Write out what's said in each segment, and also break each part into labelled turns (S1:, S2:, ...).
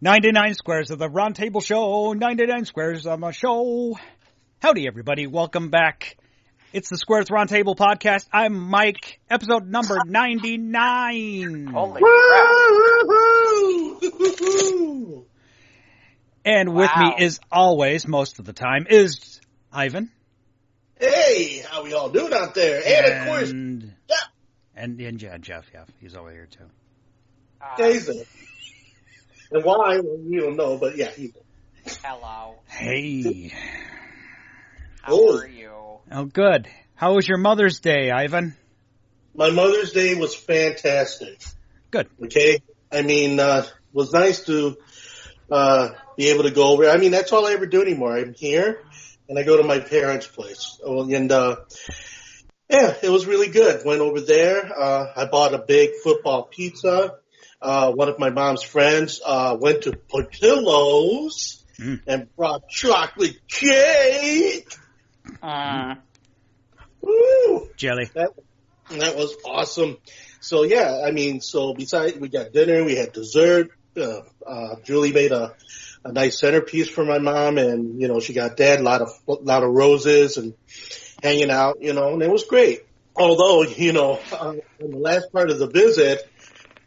S1: 99 Squares of the Round Table Show, 99 Squares on the show. Howdy, everybody. Welcome back. It's the Squares Round Table Podcast. I'm Mike, episode number 99.
S2: Holy crap.
S1: And with me, as always, most of the time, is Ivan.
S3: Hey, how we all doing out there? And of course, Jeff.
S1: And Jeff, yeah, he's over here too.
S3: He's there. And why, we don't know, but yeah, he's there.
S2: Hello.
S1: Hey.
S2: How are you?
S1: Oh, good. How was your Mother's Day, Ivan?
S3: My Mother's Day was fantastic.
S1: Good.
S3: Okay? I mean, was nice to be able to go over. I mean, that's all I ever do anymore. I'm here, and I go to my parents' place. And, yeah, it was really good. Went over there. I bought a big football pizza. One of my mom's friends went to Portillo's and brought chocolate cake. Woo!
S1: Jelly.
S3: That was awesome. So, yeah, I mean, besides, we got dinner, we had dessert. Julie made a nice centerpiece for my mom, and, you know, she got that, a lot of roses and hanging out, you know, and it was great. Although, you know, in the last part of the visit,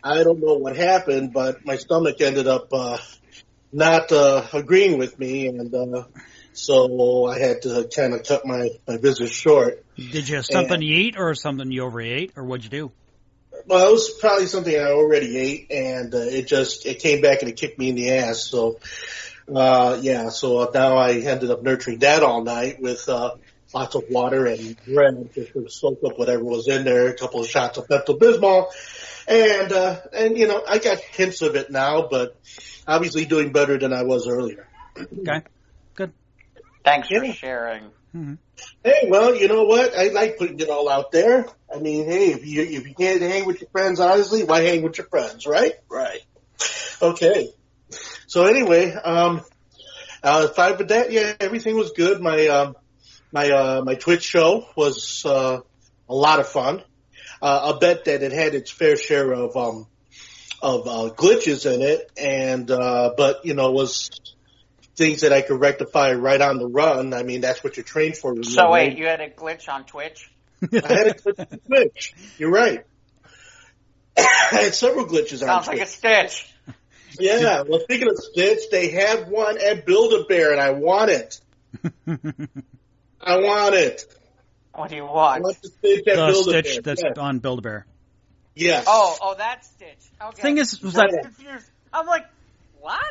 S3: I don't know what happened, but my stomach ended up not agreeing with me, and so I had to kind of cut my visit short.
S1: Did you have something you eat or something you overate, or what'd you do?
S3: Well, it was probably something I already ate, and it came back and it kicked me in the ass. So, yeah, so now I ended up nurturing that all night with lots of water and bread just to soak up whatever was in there, a couple of shots of Pepto-Bismol. And you know, I got hints of it now, but obviously doing better than I was earlier.
S1: Okay, good.
S2: Thanks for sharing.
S1: Mm-hmm.
S3: Hey, well, you know what? I like putting it all out there. I mean, hey, if you can't hang with your friends, honestly, why hang with your friends, right? Right. Okay. So anyway, aside from that, yeah, everything was good. My Twitch show was a lot of fun. I'll bet that it had its fair share of glitches in it, and but you know, was things that I could rectify right on the run. I mean, that's what you're trained for. Remember?
S2: So wait, you had a glitch on Twitch?
S3: I had a glitch on Twitch. You're right. I had several glitches on Twitch.
S2: Sounds like a Stitch.
S3: Yeah. Well, speaking of Stitch, they have one at Build-A-Bear, and I want it. I want it.
S2: What do you want?
S3: I want the Stitch at Build-A-Bear.
S1: Stitch that's on Build-A-Bear.
S3: Yes.
S2: Oh, that's Stitch. Okay.
S1: Thing is, was
S2: I'm
S1: that
S2: confused. I'm like, what?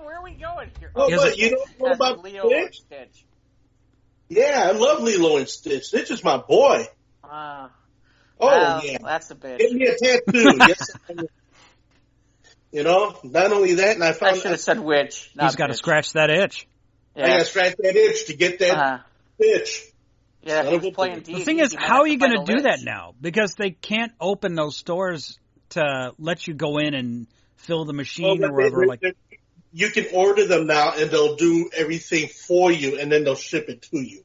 S2: Where are we going here?
S3: Oh,
S1: Yes,
S3: but you don't know about
S2: Leo
S3: Stitch?
S2: Stitch.
S3: Yeah, I love Lilo and Stitch. Stitch is my boy.
S2: Oh,
S3: Yeah.
S2: That's a bitch.
S3: Give me a tattoo. Yes. You know, not only that, and I
S2: I should have said witch.
S1: he's got to scratch that itch.
S3: I got to scratch that itch to get that bitch.
S2: Yeah,
S3: Son of
S2: he's
S3: a
S2: playing
S3: bitch.
S2: D&D.
S1: The thing is,
S2: he might
S1: how
S2: have
S1: are you
S2: find
S1: going to
S2: a
S1: do that
S2: lich.
S1: now? Because they can't open those stores to let you go in and fill the machine or whatever.
S3: You can order them now, and they'll do everything for you, and then they'll ship it to you.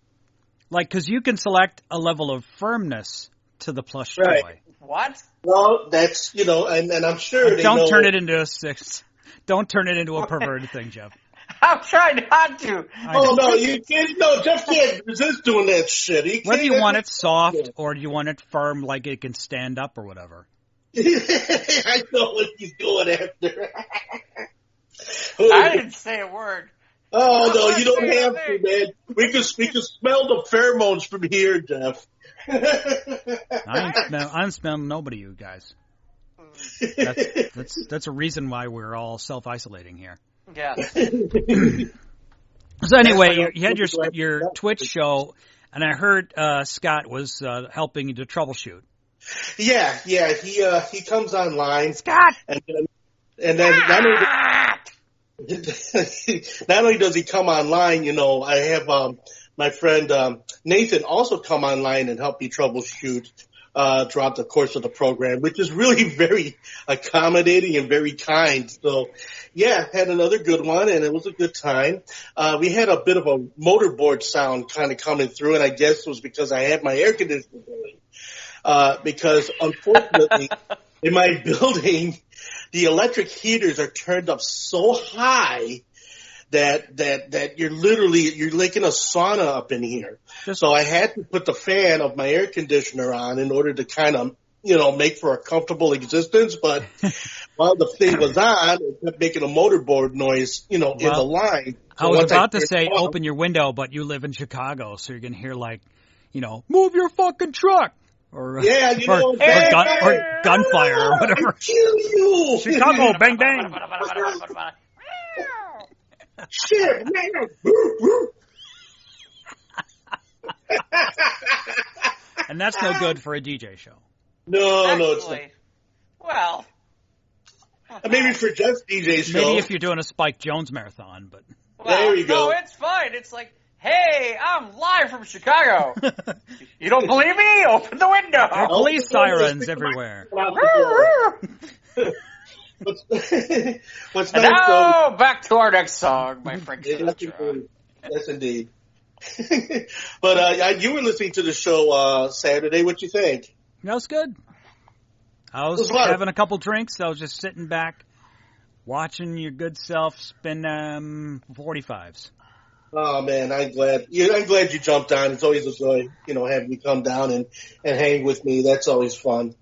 S1: Because you can select a level of firmness to the plush
S3: Right.
S1: toy.
S2: What?
S3: Well, that's, you know, and I'm sure they
S1: Don't
S3: know.
S1: turn it into a six. Don't turn it into a perverted thing, Jeff.
S2: I'm trying not to.
S3: Oh, no, you can't. No, Jeff can't resist doing that shit.
S1: Whether you want it soft or do you want it firm, like it can stand up or whatever.
S3: I know what he's going after.
S2: I didn't say a word.
S3: Oh, no, you don't have to, man. We can smell the pheromones from here, Jeff.
S1: I'm smelling nobody, you guys. That's a reason why we're all self-isolating here.
S2: Yeah.
S1: So anyway, you had your Twitch show, and I heard Scott was helping you to troubleshoot.
S3: Yeah, he comes online.
S1: Scott!
S3: And then not only does he come online, you know, I have my friend Nathan also come online and help me troubleshoot throughout the course of the program, which is really very accommodating and very kind. So, yeah, had another good one, and it was a good time. We had a bit of a motorboard sound kind of coming through, and I guess it was because I had my air conditioner going. Because unfortunately, in my building, the electric heaters are turned up so high that you're like in a sauna up in here. So I had to put the fan of my air conditioner on in order to kind of, make for a comfortable existence. But while the thing was on, it kept making a motorboard noise, in the line. So
S1: I was about to say open your window, but you live in Chicago, so you're going to hear move your fucking truck. Or gunfire or whatever.
S3: I'll kill you.
S1: Chicago, bang bang.
S3: Shit, man.
S1: And that's no good for a DJ show.
S3: No, it's not.
S2: Well,
S3: maybe for just DJ show.
S1: Maybe if you're doing a Spike Jones marathon, but
S3: there you go.
S2: No, it's fine. It's like, hey, I'm live from Chicago. You don't believe me? Open the window.
S1: There are police sirens everywhere.
S3: What's
S2: and
S3: nice,
S2: now, back to our next song, my friend.
S3: Yes, indeed. But you were listening to the show Saturday. What you think?
S1: That was good. I was having a couple drinks. I was just sitting back, watching your good self spin 45s.
S3: Oh man, I'm glad you jumped on. It's always a joy, having you come down and hang with me. That's always fun.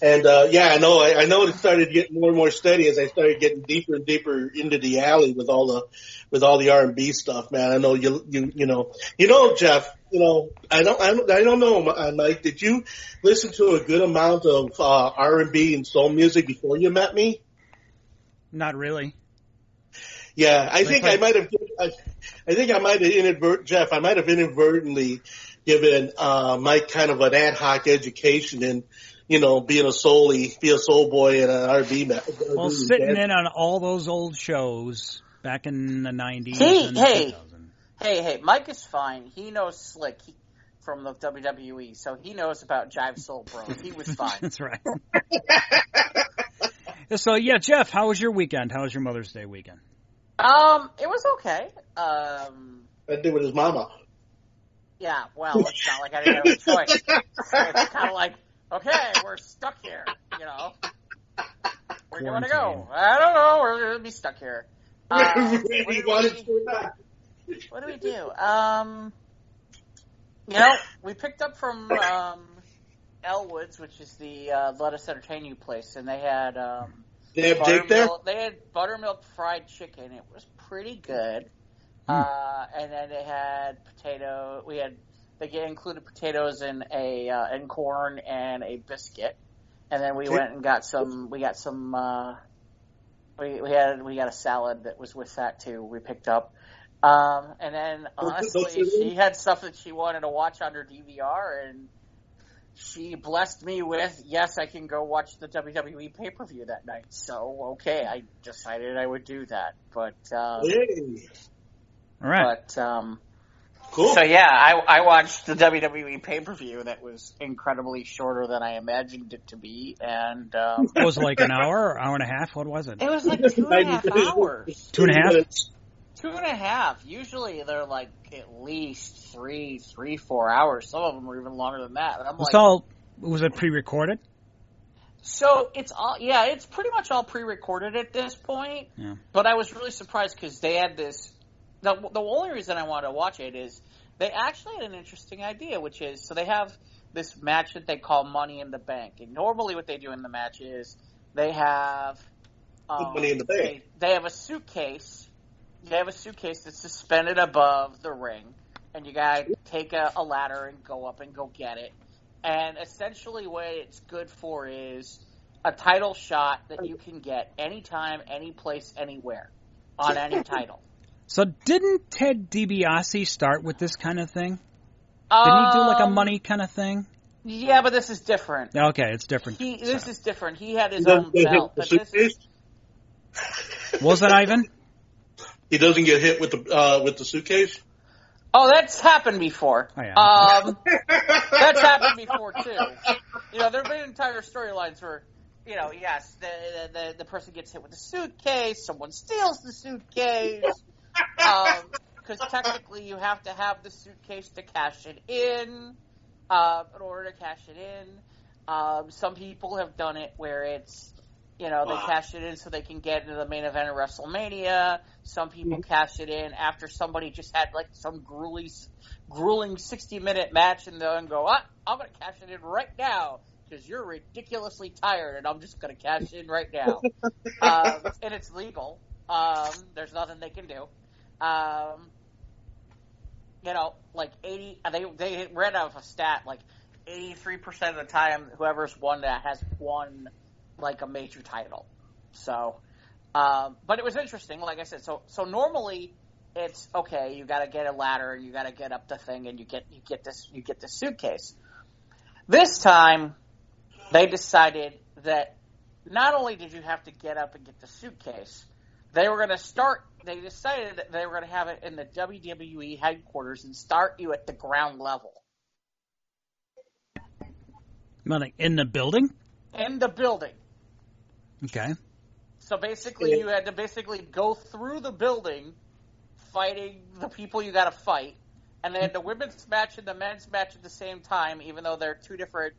S3: And I know it started getting more and more steady as I started getting deeper and deeper into the alley with all the R&B stuff, man. I know you Jeff. I don't know, Mike. Did you listen to a good amount of R&B and soul music before you met me?
S1: Not really.
S3: Yeah, I think I might have inadvertently given Mike kind of an ad hoc education in, being a soul boy and an R&B man.
S1: Well, sitting in on all those old shows back in the 90s.
S2: Hey, Mike is fine. He knows Slick from the WWE, so he knows about Jive Soul Bro. He was fine.
S1: That's right. So, yeah, Jeff, how was your weekend? How was your Mother's Day weekend?
S2: It was okay.
S3: I did with his mama.
S2: Yeah, well, it's not like I didn't have a choice. It's kind of like, okay, we're stuck here, Where do you want to go? I don't know. We're going to be stuck here. What do we do? We picked up from Elwood's, which is the Let Us Entertain You place, and they had
S3: they have Jake there?
S2: They had buttermilk fried chicken. It was pretty good. And then they had potato. They included potatoes and and corn and a biscuit. And then we went and got some. We got some. We got a salad that was with that too. We picked up. And then honestly, she had stuff that she wanted to watch on her DVR, and she blessed me with, yes, I can go watch the WWE pay-per-view that night. So, okay, I decided I would do that. But,
S3: Yay.
S1: All right.
S2: But,
S3: cool.
S2: So, yeah, I watched the WWE pay-per-view that was incredibly shorter than I imagined it to be. And,
S1: was it like an hour or hour and a half? What was it?
S2: It was like 2.5 hours.
S1: 2.5?
S2: 2.5. Usually they're like at least 4 hours. Some of them are even longer than that. And I'm
S1: was it pre-recorded?
S2: So it's pretty much all pre-recorded at this point.
S1: Yeah.
S2: But I was really surprised because they had this. The only reason I wanted to watch it is they actually had an interesting idea, which is, so they have this match that they call Money in the Bank. And normally what they do in the match is they have
S3: Money in the Bank.
S2: They have a suitcase. They have a suitcase that's suspended above the ring, and you gotta take a ladder and go up and go get it. And essentially what it's good for is a title shot that you can get anytime, any place, anywhere on any title.
S1: So didn't Ted DiBiase start with this kind of thing? Didn't he do like a money kind of thing?
S2: Yeah, but this is different.
S1: Okay, it's different.
S2: This is different. He had his own belt. But
S1: was it Ivan?
S3: He doesn't get hit with the suitcase?
S2: Oh, that's happened before.
S1: Oh, yeah.
S2: That's happened before too. There have been entire storylines where, yes, the person gets hit with the suitcase, someone steals the suitcase, because technically you have to have the suitcase to cash it in order to cash it in. Some people have done it where it's, they cash it in so they can get into the main event of WrestleMania. Some people cash it in after somebody just had like some grueling 60-minute match, and they'll go, I'm going to cash it in right now because you're ridiculously tired, and I'm just going to cash in right now. And it's legal. There's nothing they can do. Like 80, they read out a stat, like 83% of the time, whoever's won that has won like a major title. So, but it was interesting, like I said. So normally it's okay. You got to get a ladder, and you got to get up the thing, and you get this suitcase. This time, they decided that not only did you have to get up and get the suitcase, they decided that they were going to have it in the WWE headquarters and start you at the ground level.
S1: Like in the building?
S2: In the building.
S1: Okay.
S2: So basically, you had to go through the building fighting the people you got to fight, and they had the women's match and the men's match at the same time, even though they're two different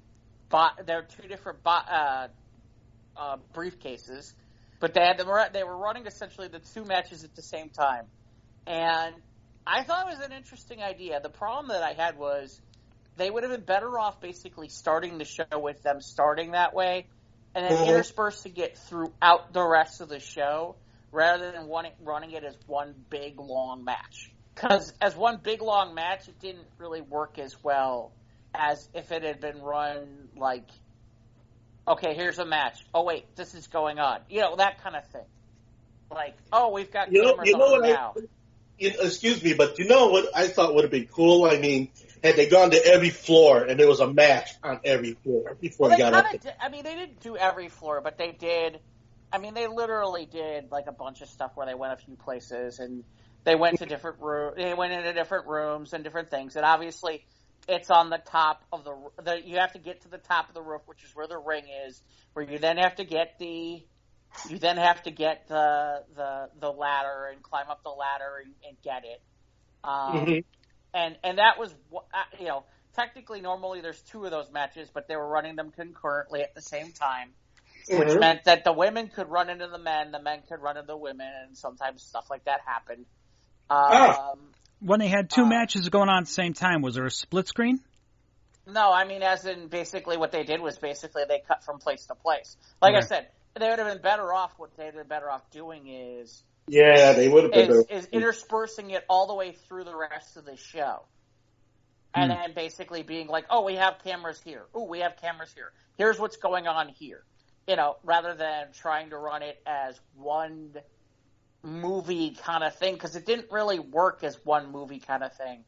S2: briefcases. But they were running essentially the two matches at the same time, and I thought it was an interesting idea. The problem that I had was they would have been better off basically starting the show with them starting that way, and then interspersing it throughout the rest of the show, rather than running it as one big long match. Because as one big long match, it didn't really work as well as if it had been run like, okay, here's a match. Oh, wait, this is going on. That kind of thing. Like, oh, we've got cameras on now.
S3: Excuse me, but you know what I thought would have been cool? I mean, had they gone to every floor and there was a match on every floor before they got up there.
S2: They didn't do every floor, but they did. I mean, they literally did like a bunch of stuff where they went a few places and they went to different rooms. They went into different rooms and different things. And obviously, it's on the top of the. You have to get to the top of the roof, which is where the ring is. Where you then have to get the. You then have to get the ladder and climb up the ladder and get it. And that was, technically normally there's two of those matches, but they were running them concurrently at the same time, which meant that the women could run into the men could run into the women, and sometimes stuff like that happened.
S1: When they had two matches going on at the same time, was there a split screen?
S2: No, I mean, as in basically what they did was basically they cut from place to place. Like I said, they would have been better off. What they'd have been better off doing is
S3: they would have been
S2: is interspersing it all the way through the rest of the show, and then basically being like, oh, we have cameras here. Oh, we have cameras here. Here's what's going on here. Rather than trying to run it as one movie kind of thing, because it didn't really work as one movie kind of thing.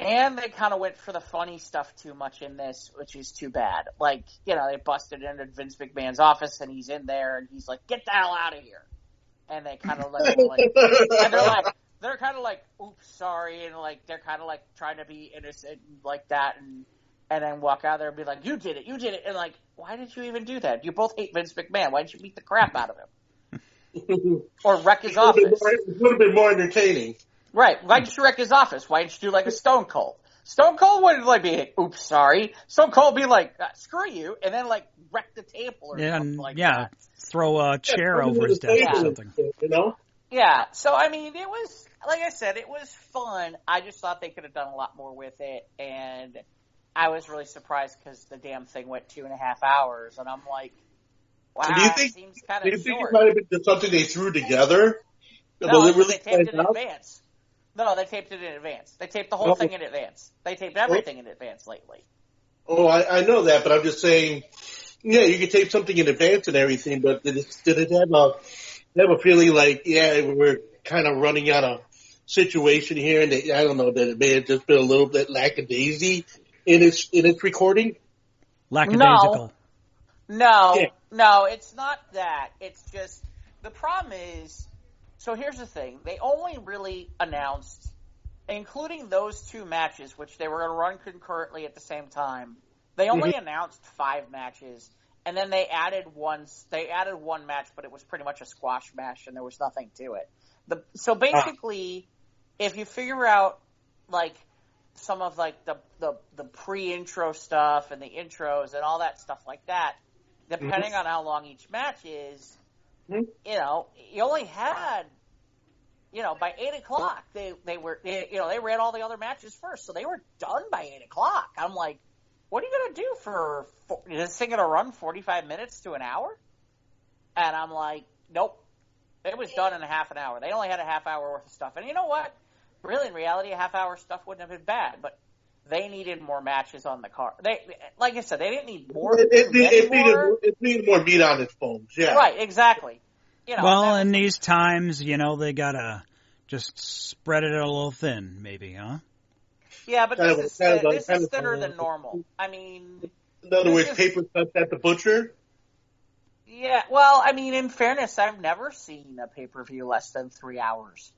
S2: And they kind of went for the funny stuff too much in this, which is too bad. Like, they busted into Vince McMahon's office, and he's in there, and he's like, get the hell out of here. And they kind of and they're kind of like, oops, sorry, and like, they're kind of like trying to be innocent like that, and then walk out there and be like, you did it. And like, why did you even do that? You both hate Vince McMahon. Why didn't you beat the crap out of him? Or wreck his office?
S3: It would have been more entertaining.
S2: Right. Why didn't you wreck his office? Why didn't you do like a Stone Cold? Stone Cold wouldn't like be, oops, sorry. Stone Cold would be like, screw you, and then like wreck the table or something like that.
S1: Throw a chair over his desk or something.
S2: Yeah. So, I mean, it was, like I said, it was fun. I just thought they could have done a lot more with it, and I was really surprised because the damn thing went 2.5 hours, and I'm like, wow, it seems kind of short.
S3: Do you think it might have been something they threw together?
S2: No, they taped it in advance. No, they taped it in advance. They taped the whole thing in advance. They taped everything in advance lately.
S3: Oh, I know that, but I'm just saying, you could tape something in advance and everything, but did it have a feeling like, we're kind of running out of situation here, and I don't know, that it may have just been a little bit lackadaisy in its recording?
S1: Lackadaisical.
S2: No, it's not that. It's just, the problem is, so here's the thing. They only really announced, including those two matches, which they were going to run concurrently at the same time, they only announced 5 matches, and then they added one match, but it was pretty much a squash match, and there was nothing to it. So basically, if you figure out, like, some of like the pre-intro stuff and the intros and all that stuff like that, depending on how long each match is, you only had, by 8 o'clock they ran all the other matches first, so they were done by 8 o'clock. I'm like, what are you gonna do for is this thing gonna run 45 minutes to an hour? And I'm like, nope, it was done in a half an hour. They only had a half hour worth of stuff, and you know what? Really, in reality, a half-hour stuff wouldn't have been bad, but they needed more matches on the card. Like I said, they didn't need more.
S3: It needed more meat on its bones. Yeah,
S2: right, exactly.
S1: Well, in these times, they gotta just spread it a little thin, maybe, huh?
S2: Yeah, but this is thinner than normal. I mean,
S3: in other words, paper cuts at the butcher.
S2: Yeah, well, I mean, in fairness, I've never seen a pay-per-view less than 3 hours.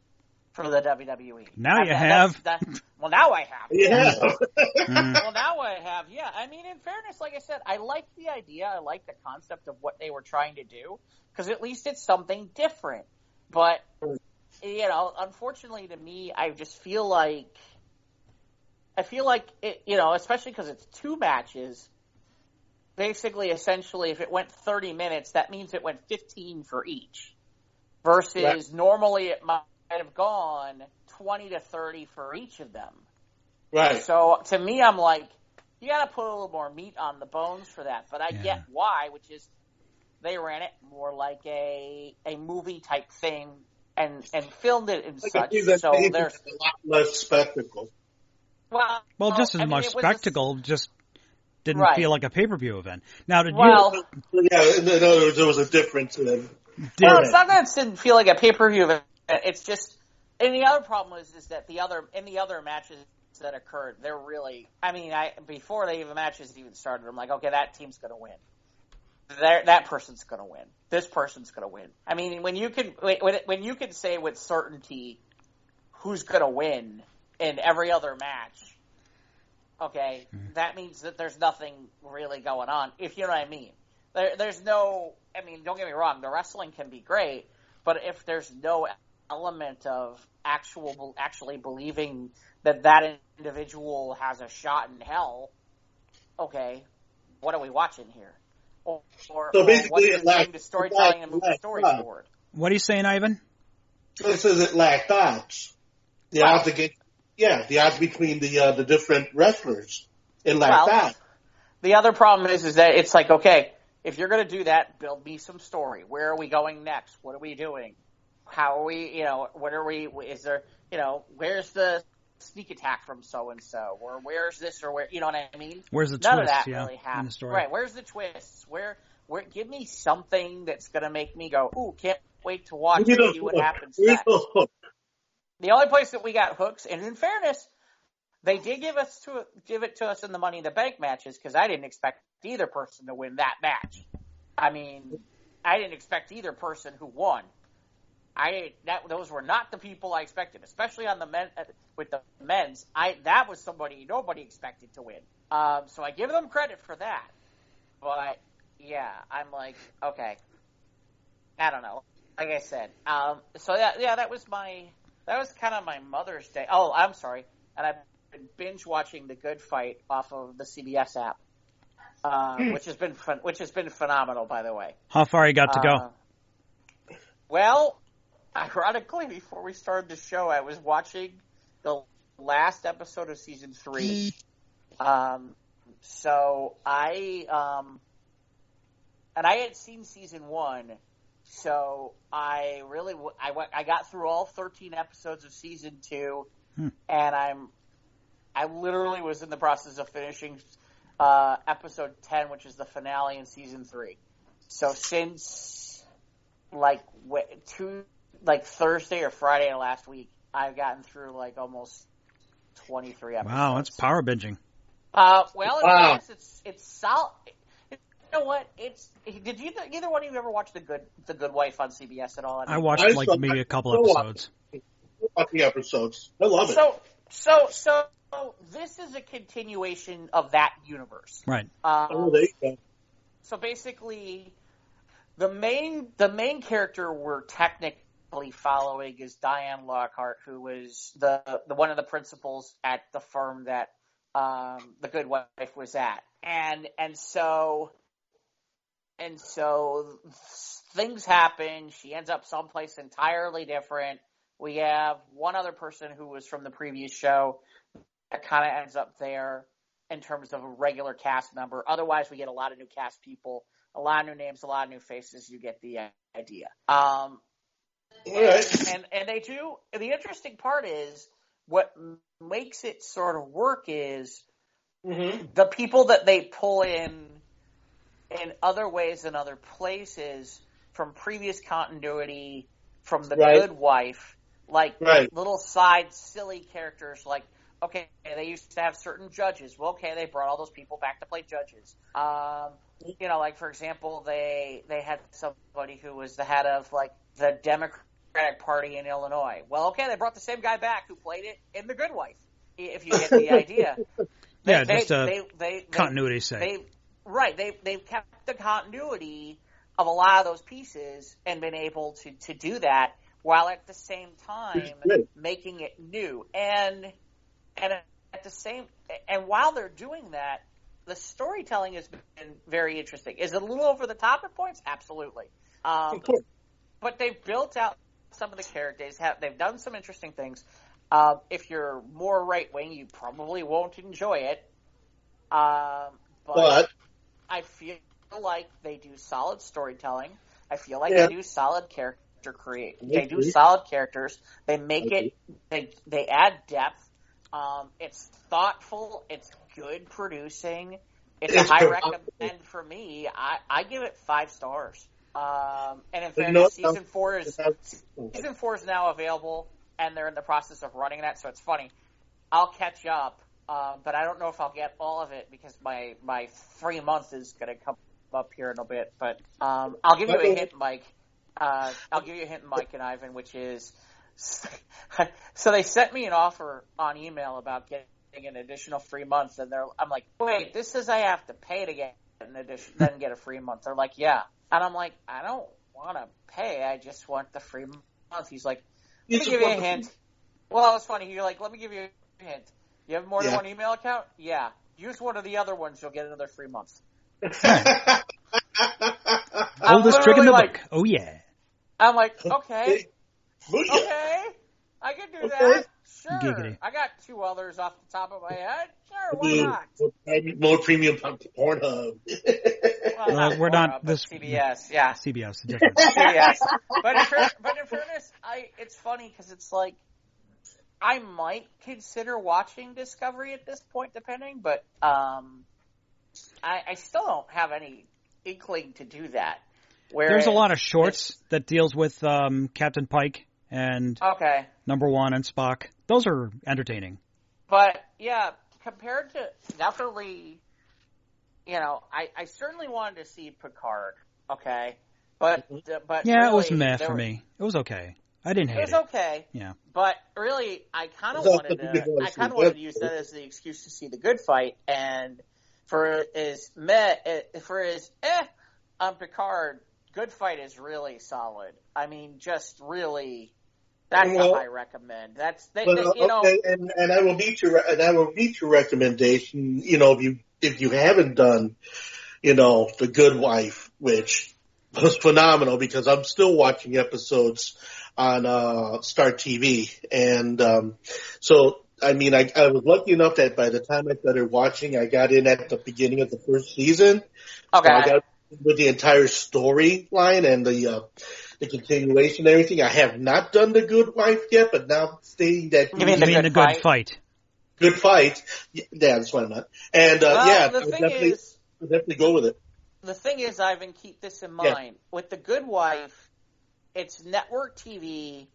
S2: For the WWE.
S1: Now you have.
S2: Well, now I have.
S3: Yeah.
S2: Well, now I have. Yeah. I mean, in fairness, like I said, I like the idea. I like the concept of what they were trying to do because at least it's something different. But, unfortunately to me, I just feel like it, especially because it's 2 matches. Basically, essentially, if it went 30 minutes, that means it went 15 for each. Versus normally it might have gone 20 to 30 for each of them.
S3: Right.
S2: So to me, I'm like, you got to put a little more meat on the bones for that. But I get why, which is they ran it more like a movie type thing and filmed it and such. So there's
S3: a lot less spectacle.
S1: Well, just as much spectacle, just didn't feel like a pay-per-view event. Now, did
S3: you? Yeah, in other words, there was a difference in it.
S2: Well, it's not that it didn't feel like a pay-per-view event. It's just, and the other problem is that the other matches that occurred, they're really, I mean, before the matches even started, I'm like, okay, that team's going to win. That person's going to win. This person's going to win. I mean, when you can say with certainty who's going to win in every other match, okay, that means that there's nothing really going on, if you know what I mean. There's no, I mean, don't get me wrong, the wrestling can be great, but if there's no element of actually believing that individual has a shot in hell, okay, what are we watching here? Or
S3: so basically,
S2: it lacked the storytelling and moving story forward.
S1: What are you saying, Ivan?
S3: It says it lacked odds. The odds between the different wrestlers. It lacked odds.
S2: The other problem is that it's like, okay, if you're going to do that, build me some story. Where are we going next? What are we doing? How are we, what are we, is there, where's the sneak attack from so-and-so? Or where's this or where, you know what I mean?
S1: Where's the
S2: None
S1: twist,
S2: of that really happened.
S1: In the story.
S2: Right, where's the twists? Where, give me something that's going to make me go, ooh, can't wait to watch and see what happens next. The only place that we got hooks, and in fairness, they did give it to us in the Money in the Bank matches because I didn't expect either person to win that match. I mean, I didn't expect either person who won. Those were not the people I expected, especially on the men with the men's. That was somebody nobody expected to win. So I give them credit for that. But yeah, I'm like, okay, I don't know. Like I said, so that was kind of my Mother's Day. Oh, I'm sorry, and I've been binge watching The Good Fight off of the CBS app, which has been phenomenal, by the way.
S1: How far you got to go?
S2: Well, ironically, before we started the show, I was watching the last episode of season 3. So I had seen season 1, so I got through all 13 episodes of season 2, and I literally was in the process of finishing episode 10, which is the finale in season 3. So since Thursday or Friday of last week, I've gotten through almost 23 episodes.
S1: Wow, that's power binging.
S2: It's solid. You know what? Did either one of you ever watch The Good Wife on CBS at all?
S1: I watched maybe a couple episodes.
S3: The episodes. I love it.
S2: So this is a continuation of that universe.
S1: Right.
S3: There you go. So
S2: basically, the main character we're technically following is Diane Lockhart, who was the one of the principals at the firm that the Good Wife was at, and so things happen. She ends up someplace entirely different. We have one other person who was from the previous show that kind of ends up there in terms of a regular cast member. Otherwise, we get a lot of new cast people, a lot of new names, a lot of new faces. You get the idea. And they do. The interesting part is what makes it sort of work is the people that they pull in other ways and other places from previous continuity, from the Good Wife, like little side silly characters like, okay, they used to have certain judges. Well, okay, they brought all those people back to play judges. Like, for example, they had somebody who was the head of, like, the Democratic Party in Illinois. Well, okay, they brought the same guy back who played it in The Good Wife, if you get the idea.
S1: Continuity's sake.
S2: They've kept the continuity of a lot of those pieces and been able to do that while at the same time making it new. And while they're doing that, the storytelling has been very interesting. Is it a little over the top at points? Absolutely. But they've built out some of the characters. They've done some interesting things. If you're more right wing, you probably won't enjoy it. But I feel like they do solid storytelling. I feel like they do solid character create. They do solid characters. They make it. They add depth. It's thoughtful. It's good producing. It's a high recommend for me. I give it 5 stars. And in fairness, season 4 is now available, and they're in the process of running that. So it's funny. I'll catch up, but I don't know if I'll get all of it because my 3 month is going to come up here in a bit. But I'll give you a hint, Mike. I'll give you a hint, Mike and Ivan, which is. So they sent me an offer on email about getting an additional 3 months, and I'm like, wait, this says I have to pay to get an addition, then get a free month. They're like, yeah, and I'm like, I don't want to pay. I just want the free month. He's like, let me give you a hint. Well, that was funny. You're like, let me give you a hint. You have more than one email account? Yeah. Use one of the other ones. You'll get another 3 months.
S1: Oldest trick in the book. Oh yeah.
S2: I'm like, okay. Okay, I can do that. Sure. Giggity. I got 2 others off the top of my head. Sure, why not?
S3: More premium Pornhub.
S2: Well,
S1: we're not this
S2: CBS. Yeah,
S1: CBS. Different.
S2: CBS. But in fairness, it's funny because it's like I might consider watching Discovery at this point, depending. But I still don't have any inkling to do that.
S1: There's a lot of shorts that deals with Captain Pike and Number 1 and Spock. Those are entertaining. But,
S2: yeah, compared to definitely, I certainly wanted to see Picard, okay? But
S1: yeah,
S2: really,
S1: it was meh for me. It was I didn't hate it.
S2: It was okay.
S1: Yeah.
S2: But really, I kind of wanted to use that as the excuse to see the good fight. And for his on Picard, good fight is really solid. I mean, just really, that's a high recommend.
S3: And I will meet your recommendation. If you haven't done, The Good Wife, which was phenomenal because I'm still watching episodes on Star TV, and so I mean, I was lucky enough that by the time I started watching, I got in at the beginning of the first season.
S2: Okay.
S3: So I got with the entire storyline and the continuation and everything. I have not done The Good Wife yet, but now stating that
S1: you mean the Good Fight.
S3: Good Fight. Yeah, that's what I meant. And I'll definitely go with it.
S2: The thing is, Ivan, keep this in mind. Yeah. With The Good Wife, it's network TV,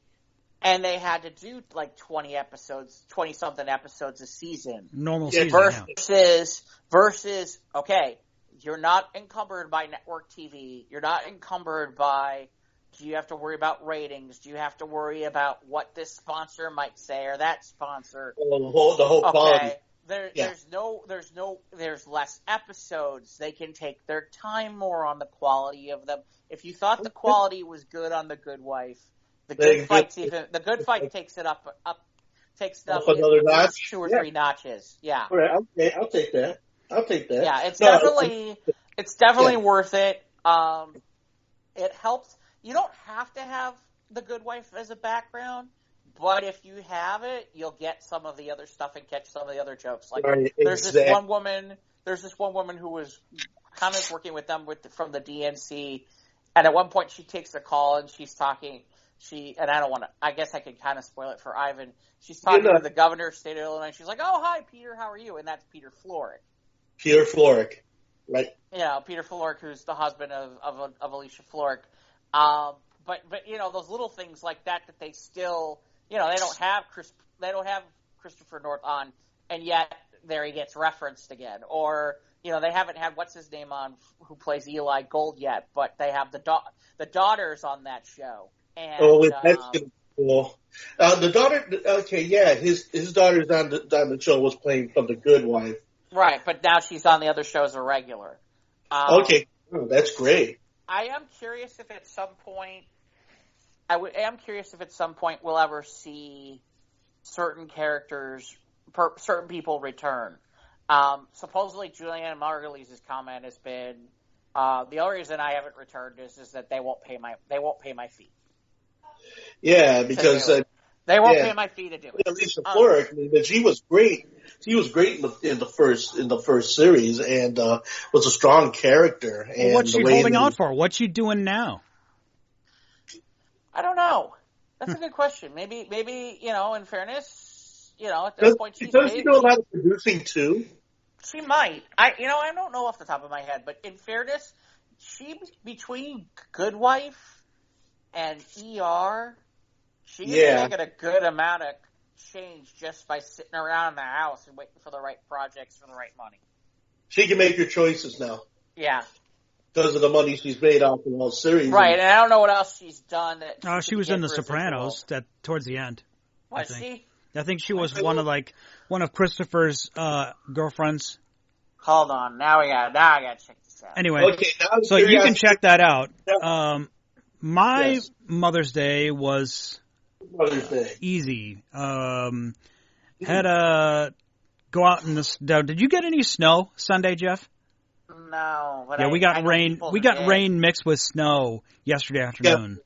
S2: and they had to do like 20-something episodes a season.
S1: Normal season,
S2: versus, okay, you're not encumbered by network TV. You're not encumbered by, do you have to worry about ratings? Do you have to worry about what this sponsor might say or that sponsor?
S3: The whole quality.
S2: There's less episodes. They can take their time more on the quality of them. If you thought the quality was good on The Good Wife, The good fight takes it up
S3: another notch.
S2: 2 or 3 notches. Yeah.
S3: All right, okay, I'll take that.
S2: Yeah, it's definitely worth it. It helps. You don't have to have The Good Wife as a background, but if you have it, you'll get some of the other stuff and catch some of the other jokes. Like there's this one woman who was kind of working with them from the DNC, and at one point she takes a call and she's talking. And I don't want to. I guess I could kind of spoil it for Ivan. She's talking to the governor of the state of Illinois. She's like, "Oh, hi, Peter. How are you?" And that's Peter Florrick.
S3: Peter Florrick, right?
S2: Yeah, Peter Florrick, who's the husband of Alicia Florrick. But those little things like that they still, they don't have Christopher North on, and yet there he gets referenced again. Or they haven't had what's his name on who plays Eli Gold yet, but they have the daughters on that show. And,
S3: that's gonna be cool. The daughter, okay, yeah, his daughters on the show was playing from The Good Wife.
S2: Right, but now she's on the other show as a regular.
S3: Okay, that's great.
S2: I am curious if at some point we'll ever see certain characters, certain people return. Supposedly Julianne Margulies' comment has been, the only reason I haven't returned is that they won't pay my fee.
S3: Yeah, because
S2: they won't pay my fee to do it.
S3: Alicia Florrick, she was great. She was great in the first series, and was a strong character. And
S1: what's she holding out for? What's she doing now?
S2: I don't know. That's a good question. Maybe in fairness, at this point she's
S3: does she do a lot of producing too?
S2: She might. I don't know off the top of my head, but in fairness, between Good Wife and ER, she's making a good amount of change just by sitting around in the house and waiting for the right projects for the right money.
S3: She can make her choices now.
S2: Yeah.
S3: Because of the money she's made off the whole series.
S2: Right, and I don't know what else she's done.
S1: She was in The Sopranos towards the end.
S2: Was she?
S1: I think she was one of Christopher's girlfriends.
S2: Hold on, now I gotta check this out.
S1: Anyway, so you can check that out. My Mother's Day was easy. Had to go out in the snow. Did you get any snow Sunday, Jeff?
S2: No. But
S1: we got rain. We got rain mixed with snow yesterday afternoon. Yep.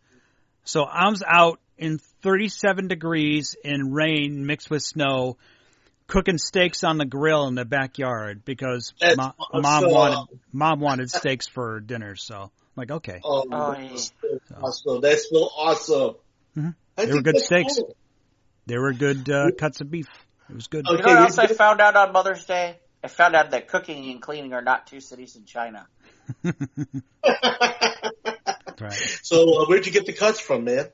S1: So I was out in 37 degrees in rain mixed with snow, cooking steaks on the grill in the backyard because mom wanted steaks for dinner. So I'm like, okay.
S3: Awesome. That's so awesome.
S1: Mm-hmm. They were good steaks. Cool. They were good cuts of beef. It was good.
S2: Okay, you know what else I found out on Mother's Day? I found out that cooking and cleaning are not two cities in China.
S1: Right.
S3: So where'd you get the cuts from, man?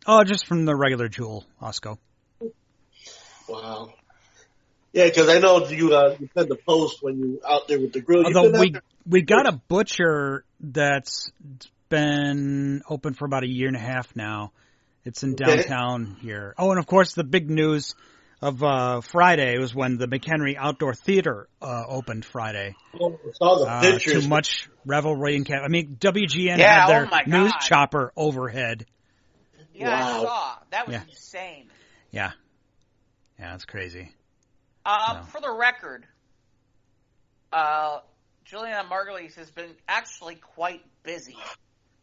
S1: Oh, just from the regular Jewel, Osco.
S3: Wow. Yeah, because I know you send the post when you out there with the grill.
S1: Although we got a butcher that's been open for about a year and a half now. It's in downtown here. Oh, and of course the big news of Friday was when the McHenry Outdoor Theater opened Friday.
S3: Oh, I saw the pictures.
S1: Too much revelry and WGN had their news chopper overhead.
S2: Yeah, wow. I saw. That was insane.
S1: Yeah. Yeah, that's crazy.
S2: For the record, Juliana Margulies has been actually quite busy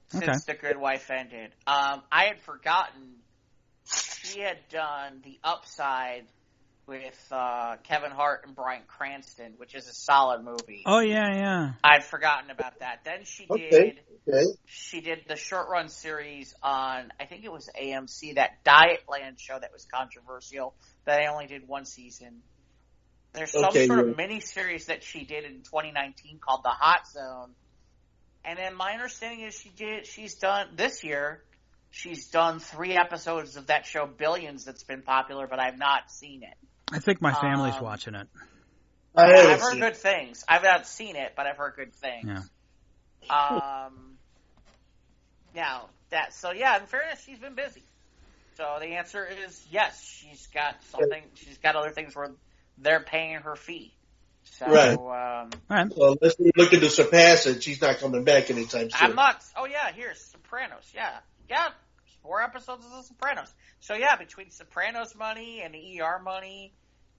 S2: since The Good Wife ended. I had forgotten she had done The Upside with Kevin Hart and Bryan Cranston, which is a solid movie.
S1: Oh yeah.
S2: I'd forgotten about that. Then she did the short run series on, I think it was AMC, that Dietland show that was controversial that I only did one season. There's some sort of mini-series that she did in 2019 called The Hot Zone. And then my understanding is she's done 3 episodes of that show Billions that's been popular, but I've not seen it.
S1: I think my family's watching it.
S2: I've heard good things. I've not seen it, but I've heard good things.
S1: Yeah.
S2: In fairness, she's been busy. So the answer is yes, she's got something. She's got other things where they're paying her fee. So,
S3: right.
S1: Right.
S3: Well, unless we're looking to surpass it, she's not coming back anytime soon.
S2: I'm not. Oh yeah, here's Sopranos. Yeah. 4 episodes of The Sopranos. So yeah, between Sopranos money and ER money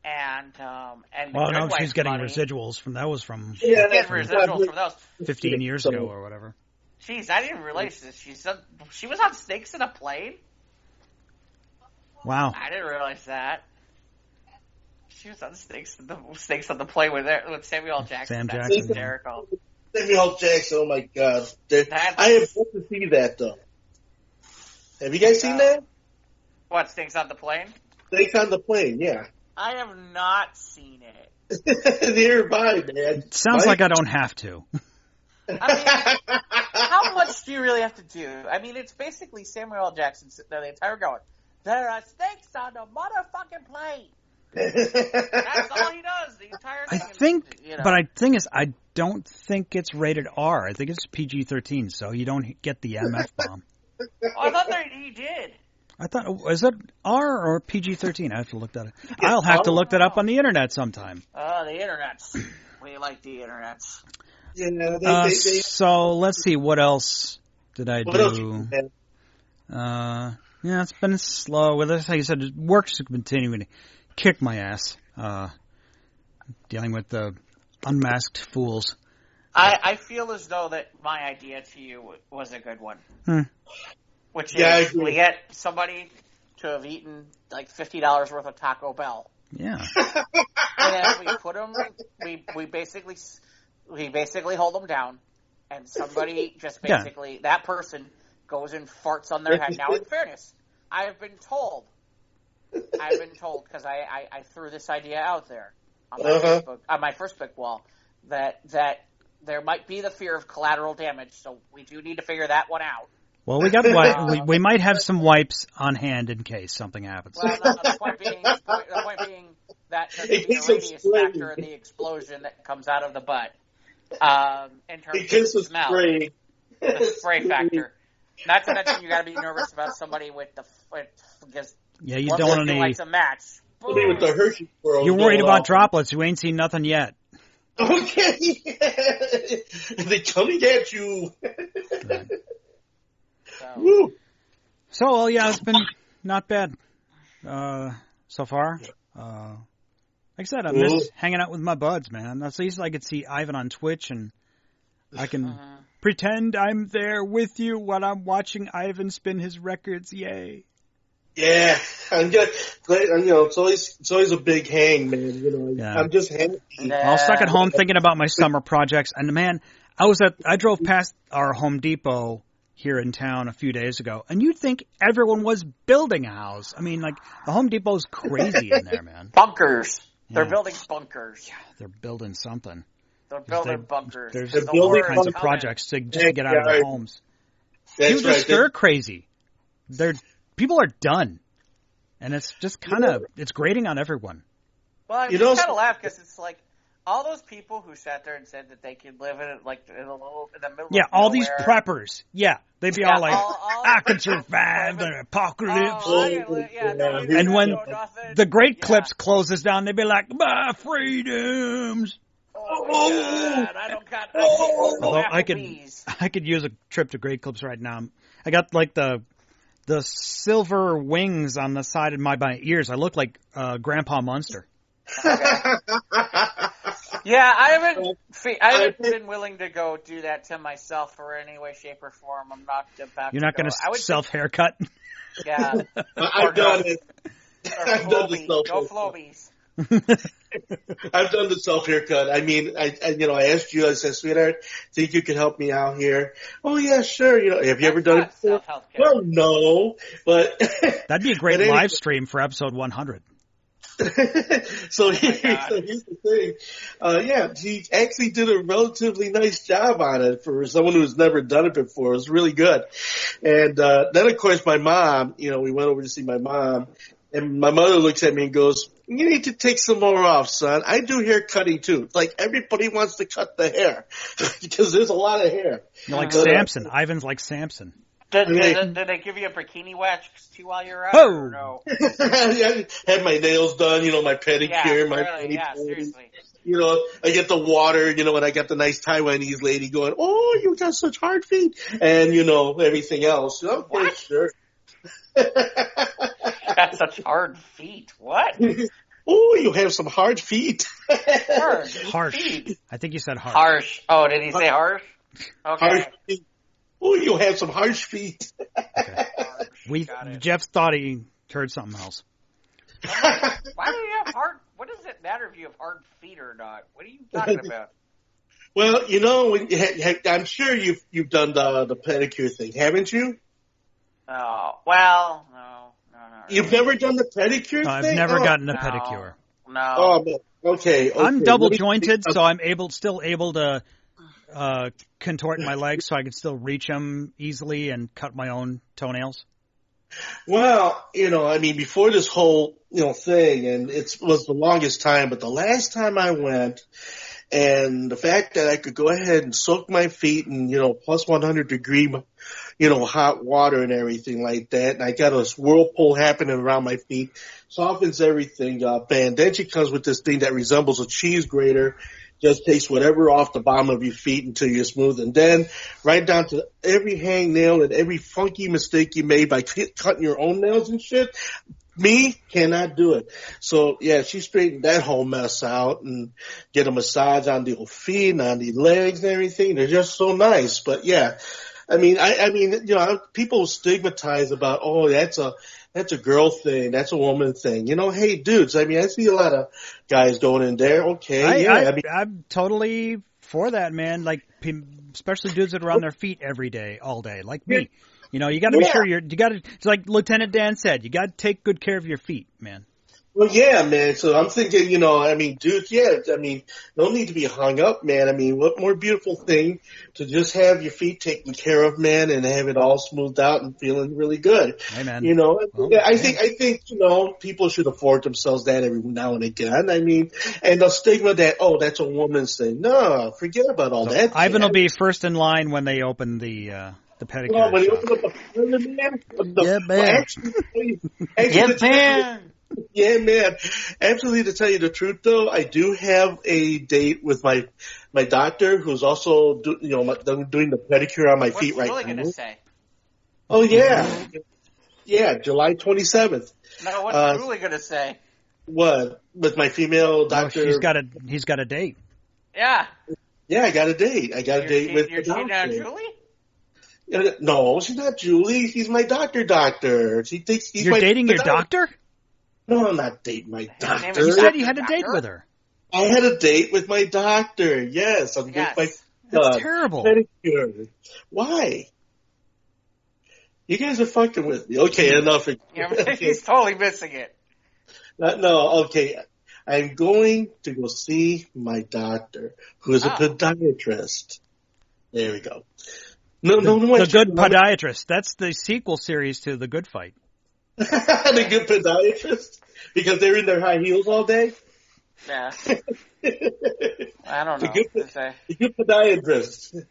S2: and the Good
S1: no,
S2: Wife
S1: she's getting
S2: money,
S1: residuals from those
S2: 15
S1: years ago or whatever.
S2: Jeez, I didn't realize that she was on Snakes in a Plane.
S1: Wow.
S2: I didn't realize that. She was on Snakes on the Plane with Samuel L. Jackson.
S1: Sam
S2: That's
S1: Jackson.
S2: hysterical.
S3: Samuel L. Jackson, oh my God. I have yet to see that, though. Have you guys seen that?
S2: What, Snakes on the Plane?
S3: Snakes on the Plane, yeah.
S2: I have not seen it.
S3: Nearby, man.
S1: It sounds like I don't have to.
S2: I mean, how much do you really have to do? I mean, it's basically Samuel L. Jackson sitting there the entire going, there are snakes on the motherfucking plane. That's all he does the entire thing.
S1: I think, but the thing is, I don't think it's rated R. I think it's PG-13, so you don't get the MF bomb.
S2: Oh, I thought that he did.
S1: I thought, is it R or PG-13? I have to look that up. I'll have to look that up on the internet sometime.
S2: Oh, the internets. We like the internets.
S3: Yeah,
S1: so let's see, what else did I do? Yeah, it's been slow. Well, that's how you said, work's continuing to kick my ass. Dealing with the unmasked fools.
S2: I feel as though that my idea to you was a good one. Which is, we get somebody to have eaten like $50 worth of Taco Bell.
S1: Yeah.
S2: And then we put them, we basically hold them down, and somebody just basically, that person goes and farts on their head. Now, in fairness, I've been told, because I threw this idea out there on my Facebook wall, that there might be the fear of collateral damage, so we do need to figure that one out.
S1: Well, we might have some wipes on hand in case something happens.
S2: Well, the point being that there's going to be a radius factor in the explosion that comes out of the butt. In terms of smell, the spray factor. Not to mention, you got to be nervous about somebody because
S1: you don't want any.
S2: Lights a match.
S3: With the Hershey World.
S1: You're worried about droplets. You ain't seen nothing yet.
S3: Okay, they're coming at you.
S1: Right. So, it's been not bad so far. Like I said, I miss hanging out with my buds, man. That's at least I could see Ivan on Twitch, and I can pretend I'm there with you while I'm watching Ivan spin his records. Yay!
S3: Yeah, I'm just glad. It's always a big hang, man. I'm just happy.
S1: I was stuck at home thinking about my summer projects, and man, I drove past our Home Depot here in town a few days ago, and you'd think everyone was building a house. I mean, like, the Home Depot's crazy in there, man.
S2: Bunkers. Yeah. They're building bunkers.
S1: Yeah, they're building something.
S2: They're building bunkers.
S1: There's all kinds of projects to get out of their homes. People just stir crazy. People are done. And it's just it's grating on everyone.
S2: Well, I just kind of laugh because it's like, all those people who sat there and said that they could live in the middle of nowhere.
S1: Yeah, all these preppers. Yeah, they'd be all like, I can survive the apocalypse. And when the Great Clips closes down, they'd be like, my freedoms.
S2: Oh my God, I don't got.
S1: I could use a trip to Great Clips right now. I got like the silver wings on the side of my ears. I look like Grandpa Munster.
S2: Okay. Yeah, I haven't been willing to go do that to myself for any way, shape, or form. I'm not about.
S1: You're not going to self-haircut?
S2: Yeah.
S3: I've done it. I've done the
S2: Go Flobies.
S3: I've done the self-haircut. I mean, I asked you, I said, sweetheart, think you can help me out here? Oh, yeah, sure. Have you ever done it before? Well, no, but.
S1: That'd be a great live stream for episode 100.
S3: So here's the thing. He actually did a relatively nice job on it for someone who's never done it before. It was really good. And then, of course, my mom, we went over to see my mom, and my mother looks at me and goes, you need to take some more off, son. I do hair cutting, too. Like, everybody wants to cut the hair because there's a lot of hair.
S1: You're like Samson. Ivan's like Samson.
S2: Did they give you a bikini wax too while you were out? Or no?
S3: I had my nails done, my pedicure,
S2: seriously.
S3: I get the water, and I got the nice Taiwanese lady going, oh, you got such hard feet, and, everything else. Okay,
S2: what?
S3: Sure.
S2: Got such hard feet. What?
S3: Oh, you have some hard feet.
S1: Harsh.
S2: Feet.
S1: I think you said harsh.
S2: Harsh. Oh, did he say harsh? Okay.
S3: Harsh feet. Oh, you have some harsh feet.
S1: Okay.
S2: Got it.
S1: Jeff thought he heard something else.
S2: Why do you have hard? What does it matter if you have hard feet or not? What are you talking about?
S3: Well, you know, I'm sure you've done the pedicure thing, haven't you?
S2: Oh, well, no.
S3: You've never done the pedicure
S1: No, I've
S3: thing?
S1: never gotten a
S2: no.
S1: pedicure.
S2: No.
S3: Oh, man. Okay.
S1: I'm double jointed, so I'm still able to contort my legs, so I can still reach them easily and cut my own toenails.
S3: Well, you know, I mean, before this whole, thing, and it was the longest time, but the last time I went, and the fact that I could go ahead and soak my feet in, plus 100 degree, hot water and everything like that, and I got a whirlpool happening around my feet, softens everything up, and then she comes with this thing that resembles a cheese grater, just takes whatever off the bottom of your feet until you're smooth, and then right down to every hangnail and every funky mistake you made by cutting your own nails and shit. Me cannot do it. So yeah, she straightened that whole mess out and get a massage on the feet and on the legs and everything. They're just so nice. But yeah, I mean, people stigmatize about, oh, that's a girl thing. That's a woman thing. Hey, dudes, I mean, I see a lot of guys going in there. Okay.
S1: I'm totally for that, man. Like, especially dudes that are on their feet every day, all day, like me. You got to be sure it's like Lieutenant Dan said, you got to take good care of your feet, man.
S3: Well, yeah, man. So I'm thinking, dudes, no need to be hung up, man. I mean, what more beautiful thing to just have your feet taken care of, man, and have it all smoothed out and feeling really good.
S1: Hey, man.
S3: I think, people should afford themselves that every now and again. I mean, and the stigma that, oh, that's a woman's thing. No, forget about all that.
S1: Ivan will be first in line when they open the pedicure
S3: well, when you
S1: shop.
S3: open up the parlor, man.
S1: Yeah, man.
S3: Yeah, man. Actually, to tell you the truth, though, I do have a date with my doctor, who's also doing the pedicure on my feet right now.
S2: What's Julie going to say?
S3: Oh yeah, July 27th.
S2: No, what's Julie going to say?
S3: What, with my female doctor?
S1: He's got a date.
S2: Yeah.
S3: Yeah, I got a date. With the doctor.
S2: You're cheating on Julie?
S3: No, she's not Julie. She's my doctor. She thinks he's
S1: You're dating your doctor?
S3: No, I'm not dating my doctor.
S1: You said you had a date with her.
S3: I had a date with my doctor. Yes, I'm with my
S1: That's terrible.
S3: pedicure. Why? You guys are fucking with me. Okay, enough.
S2: He's totally missing it.
S3: No, okay. I'm going to go see my doctor, who is a podiatrist. There we go. No,
S1: The Good Podiatrist. That's the sequel series to The Good Fight.
S3: The Good Podiatrist? Because they're in their high heels all day?
S2: Yeah. I don't know.
S3: The Good Podiatrist.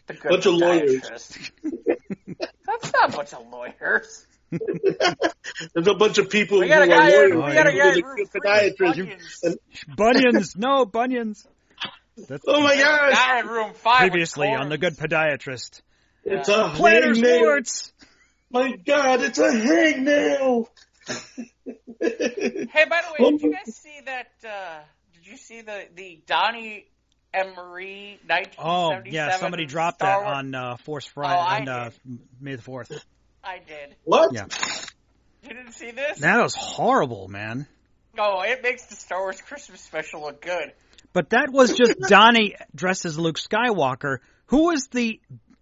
S2: The Good
S3: bunch of lawyers.
S2: That's not a bunch of lawyers.
S3: There's a bunch of people
S2: who are lawyers. We got a guy
S3: Good Podiatrist.
S1: Bunions. No, bunions.
S3: Oh my gosh.
S2: Not in room 5.
S1: Previously on The Good Podiatrist.
S3: It's a
S1: Plantar sports.
S3: My God, it's a hangnail.
S2: Hey, by the way, did you guys see that? Did you see the Donnie and Marie 1977?
S1: Oh yeah, somebody dropped that on Force Friday on May the 4th.
S2: I did.
S3: What?
S1: Yeah.
S2: You didn't see this?
S1: That was horrible, man.
S2: Oh, it makes the Star Wars Christmas special look good.
S1: But that was just Donnie dressed as Luke Skywalker. Who was the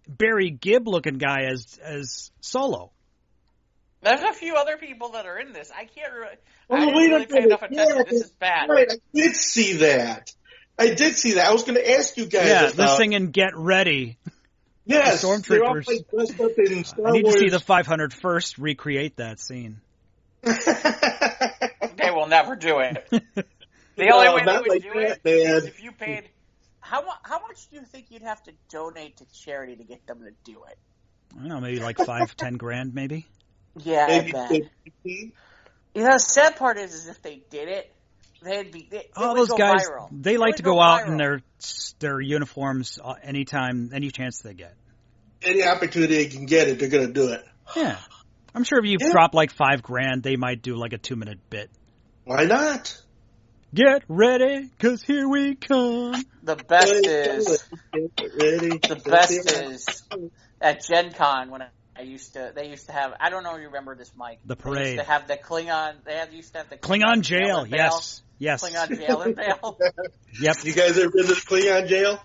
S1: Barry Gibb-looking guy as Solo?
S2: There's a few other people that are in this. I can't remember.
S3: Oh,
S2: I didn't really pay enough attention.
S3: Yeah,
S2: this is bad.
S3: Right, I did see that. I was going to ask you guys.
S1: Yeah, they're singing "Get Ready."
S3: Yes,
S1: the Stormtroopers.
S3: They're all dressed up in Star
S1: I need
S3: Wars.
S1: to see the 501st recreate that scene.
S2: They will never do it. The only way they would do it is if you paid. How much do you think you'd have to donate to charity to get them to do it?
S1: I don't know, maybe like $5-10 maybe.
S2: Yeah, I bet. The sad part is if they did it, they'd be.
S1: All those guys,
S2: viral.
S1: they like to go out in their uniforms any chance they get.
S3: Any opportunity they can get it, they're going to do it.
S1: Yeah. I'm sure if you drop like $5,000, they might do like a 2-minute bit.
S3: Why not?
S1: Get ready, 'cause here we come.
S2: The best is at Gen Con when they used to have, I don't know if you remember this, Mike.
S1: The parade.
S2: They used to have the Klingon, used to have the
S1: Klingon jail, yes.
S2: Klingon jail and bail.
S1: Yep.
S3: You guys ever been to the Klingon jail?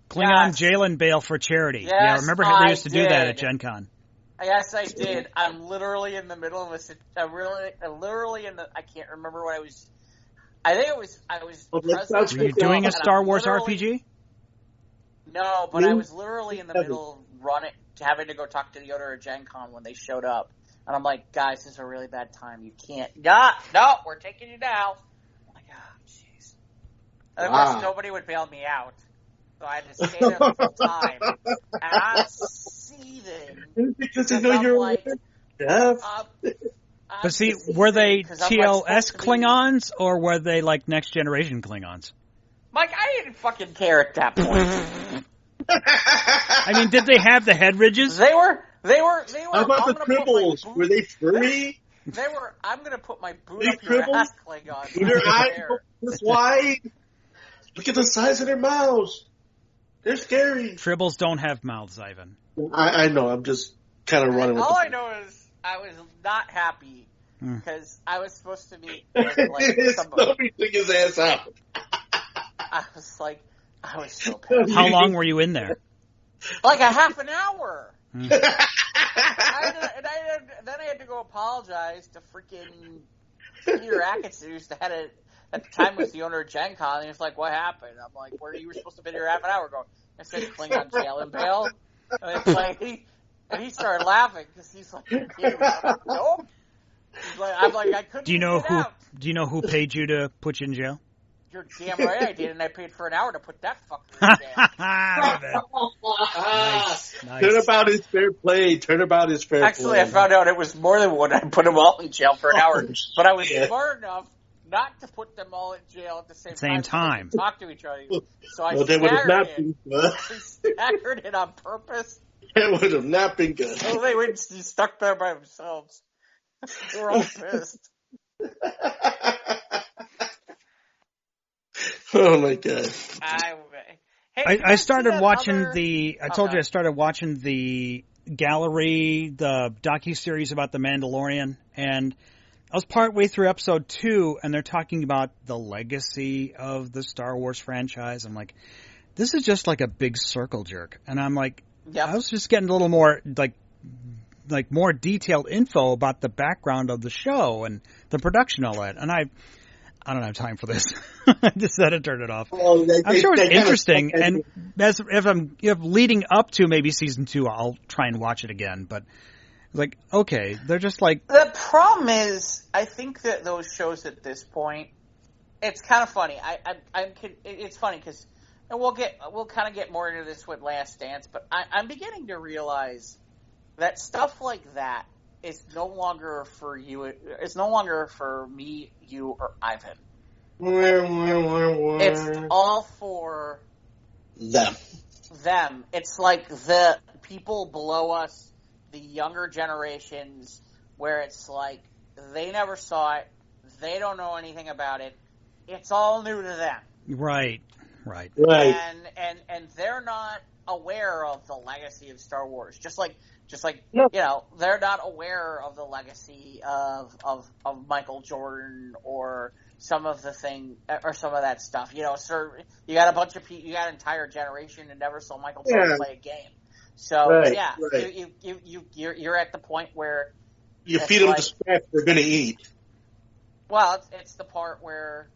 S1: Klingon jail and bail for charity.
S2: Yes,
S1: yeah, remember how they used to do that at
S2: did.
S1: Gen Con?
S2: Yes, I did. I'm literally in the middle of I can't remember what I was. I think I was president.
S1: Were you doing a Star Wars RPG?
S2: No, but I was literally in the middle of having to go talk to the owner of Gen Con when they showed up. And I'm like, guys, this is a really bad time. You can't. No, we're taking you now. I'm like, oh, jeez. And of course, nobody would bail me out. So I had to stay there the whole time. And I'm seething.
S3: Because they know you're
S2: like,
S1: but see, were they TLS Klingons or were they like Next Generation Klingons?
S2: Mike, I didn't fucking care at that point.
S1: I mean, did they have the head ridges?
S2: They were.
S3: How about the tribbles? Were they furry?
S2: They were. I'm going to put my boot up your ass, Klingons.
S3: Were their eyes this wide? Look at the size of their mouths. They're scary.
S1: Tribbles don't have mouths, Ivan.
S3: I know. I'm just kind of running with
S2: all I know is I was not happy because I was supposed to meet like
S3: somebody took his ass out.
S2: I was so pissed.
S1: How long were you in there?
S2: Like a half an hour. Then I had to go apologize to freaking Peter Atkinson, who had it at the time was the owner of Gen Con, and he was like, "What happened?" I'm like, "Where you were supposed to be here half an hour ago." I said, "Klingon jail and bail." And he started laughing because he's like, "Nope." He's like, I'm like, I couldn't.
S1: Do you know who paid you to put you in jail?
S2: You're damn right I did, and I paid for an hour to put that fucker in jail.
S1: Nice.
S3: Turnabout is fair play. Turnabout is fair play.
S2: Actually, I found out it was more than one. I put them all in jail for an hour, but I was smart enough not to put them all in jail at the same time. So talk to each other. So I staggered it on purpose.
S3: It would have not been good.
S2: So they were stuck there by themselves. They were all pissed.
S3: Oh my god!
S1: I started watching I told you I started watching the gallery, the docuseries about the Mandalorian, and I was partway through episode 2, and they're talking about the legacy of the Star Wars franchise. I'm like, this is just like a big circle jerk, and I'm like, I was just getting a little more like more detailed info about the background of the show and the production, all that, and I don't have time for this. I just had to turn it off. I'm sure it's interesting, and if leading up to maybe season 2, I'll try and watch it again. But like, okay, they're just like
S2: the problem is, I think that those shows at this point, it's kind of funny. It's funny because we'll kind of get more into this with Last Dance, but I'm beginning to realize that stuff like that. It's no longer for you. It's no longer for me, you, or Ivan. It's all for them. It's like the people below us, the younger generations, where it's like they never saw it. They don't know anything about it. It's all new to them.
S1: Right.
S2: And they're not aware of the legacy of Star Wars. Just like they're not aware of the legacy of Michael Jordan or some of that stuff. Sir, you got a bunch of people, you got an entire generation that never saw Michael Jordan play a game. So you're at the point where
S3: you feed them the scraps they're going to eat.
S2: Well, it's the part where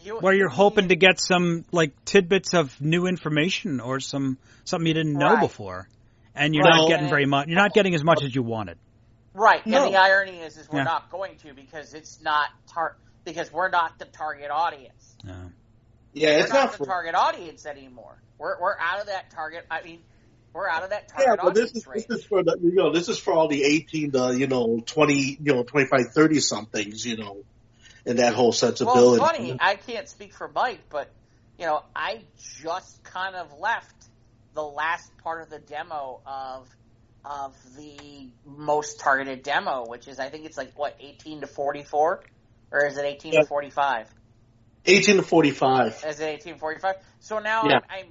S1: you're hoping to get some like tidbits of new information or something you didn't know before. And you're not getting very much. You're not getting as much as you wanted.
S2: Right. No. And the irony is we're not going to because it's not because we're not the target audience.
S1: No.
S3: Yeah,
S2: it's not the target audience anymore. We're out of that target. I mean, we're out of that target audience.
S3: This is for this is for all the 18 to 20 25 30 somethings and that whole sensibility.
S2: Well, it's funny. I can't speak for Mike, but I just kind of left the last part of the demo of of the most targeted demo, which is, I think it's like, what, 18 to 44? Or is it 18 to 45?
S3: 18 to 45.
S2: Is it 18 to 45? So now I'm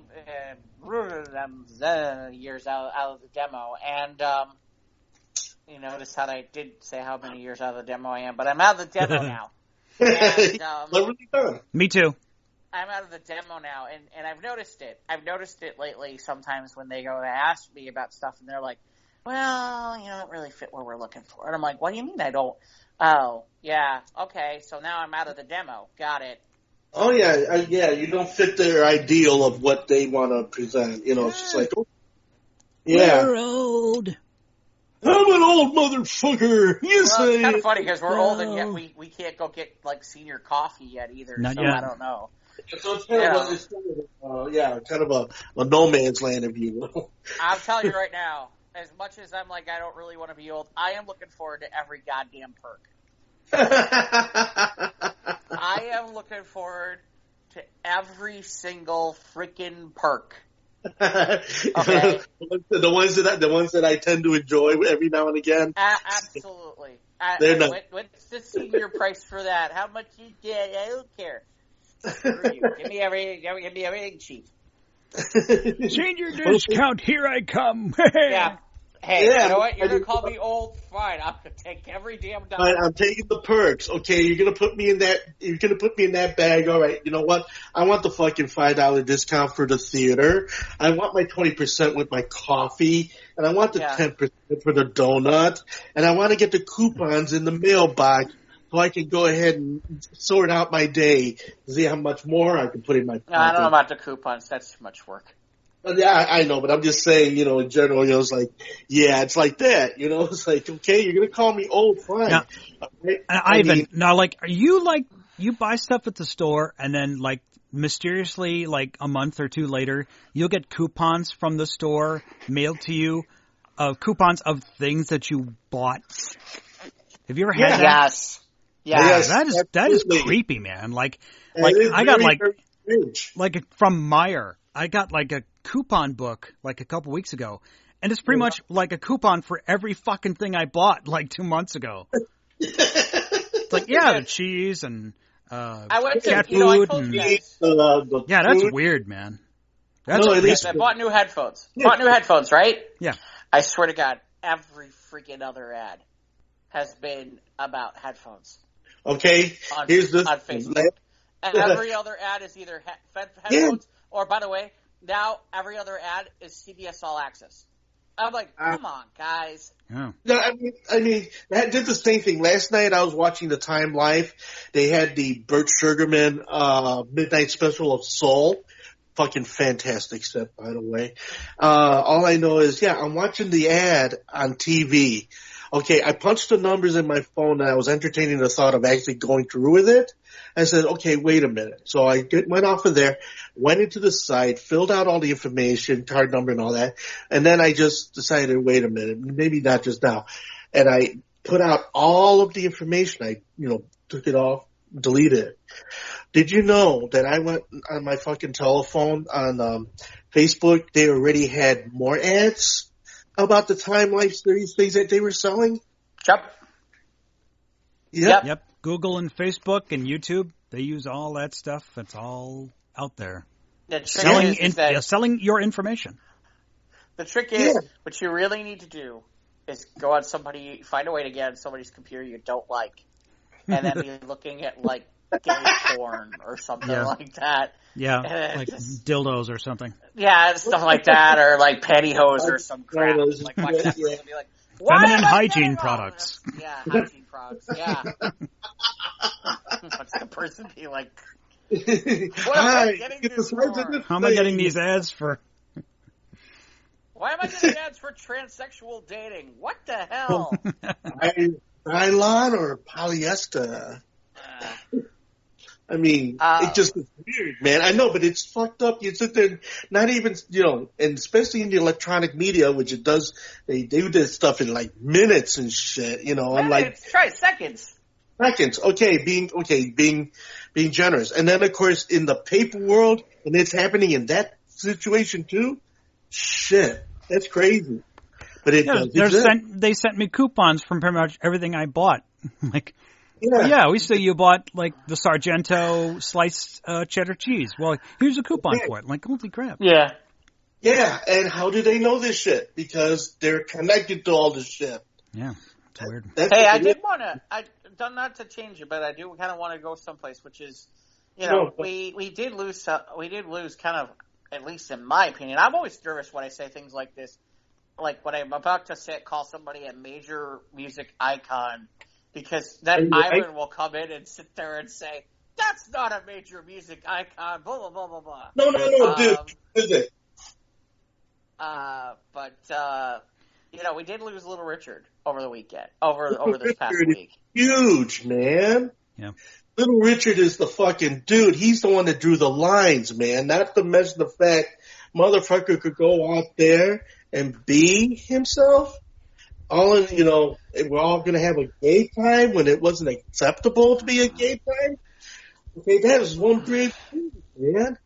S2: years out of the demo, and you notice how I did say how many years out of the demo I am, but I'm out of the demo now. And,
S1: me too.
S2: I'm out of the demo now, and I've noticed it. I've noticed it lately sometimes when they go to ask me about stuff, and they're like, well, you don't really fit what we're looking for. And I'm like, what do you mean I don't? Oh, yeah, okay, so now I'm out of the demo. Got it.
S3: Oh, yeah, you don't fit their ideal of what they want to present. You know, it's just like, oh, yeah.
S1: We're old.
S3: I'm an old motherfucker. You say.
S2: It's kind of funny because we're old and yet we can't go get, like, senior coffee yet either,
S1: Not
S2: so
S1: yet.
S2: I don't know.
S3: So it's kind of a no man's land, if you will.
S2: I'll tell you right now, as much as I'm like, I don't really want to be old, I am looking forward to every goddamn perk. I am looking forward to every single freaking perk. Okay.
S3: the ones that I tend to enjoy every now and again.
S2: Absolutely.
S3: They're not.
S2: What's the senior price for that? How much you get? I don't care. Screw you. Give me everything cheap.
S1: Senior discount, here I come.
S2: Yeah. Hey, you know what? You're going to call me old? Fine. I'm going to take every damn dollar.
S3: I'm taking the perks. Okay, you're going to put me in that bag. All right, you know what? I want the fucking $5 discount for the theater. I want my 20% with my coffee. And I want the 10% for the donut. And I want to get the coupons in the mailbox so I can go ahead and sort out my day. See how much more I can put in my pocket.
S2: No, I don't know about the coupons. That's too much work.
S3: Yeah, I know, but I'm just saying, you know, in general, you know, it's like, yeah, it's like that, you know, it's like, okay, you're going to call me old, fine.
S1: Now,
S3: right?
S1: Ivan, now, like, are you like, you buy stuff at the store and then, like, mysteriously, like, a month or two later, you'll get coupons from the store mailed to you, coupons of things that you bought? Have you ever had that?
S2: Yes.
S3: Yes,
S1: that is creepy, man. Like I got like from Meijer, I got like a coupon book like a couple weeks ago, and it's pretty much like a coupon for every fucking thing I bought like 2 months ago. It's like, yeah, the cheese and cat food and that's weird, man. That's
S2: I bought new headphones. Bought new headphones, right?
S1: Yeah.
S2: I swear to God, every freaking other ad has been about headphones.
S3: Okay, here's this
S2: on Facebook. And every other ad is either headphones or, by the way, now every other ad is CBS All Access. I'm like, come on, guys.
S1: Yeah.
S3: No, I mean, that did the same thing. Last night I was watching the Time Life. They had the Burt Sugarman midnight special of Soul. Fucking fantastic set, by the way. All I know is, I'm watching the ad on TV. Okay, I punched the numbers in my phone and I was entertaining the thought of actually going through with it. I said, okay, wait a minute. So I went off of there, went into the site, filled out all the information, card number and all that. And then I just decided, wait a minute, maybe not just now. And I put out all of the information. I, took it off, deleted it. Did you know that I went on my fucking telephone on Facebook? They already had more ads about the Time Life series things that they were selling?
S1: Yep. Google and Facebook and YouTube, they use all that stuff. It's all out there. Selling your information.
S2: The trick is, what you really need to do is go on find a way to get on somebody's computer you don't like, and then be looking at, like, gay porn or something like that.
S1: Yeah, like dildos or something.
S2: Yeah, stuff like that, or like pantyhose or some crap. Like, watch that person and be like,
S1: feminine hygiene products.
S2: Yeah, hygiene products. Yeah. Watch the person be like, what am I getting this for?
S1: How am I getting these ads for?
S2: Why am I getting ads for transsexual dating? What the hell?
S3: Nylon or polyester? I mean, it just is weird, man. I know, but it's fucked up. You sit there, not even, and especially in the electronic media, which it does, they do this stuff in like minutes and shit, I'm like.
S2: Try seconds.
S3: Seconds. Okay, being generous. And then, of course, in the paper world, and it's happening in that situation too, shit, that's crazy. but it does exist.
S1: They sent me coupons from pretty much everything I bought. Like, we say you bought like the Sargento sliced cheddar cheese. Well, here's a coupon for it. I'm like, holy crap.
S2: Yeah.
S3: Yeah, and how do they know this shit? Because they're connected to all this shit.
S1: Yeah, it's weird.
S2: Hey, I did want to, not to change it, but I do kind of want to go someplace, which is, we did lose kind of, at least in my opinion. I'm always nervous when I say things like this, like when I'm about to call somebody a major music icon, because then Ivan will come in and sit there and say, that's not a major music icon, blah, blah, blah, blah, blah.
S3: No, dude, is it?
S2: We did lose Little Richard over the weekend, over this past week.
S3: Huge, man.
S1: Yeah.
S3: Little Richard is the fucking dude. He's the one that drew the lines, man. Not to mention the fact motherfucker could go out there and be himself. We're all going to have a gay time when it wasn't acceptable to be a gay time. Okay, that is one brave thing, man.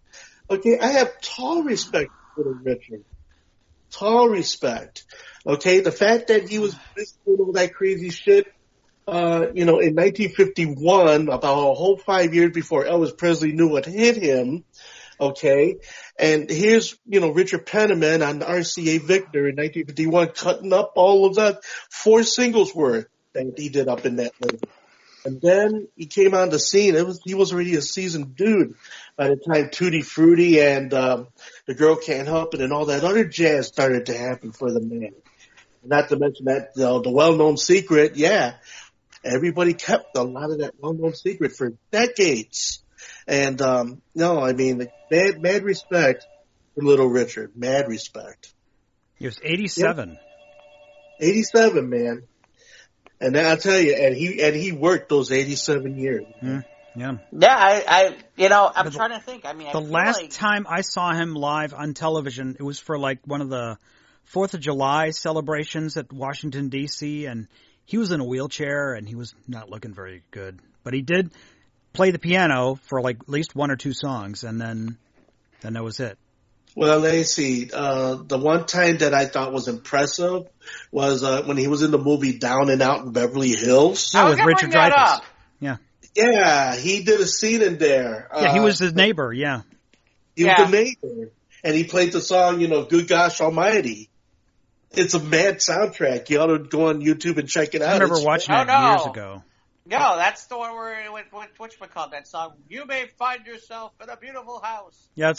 S3: Okay, I have tall respect for Little Richard. Tall respect. Okay, the fact that he was doing all that crazy shit, in 1951, about a whole 5 years before Elvis Presley knew what hit him. Okay, and here's, Richard Penniman on RCA Victor in 1951 cutting up all of that 4 singles worth that he did up in that movie. And then he came on the scene. He was already a seasoned dude by the time Tutti Frutti and The Girl Can't Help It and all that other jazz started to happen for the man. Not to mention that the well-known secret, everybody kept a lot of that well-known secret for decades. And mad respect for Little Richard. Mad respect.
S1: He was 87.
S3: Yep. 87, man. And I'll tell you, and he worked those 87 years.
S1: Yeah.
S2: Yeah, I'm trying to think. I mean,
S1: the last time I saw him live on television, it was for like one of the 4th of July celebrations at Washington, D.C., and he was in a wheelchair, and he was not looking very good. But he did play the piano for like at least 1 or 2 songs, and then that was it.
S3: Well, let me see. The one time that I thought was impressive was when he was in the movie Down and Out in Beverly Hills.
S1: Yeah, with Richard Dreyfuss. Yeah.
S3: Yeah, he did a scene in there.
S1: Yeah, he was his neighbor, yeah.
S3: He was the neighbor. And he played the song, Good Gosh Almighty. It's a mad soundtrack. You ought to go on YouTube and check it out.
S1: I remember watching it years ago.
S2: No, that's the one where whatchamacallit that song? You may find yourself in a beautiful house.
S1: Yeah,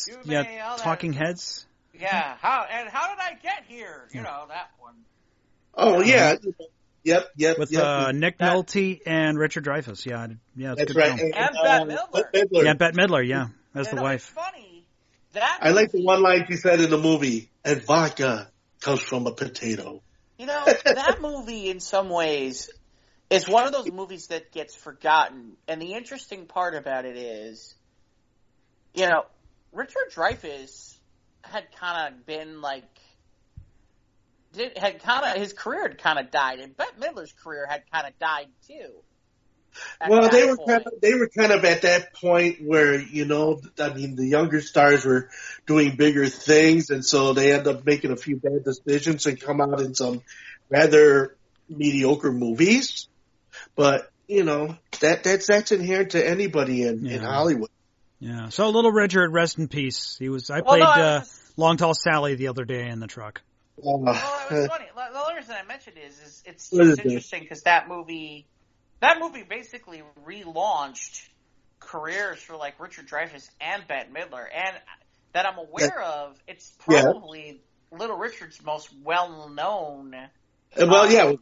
S1: Talking Heads.
S2: Yeah, how did I get here? That one.
S3: Oh yeah, yep.
S1: With Nick Nolte and Richard Dreyfuss. Yeah, it's
S3: that's
S1: good
S3: right.
S1: film.
S2: And Bette Midler.
S1: Yeah, Bette Midler. Yeah, as the wife.
S2: Funny.
S3: I like the one line she said in the movie. And vodka comes from a potato.
S2: That movie in some ways is one of those movies that gets forgotten. And the interesting part about it is, Richard Dreyfuss had kind of been his career had kind of died, and Bette Midler's career had kind of died too.
S3: Well, they were kind of at that point where, the younger stars were doing bigger things, and so they end up making a few bad decisions and come out in some rather mediocre movies. But, that's inherent to anybody in Hollywood.
S1: Yeah. So Little Richard, rest in peace. I played Long Tall Sally the other day in the truck.
S2: It was funny. The only reason I mentioned is it's interesting because that movie basically relaunched careers for like Richard Dreyfuss and Bette Midler, and that I'm aware of, it's probably Little Richard's most well-known acting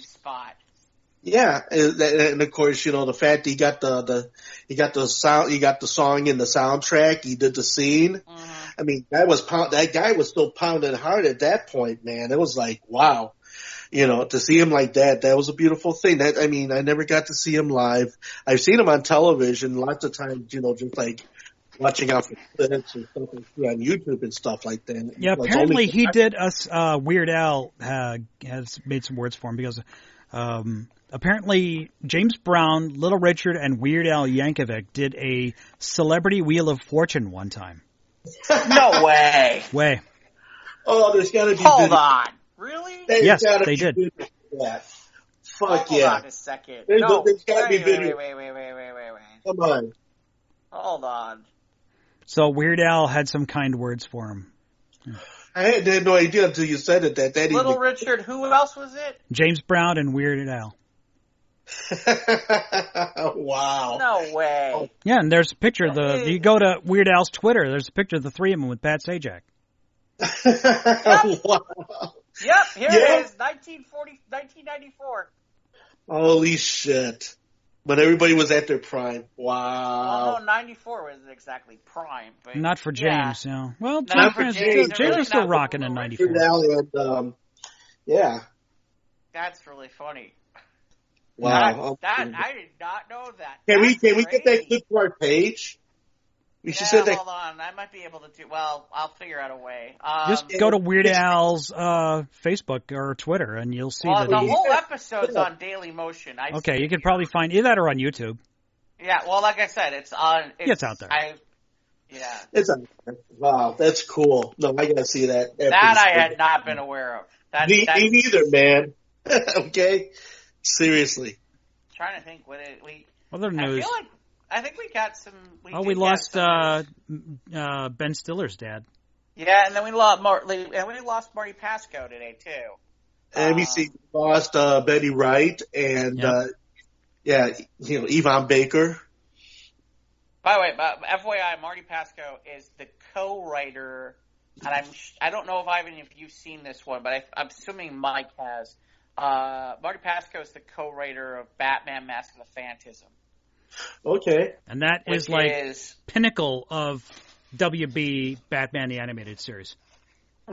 S2: spot.
S3: Yeah, and of course, the fact he got the song in the soundtrack, he did the scene.
S2: Mm-hmm.
S3: I mean, that guy was still pounding hard at that point, man. It was like, wow. To see him like that was a beautiful thing. I never got to see him live. I've seen him on television lots of times, just like watching out for clips and stuff on YouTube and stuff like that.
S1: Yeah, apparently he did us, Weird Al has made some words for him because, apparently James Brown, Little Richard, and Weird Al Yankovic did a Celebrity Wheel of Fortune one time.
S2: No way.
S1: Way.
S3: Oh, there's got to be
S2: Hold
S3: video.
S2: on. Really?
S1: Yes,
S3: gotta
S1: they
S3: be
S1: did.
S3: video for that. Fuck
S2: Hold
S3: yeah.
S2: on a second.
S3: There's
S2: No.
S3: gotta be
S2: Wait.
S3: video.
S2: Wait.
S3: Come on.
S2: Hold on.
S1: So Weird Al had some kind words for him.
S3: I had no idea until you said it that
S2: Little
S3: even...
S2: Richard, who else was it?
S1: James Brown and Weird Al.
S3: Wow.
S2: No way.
S1: Yeah, and there's a picture of the. You go to Weird Al's Twitter. There's a picture of the three of them with Pat Sajak.
S3: Wow.
S2: Yep, here it is, 1994.
S3: Holy shit. But everybody was at their prime.
S2: Well,
S3: Wow.
S2: no, 94 wasn't exactly prime. But
S1: Not for James, yeah. Well,
S2: Not for
S1: James,
S2: James.
S1: James
S2: Really
S1: was still
S2: not
S1: rocking in
S2: for
S1: '94.
S3: And, yeah.
S2: That's really funny.
S3: Wow.
S2: I did not know that.
S3: Can we
S2: That's
S3: get that
S2: great.
S3: clip to our page? We should
S2: Yeah,
S3: send that.
S2: hold on. I might be able to do. Well, I'll figure out a way.
S1: Just go to Weird Al's Facebook or Twitter, and you'll see
S2: Well,
S1: that.
S2: the
S1: he-
S2: whole episode's on Daily Motion.
S1: Okay, you could probably find either that or on YouTube.
S2: Yeah, well, like I said, it's on.
S1: It's out there.
S2: Yeah.
S3: Wow, that's cool. No, I gotta see that.
S2: That I had not been aware of.
S3: Me neither, man. Okay? Seriously.
S2: Trying to think what we.
S1: Other
S2: I
S1: news.
S2: feel like I think we got some.
S1: We lost Ben Stiller's dad.
S2: Yeah, and then we lost Marty Pasco today too.
S3: NBC lost Betty Wright and Yvonne Baker.
S2: By the way, FYI, Marty Pasco is the co-writer, and I don't know if you've seen this one, but I'm assuming Mike has. Marty Pasco is the co-writer of Batman: Mask of the Phantasm.
S3: Okay.
S1: And that is pinnacle of WB Batman the Animated Series.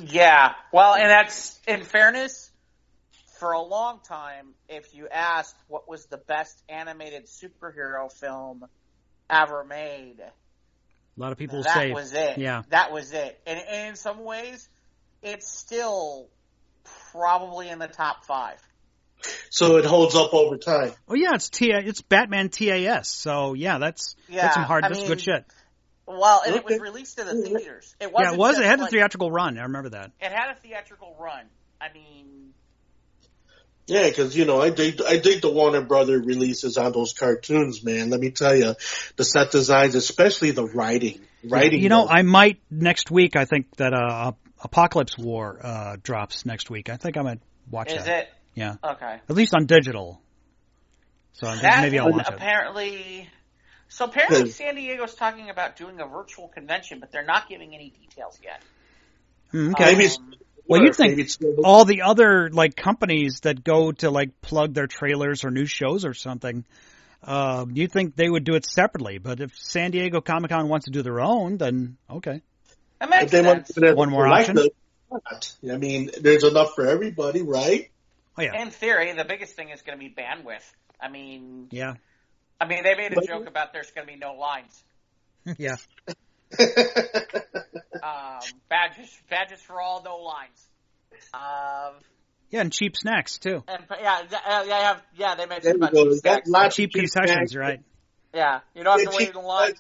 S2: Yeah, well, and that's, in fairness, for a long time, if you asked what was the best animated superhero film ever made,
S1: A lot of people
S2: that
S1: say
S2: was it.
S1: Yeah.
S2: That was it. And in some ways, it's still probably in the top 5.
S3: So it holds up over time.
S1: Oh yeah, it's Batman TAS. So yeah, that's some good shit.
S2: Well, and it was released in the theaters. It wasn't.
S1: Yeah, it was. It had
S2: a
S1: a theatrical run. I remember that.
S2: It had a theatrical run. I mean,
S3: yeah, because I dig the Warner Brother releases on those cartoons, man. Let me tell you, the set designs, especially the writing.
S1: I might next week. I think that Apocalypse War drops next week. I think I might watch that.
S2: Is it?
S1: Yeah.
S2: Okay.
S1: At least on digital. So maybe I'll watch it.
S2: Apparently, San Diego's talking about doing a virtual convention, but they're not giving any details yet.
S1: Okay. Well, you'd think all the other companies that go to plug their trailers or new shows or something, you think they would do it separately. But if San Diego Comic-Con wants to do their own, then okay.
S2: That makes sense.
S1: One more option.
S3: I mean, there's enough for everybody, right?
S1: Oh, yeah.
S2: In theory, the biggest thing is going to be bandwidth. I mean,
S1: yeah.
S2: I mean, they made a joke about there's going to be no lines.
S1: Yeah.
S2: Badges for all, no lines.
S1: Yeah, and cheap snacks too.
S2: And they mentioned about cheap snacks.
S1: Cheap concessions, right?
S2: Yeah, you don't have to wait in line.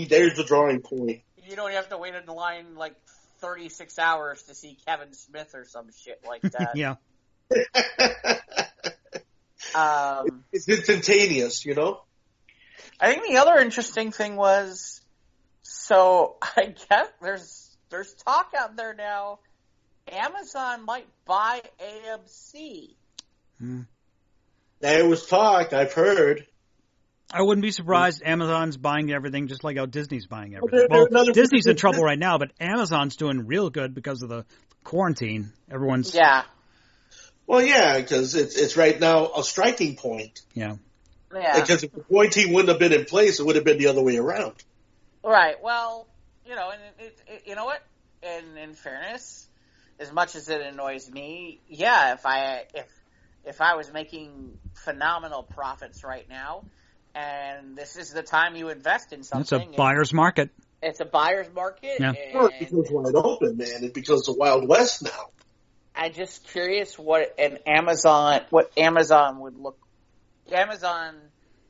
S3: There's the drawing point.
S2: You don't have to wait in line 36 hours to see Kevin Smith or some shit like that.
S1: Yeah.
S3: It's instantaneous,
S2: I think the other interesting thing was, so I guess there's talk out there now, Amazon might buy AMC.
S3: There was talk, I've heard.
S1: I wouldn't be surprised Amazon's buying everything just like how Disney's buying everything. Well, Disney's in trouble right now, but Amazon's doing real good because of the quarantine. Everyone's...
S2: Yeah.
S3: Well, yeah, because it's right now a striking point.
S1: Yeah.
S2: Yeah.
S3: Because if the quarantine wouldn't have been in place, it would have been the other way around.
S2: Right. Well, and you know what? In fairness, as much as it annoys me, yeah, if I was making phenomenal profits right now, and this is the time you invest in something.
S1: It's a buyer's market.
S2: It's a buyer's market.
S1: Yeah.
S3: It becomes wide open, man. It becomes the Wild West now.
S2: I'm just curious what Amazon would look. Amazon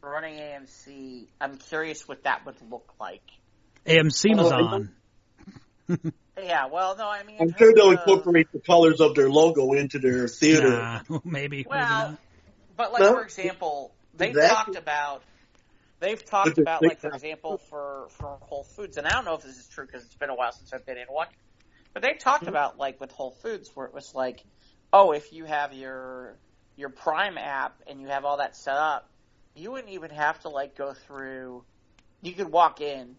S2: running AMC. I'm curious what that would look like.
S1: AMC Amazon.
S2: Yeah, well, no, I mean,
S3: I'm sure they'll incorporate the colors of their logo into their theater.
S1: Nah, maybe
S2: well,
S1: not.
S2: but like
S3: No?
S2: for example, they've
S3: Exactly.
S2: talked about like for
S3: They-
S2: example for Whole Foods, and I don't know if this is true because it's been a while since I've been in one, but they talked about like with Whole Foods where it was like, oh, if you have your Prime app and you have all that set up, you wouldn't even have to like go through. You could walk in,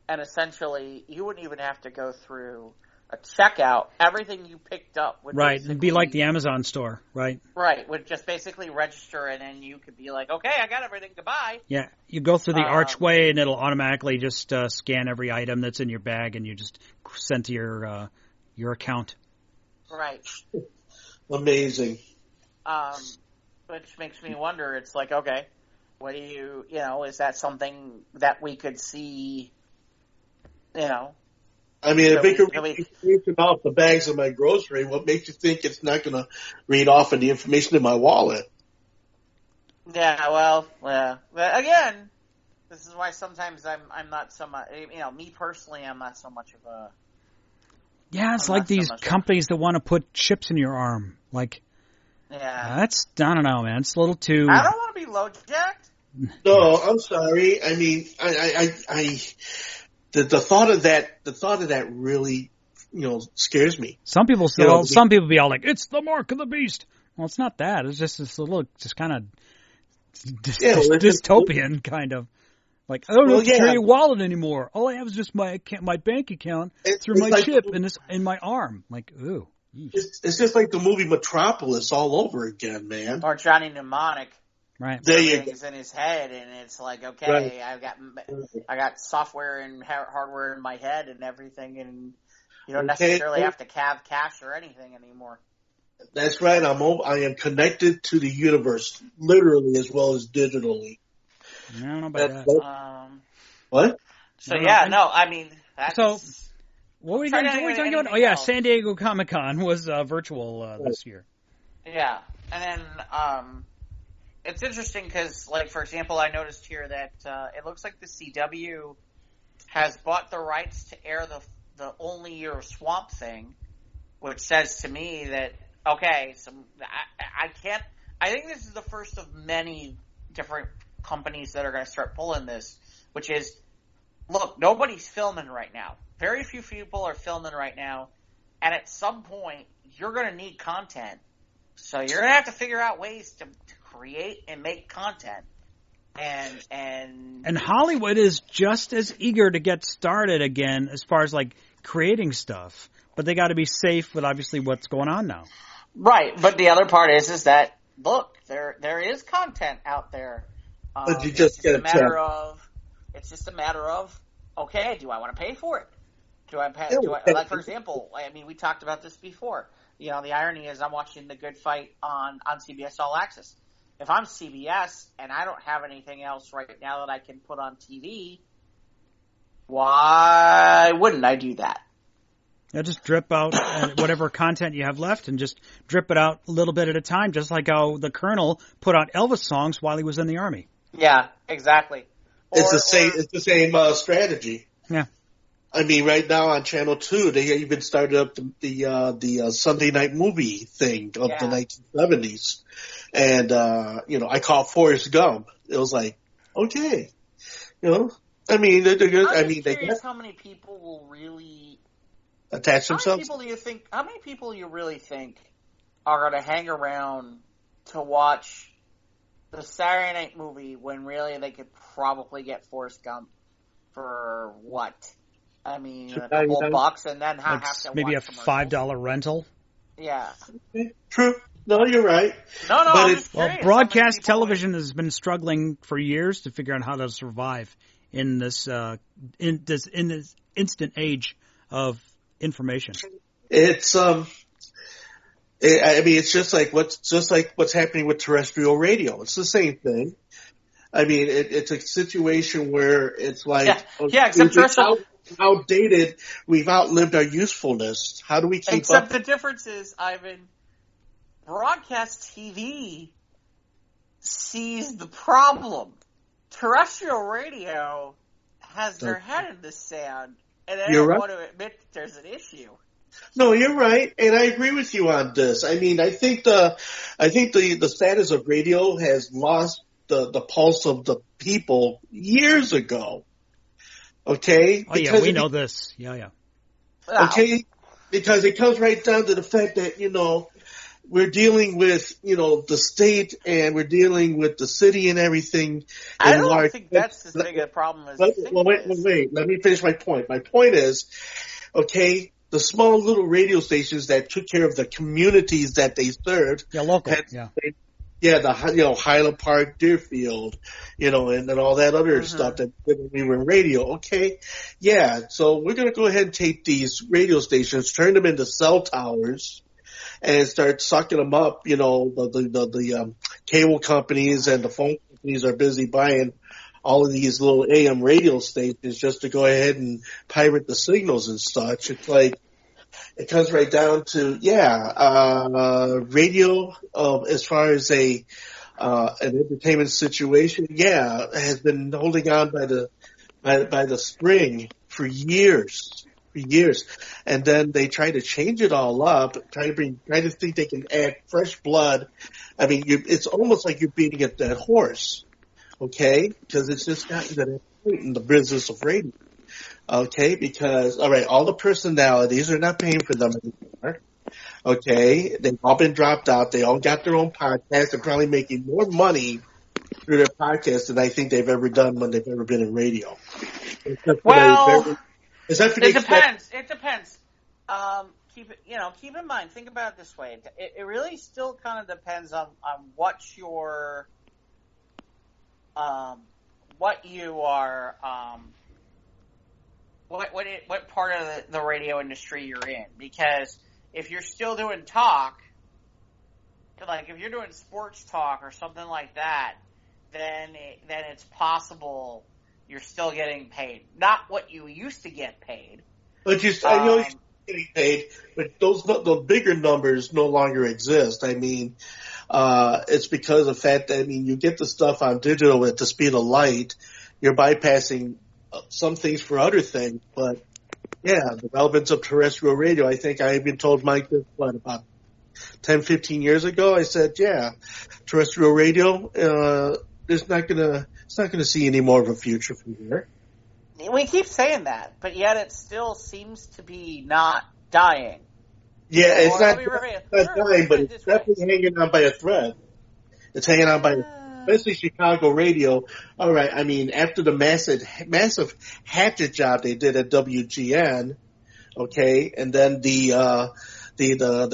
S2: and essentially you wouldn't even have to go through a checkout. Everything you picked up would
S1: Right, it'd be like the Amazon store, right?
S2: Right, would just basically register, and then you could be like, okay, I got everything, goodbye.
S1: Yeah, you go through the archway, and it'll automatically just scan every item that's in your bag, and you just send to your account.
S2: Right.
S3: Amazing.
S2: Which makes me wonder, it's like, okay, what do you know, is that something that we could see, you know?
S3: I mean, if it could read information off the bags of my grocery, what makes you think it's not going to read off of the information in my wallet?
S2: Yeah, well, again, this is why sometimes I'm not so much, me personally, I'm not so much of a...
S1: Yeah, it's like these companies that want to put chips in your arm. Like, that's, I don't know, man. It's a little too...
S2: I don't want to be low-jacked.
S3: No, I'm sorry. I mean, the thought of that really, scares me.
S1: Some people be all like, it's the mark of the beast. Well, it's not that. It's just this little, just kind of dystopian kind of. Like, I don't have to carry a wallet anymore. All I have is just my bank account through my chip in my arm. Like, ooh.
S3: It's just like the movie Metropolis all over again, man.
S2: Or Johnny Mnemonic.
S1: Right.
S3: There you go.
S2: Everything's in his head, and it's like, okay,
S3: right.
S2: I got software and hardware in my head and everything, and you don't necessarily have to have cash or anything anymore.
S3: That's right. I am connected to the universe, literally as well as digitally.
S1: I don't know about that.
S3: What?
S2: So I mean, that's...
S1: So, what were we talking about? Oh yeah, San Diego Comic-Con was virtual this year.
S2: Yeah, and then it's interesting because, like, for example, I noticed here that it looks like the CW has bought the rights to air the Only Your Swamp Thing, which says to me that, okay, I think this is the first of many different companies that are going to start pulling this, which is, look, nobody's filming right now. Very few people are filming right now, and at some point, you're going to need content. So you're going to have to figure out ways to create and make content. And
S1: Hollywood is just as eager to get started again as far as, like, creating stuff. But they got to be safe with, obviously, what's going on now.
S2: Right, but the other part is that, look, there is content out there.
S3: But you just get
S2: It's just a matter of, okay, do I want to pay for it? Like, for example, I mean, we talked about this before. The irony is I'm watching The Good Fight on CBS All Access. If I'm CBS and I don't have anything else right now that I can put on TV, why wouldn't I do that?
S1: Yeah, just drip out whatever content you have left and just drip it out a little bit at a time, just like how the Colonel put out Elvis songs while he was in the Army.
S2: Yeah, exactly.
S3: It's the same strategy.
S1: Yeah.
S3: I mean, right now on Channel 2, they even started up the Sunday night movie thing of the 1970s. And, I caught Forrest Gump. It was like, okay. I mean, they're good.
S2: I'm curious how many people will really
S3: attach themselves.
S2: How many people do you really think are going to hang around to watch the Saturday night movie when really they could probably get Forrest Gump for what? I mean, a couple bucks, and then have to
S1: maybe
S2: watch
S1: a $5 rental.
S2: Yeah.
S3: True. No, you're right.
S2: No.
S1: But broadcast television has been struggling for years to figure out how to survive in this instant age of information.
S3: It's it's just like what's happening with terrestrial radio. It's the same thing. I mean, it's a situation where it's like,
S2: except terrestrial.
S3: Outdated. We've outlived our usefulness. How do we keep up?
S2: Except the difference is, Ivan, broadcast TV sees the problem. Terrestrial radio has their head in the sand And I
S3: You're
S2: don't
S3: right.
S2: want to admit that there's an issue.
S3: No, you're right, and I agree with you on this. I mean, I think the status of radio has lost the pulse of the people years ago. Okay,
S1: Oh yeah, we know this. Yeah.
S3: Okay, because it comes right down to the fact that we're dealing with the state and we're dealing with the city and everything.
S2: I don't think that's as big a problem as you think it is.
S3: Wait. Let me finish my point. My point is, okay, the small little radio stations that took care of the communities that they served.
S1: Yeah, local.
S3: The Highland Park, Deerfield, and then all that other stuff that we were in radio. Okay, yeah. So we're gonna go ahead and take these radio stations, turn them into cell towers, and start sucking them up. The cable companies and the phone companies are busy buying all of these little AM radio stations just to go ahead and pirate the signals and such. It's like, it comes right down to, radio, as far as an entertainment situation, has been holding on by the string for years. And then they try to change it all up, try to think they can add fresh blood. I mean, it's almost like you're beating a dead horse. Okay? Because it's just gotten to that point in the business of radio. Okay? Because, all right, all the personalities are not paying for them anymore. Okay? They've all been dropped out. They all got their own podcast. They're probably making more money through their podcast than I think they've ever done when they've ever been in radio.
S2: Well,
S3: it
S2: depends. It depends. Keep in mind, think about it this way. It really still kind of depends on what you are, what part of the radio industry you're in. Because if you're still doing talk, like if you're doing sports talk or something like that, then it's possible you're still getting paid. Not what you used to get paid.
S3: But I know you're getting paid, but the bigger numbers no longer exist. I mean, it's because of the fact that, you get the stuff on digital at the speed of light. You're bypassing some things for other things, but the relevance of terrestrial radio, I think I even told Mike this, about 10, 15 years ago, I said, terrestrial radio, it's not gonna see any more of a future from here.
S2: We keep saying that, but yet it still seems to be not dying.
S3: Yeah, it's not dying, but it's definitely hanging on by a thread. It's hanging on by, especially Chicago radio. All right, I mean, after the massive hatchet job they did at WGN, okay, and then the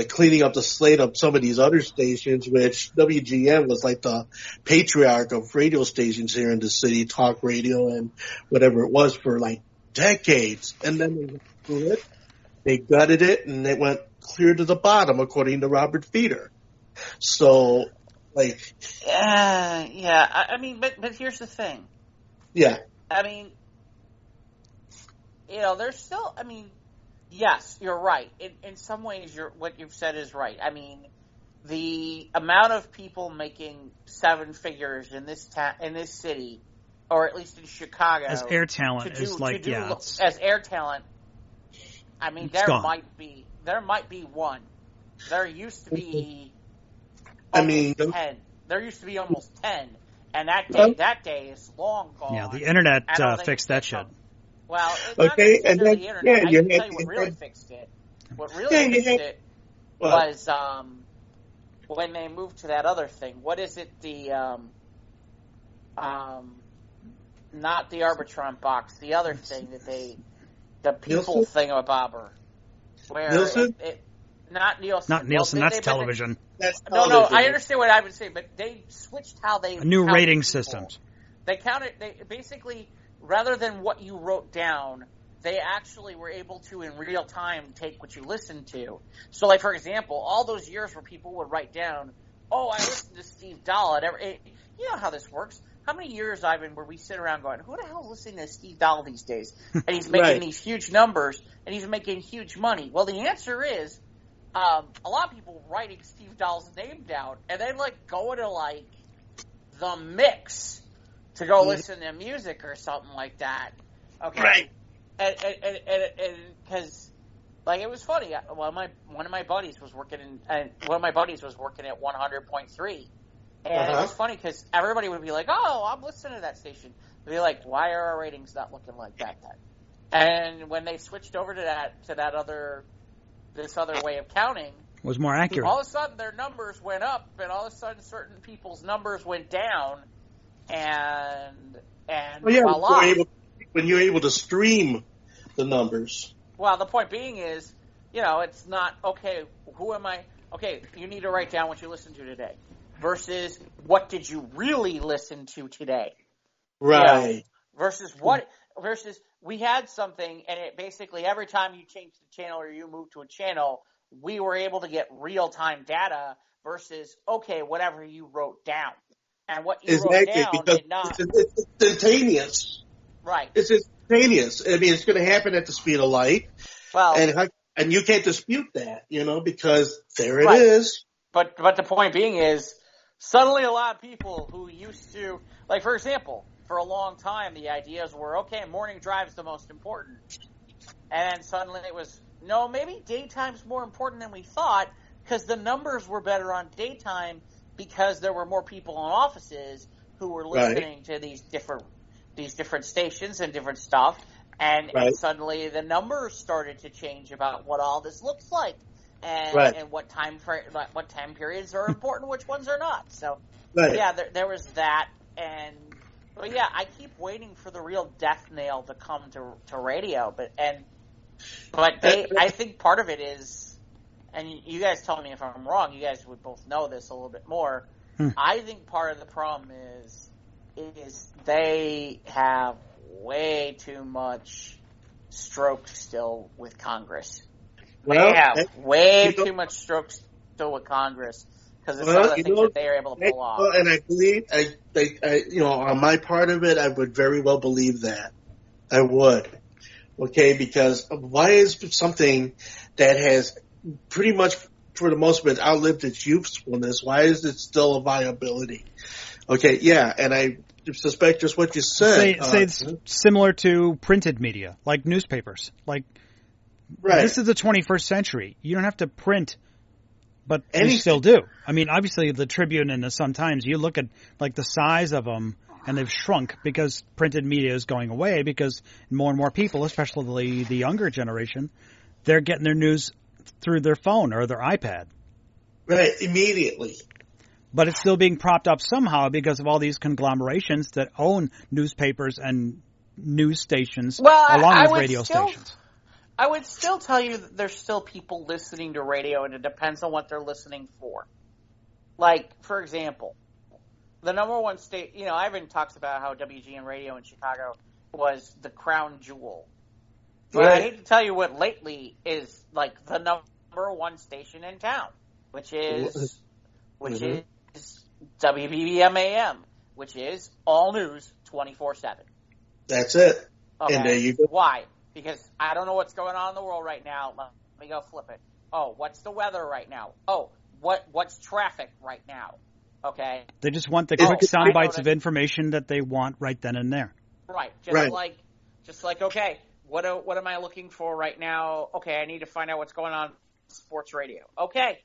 S3: cleaning up the slate of some of these other stations, which WGN was like the patriarch of radio stations here in the city, talk radio and whatever it was for like decades. And then they went through it, they gutted it, and it went clear to the bottom, according to Robert Feeder. So, like...
S2: I mean, but here's the thing.
S3: Yeah.
S2: I mean, there's still, yes, you're right. In some ways, what you've said is right. I mean, the amount of people making seven figures in this city, or at least in Chicago,
S1: as air talent
S2: as air talent. I mean, there might be one. There used to be. Almost 10. There used to be almost 10, and that day is long gone.
S1: Yeah, the internet fixed that shit.
S2: Well, not necessarily the internet. I can tell you what really fixed it. What really fixed it was when they moved to that other thing. What is it? Not the Arbitron box. The other thing that the people
S3: Nielsen?
S2: thingamabobber. Where
S3: Nielsen?
S1: Not Nielsen. That's television.
S3: That's
S2: no. I understand what I would say, but they switched how they
S1: new rating
S2: people.
S1: systems.
S2: They counted. They basically, rather than what you wrote down, they actually were able to in real time take what you listened to. So, like for example, all those years where people would write down, "Oh, I listened to Steve Dahl." You know how this works. How many years, Ivan, where we sit around going, "Who the hell is listening to Steve Dahl these days?" And he's making these huge numbers, and he's making huge money. Well, the answer is. A lot of people writing Steve Dahl's name down and then going to the mix to go listen to music or something like that. Okay.
S3: Right.
S2: and because like it was funny. One of my buddies was working at 100.3, and it was funny because everybody would be like, "Oh, I'm listening to that station." They'd be like, "Why are our ratings not looking like that then?" And when they switched over to this other way of counting,
S1: was more accurate.
S2: All of a sudden, their numbers went up, and all of a sudden, certain people's numbers went down, and voila.
S3: When you're able to stream the numbers.
S2: Well, the point being is, it's not, okay, who am I? Okay, you need to write down what you listened to today versus what did you really listen to today?
S3: Right.
S2: Versus we had something, and it basically every time you changed the channel or you moved to a channel, we were able to get real-time data versus, okay, whatever you wrote down. And what you wrote down did not.
S3: It's instantaneous.
S2: Right.
S3: It's instantaneous. I mean, it's going to happen at the speed of light.
S2: Well,
S3: and you can't dispute that, because there it is.
S2: But the point being is, suddenly a lot of people who used to, like, for example, for a long time, the ideas were, okay, morning drive is the most important. And then suddenly it was, no, maybe daytime's more important than we thought because the numbers were better on daytime because there were more people in offices who were listening to these different stations and different stuff. And suddenly the numbers started to change about what all this looks like and what time periods are important, which ones are not. So, there was that. But I keep waiting for the real death nail to come to radio. But I think part of it is, and you guys tell me if I'm wrong, you guys would both know this a little bit more. I think part of the problem is they have way too much stroke still with Congress. They have way too much stroke still with Congress because of some of the things that they are able to pull off.
S3: And I believe, on my part of it, I would very well believe that. I would. Okay, because why is something that has pretty much, for the most part, outlived its usefulness, why is it still a viability? Okay, and I suspect just what you said.
S1: Say it's similar to printed media, like newspapers. Like, this is the 21st century. You don't have to print, but you still do. I mean, obviously, the Tribune and the Sun-Times, you look at, like, the size of them, and they've shrunk because printed media is going away because more and more people, especially the younger generation, they're getting their news through their phone or their iPad.
S3: Right, immediately.
S1: But it's still being propped up somehow because of all these conglomerations that own newspapers and news stations along with radio stations.
S2: I would still tell you that there's still people listening to radio, and it depends on what they're listening for. Like, for example, the number one state, Ivan talks about how WGN radio in Chicago was the crown jewel. But I hate to tell you what lately is like the number one station in town, which is WBBM AM, which is all news 24/7.
S3: That's it.
S2: Okay.
S3: And there you go.
S2: Why? Because I don't know what's going on in the world right now. Let me go flip it. Oh, what's the weather right now? Oh, what's traffic right now? Okay.
S1: They just want the quick sound bites of information that they want right then and there.
S2: Right. Just like okay, what am I looking for right now? Okay, I need to find out what's going on in sports radio. Okay.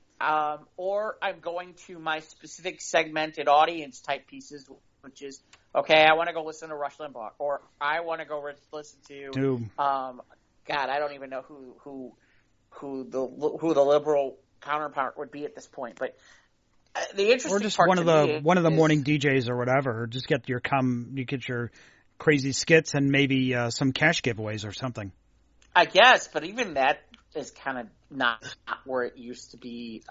S2: Or I'm going to my specific segmented audience type pieces, which is okay, I want to go listen to Rush Limbaugh, or I want to go listen to God, I don't even know who the liberal counterpart would be at this point, but the interesting
S1: or just
S2: part
S1: one of the morning DJs or whatever. Just get your crazy skits and maybe some cash giveaways or something.
S2: I guess, but even that is kind of not where it used to be.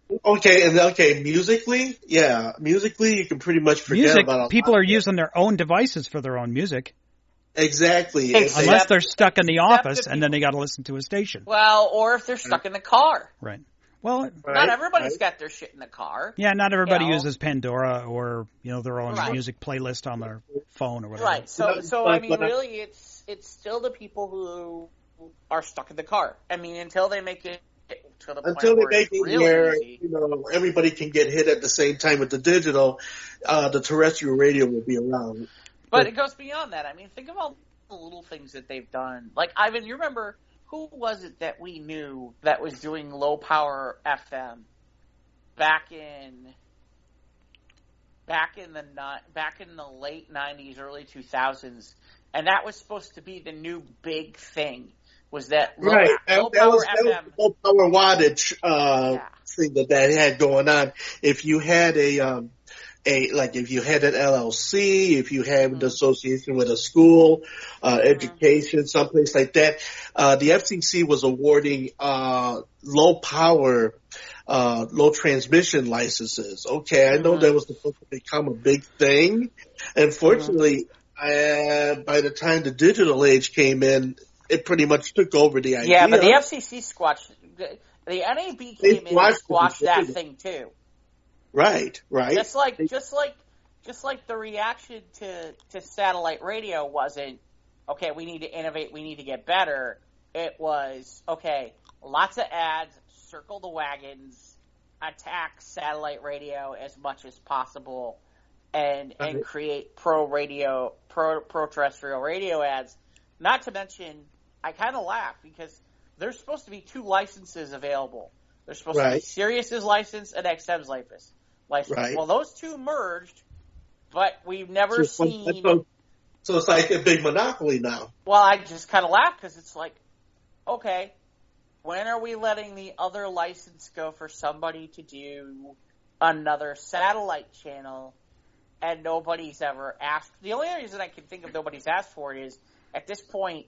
S3: Musically, you can pretty much forget about it.
S1: People are using their own devices for their own music.
S3: Exactly.
S1: Unless they're stuck in the office and then they got to listen to a station.
S2: Well, or if they're stuck in the car.
S1: Right. Well,
S2: not everybody's got their shit in the car.
S1: Yeah, not everybody uses Pandora or their own music playlist on their phone or whatever.
S2: Right. So I mean, really, it's still the people who are stuck in the car. I mean, until they make it to the point where
S3: everybody can get hit at the same time with the digital, the terrestrial radio will be around.
S2: But it goes beyond that. I mean, think of all the little things that they've done. Like, Ivan, you remember, who was it that we knew that was doing low power FM back in the late 90s, early 2000s, and that was supposed to be the new big thing. Was that low power FM?
S3: That was low power wattage thing that had going on. If you had if you had an LLC, if you had an association with a school, education, someplace like that, the FCC was awarding low power, low transmission licenses. Okay, I know that was supposed to become a big thing. Unfortunately, by the time the digital age came in, it pretty much took over the idea.
S2: Yeah, but the FCC squashed. The NAB came in and squashed that thing too.
S3: Right.
S2: Just like the reaction to satellite radio wasn't, okay, we need to innovate, we need to get better. It was, okay, lots of ads, circle the wagons, attack satellite radio as much as possible, and create pro-terrestrial radio ads. Not to mention, I kind of laugh because there's supposed to be 2 licenses available. There's supposed to be Sirius's license and XM's license. Right. Well, those 2 merged, but we've never seen.
S3: So it's like a big monopoly now.
S2: Well, I just kind of laugh because it's like, okay, when are we letting the other license go for somebody to do another satellite channel? And nobody's ever asked. The only reason I can think of nobody's asked for it is at this point,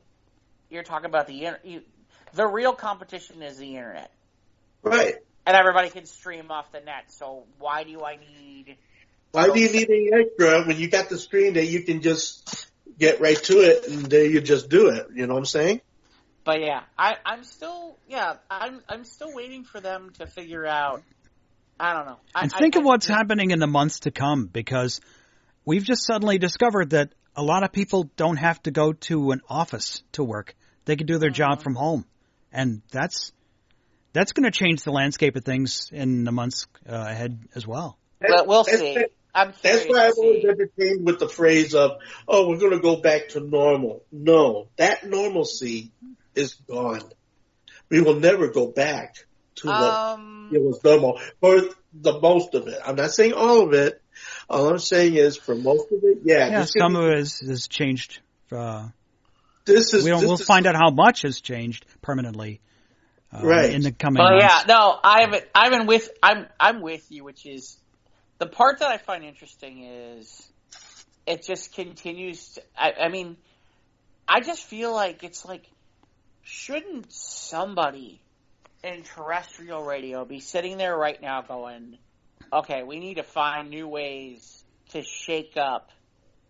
S2: you're talking about the real competition is the internet,
S3: right?
S2: And everybody can stream off the net. So why do I need?
S3: Why do you need any extra when you got the screen that you can just get right to it and there you just do it? You know what I'm saying?
S2: But yeah, I'm still waiting for them to figure out. I don't know.
S1: And think of what's happening in the months to come, because we've just suddenly discovered that a lot of people don't have to go to an office to work. They can do their job from home. And that's going to change the landscape of things in the months ahead as well.
S2: But we'll see.
S3: That's why I've always entertained with the phrase of, we're going to go back to normal. No, that normalcy is gone. We will never go back to what it was normal for the most of it. I'm not saying all of it. All I'm saying is for most of it,
S1: some of it has changed. We'll find out how much has changed permanently. In the coming months.
S2: Yeah, no, I'm with you, which is the part that I find interesting is it just continues to, I mean, I just feel like it's like, shouldn't somebody in terrestrial radio be sitting there right now going, okay, we need to find new ways to shake up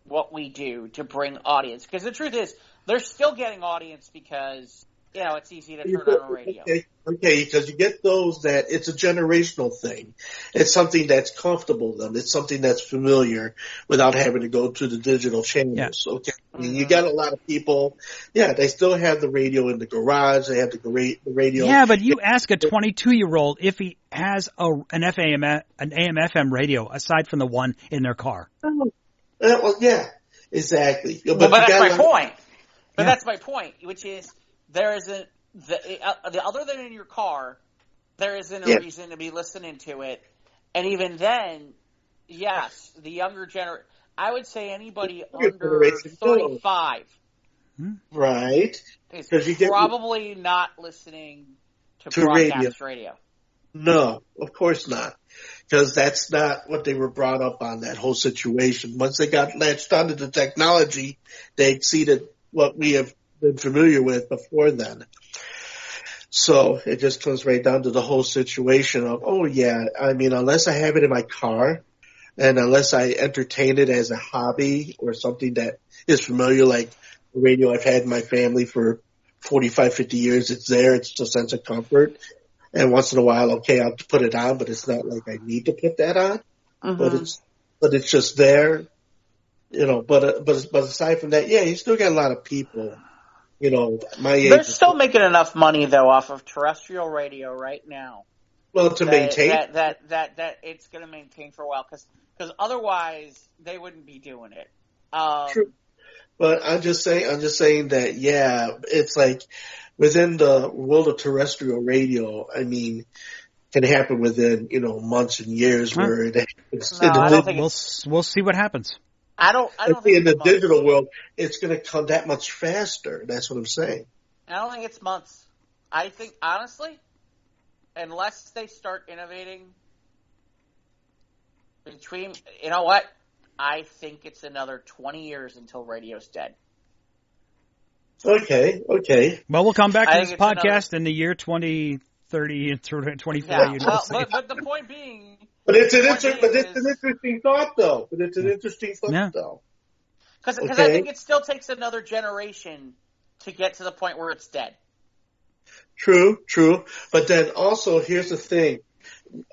S2: what we do to bring audience. Because the truth is, they're still getting audience because, it's easy to turn on a radio.
S3: Okay, because you get those that it's a generational thing. It's something that's comfortable to them. It's something that's familiar without having to go to the digital channels. Yeah. Okay, I mean, you got a lot of people. Yeah, they still have the radio in the garage. They have the radio.
S1: Yeah, but you ask a 22-year-old if he has an AM/FM radio aside from the one in their car.
S3: Well, yeah, exactly.
S2: But that's my point. But that's my point, which is there isn't the other than in your car, there isn't a reason to be listening to it. And even then, yes, the younger generation, I would say anybody under 35,
S3: right,
S2: is probably not listening to broadcast radio.
S3: No, of course not. Because that's not what they were brought up on, that whole situation. Once they got latched onto the technology, they exceeded what we have been familiar with before then. So it just comes right down to the whole situation of, I mean, unless I have it in my car and unless I entertain it as a hobby or something that is familiar, like the radio I've had in my family for 45, 50 years, it's there. It's a sense of comfort. And once in a while, okay, I'll put it on, but it's not like I need to put that on. But it's just there, but aside from that, you still got a lot of people, my age.
S2: They're still making enough money though off of terrestrial radio right now.
S3: Well, to maintain
S2: that it's going to maintain for a while because otherwise they wouldn't be doing it.
S3: True. But I'm just saying that, yeah, it's like within the world of terrestrial radio, I mean, can happen within, months and years
S1: Huh.
S3: where it's
S2: No, I don't think
S1: we'll see what happens.
S2: I don't think
S3: in
S2: it's
S3: the
S2: months.
S3: digital world, it's going to come that much faster. That's what I'm saying.
S2: I don't think it's months. I think, honestly, unless they start innovating between, you know what? I think it's another 20 years until radio's dead.
S3: Okay.
S1: Well, we'll come back to
S2: I
S1: this
S2: think it's
S1: podcast in the year 2030 and through 2040.
S2: Yeah,
S1: You know,
S2: well,
S1: see.
S2: but the point being,
S3: But it's an
S2: is-
S3: interesting thought, though.
S2: because
S3: Okay.
S2: I think it still takes another generation to get to the point where it's dead.
S3: True. But then also, here's the thing.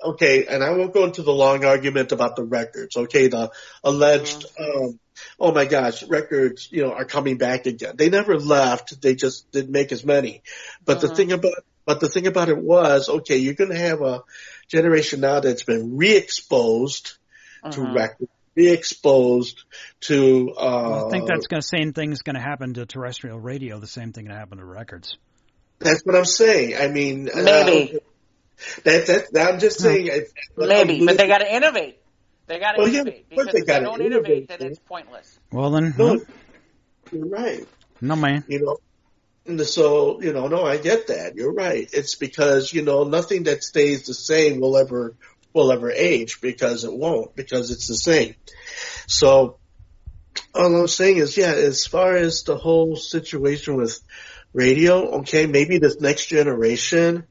S3: Okay, and I won't go into the long argument about the records. Okay, the alleged, oh my gosh, records, are coming back again. They never left. They just didn't make as many. But the thing about it was, okay, you're going to have a generation now that's been re-exposed to records, re-exposed to.
S1: I think that's the same thing's going to happen to terrestrial radio. The same thing going to happen to records.
S3: That's what I'm saying. I mean,
S2: Maybe.
S3: I'm just saying.
S2: Maybe, but they got to innovate. They got to innovate.
S3: Because
S2: if they don't innovate, then it's pointless.
S1: Well, then.
S3: No, you're right.
S1: No, man.
S3: And so, no, I get that. You're right. It's because, nothing that stays the same will ever age, because it won't, because it's the same. So all I'm saying is, yeah, as far as the whole situation with radio, okay, maybe this next generation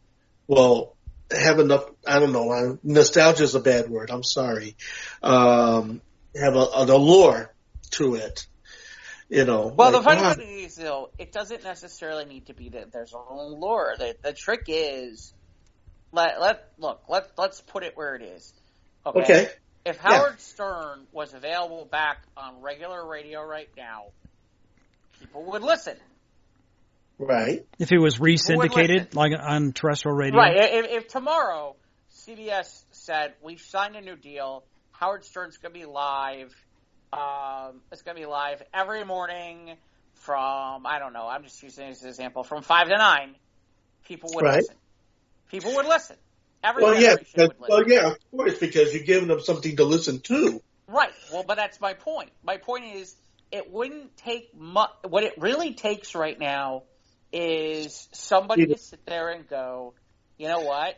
S3: will have enough, I don't know, nostalgia is a bad word, I'm sorry, have an allure to it,
S2: Well,
S3: like,
S2: the funny thing is, though, it doesn't necessarily need to be that there's a whole lure. The trick is, let's put it where it is. Okay. If Howard Stern was available back on regular radio right now, people would listen.
S3: Right.
S1: If it was re-syndicated, like on terrestrial radio.
S2: Right. If tomorrow CBS said, we've signed a new deal, Howard Stern's going to be live, it's going to be live every morning from, I don't know, I'm just using this as an example, from 5 to 9, people would listen. People would listen. Every generation would listen.
S3: Well, yeah, of course, because you're giving them something to listen to.
S2: Right. Well, but that's my point. My point is, it wouldn't take much. What it really takes right now is somebody to sit there and go, you know what?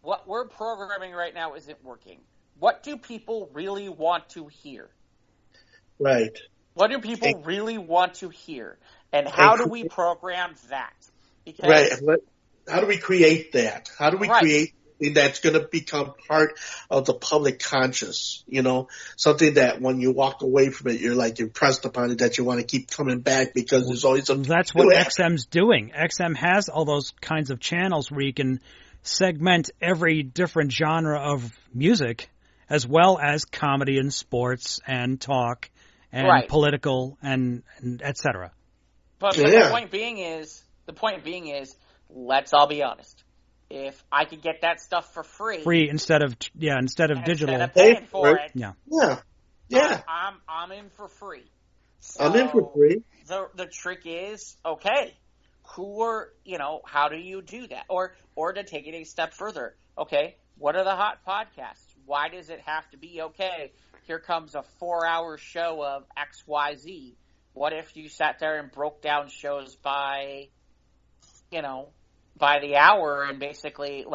S2: What we're programming right now isn't working. What do people really want to hear?
S3: Right.
S2: What do people really want to hear? And how do we program that? Because,
S3: right. How do we create that? How do we create something that's going to become part of the public conscious? Something that when you walk away from it, you're like impressed upon it, that you want to keep coming back because there's always something.
S1: That's what XM's doing. XM has all those kinds of channels where you can segment every different genre of music, as well as comedy and sports and talk and political and et cetera.
S2: But the point being is, let's all be honest. If I could get that stuff for free
S1: instead of digital,
S2: instead of paying for it, I'm in for free. So
S3: I'm in for free.
S2: The trick is, okay, how do you do that? Or to take it a step further, okay, what are the hot podcasts? Why does it have to be, okay, here comes a 4-hour show of XYZ? What if you sat there and broke down shows by the hour, and basically,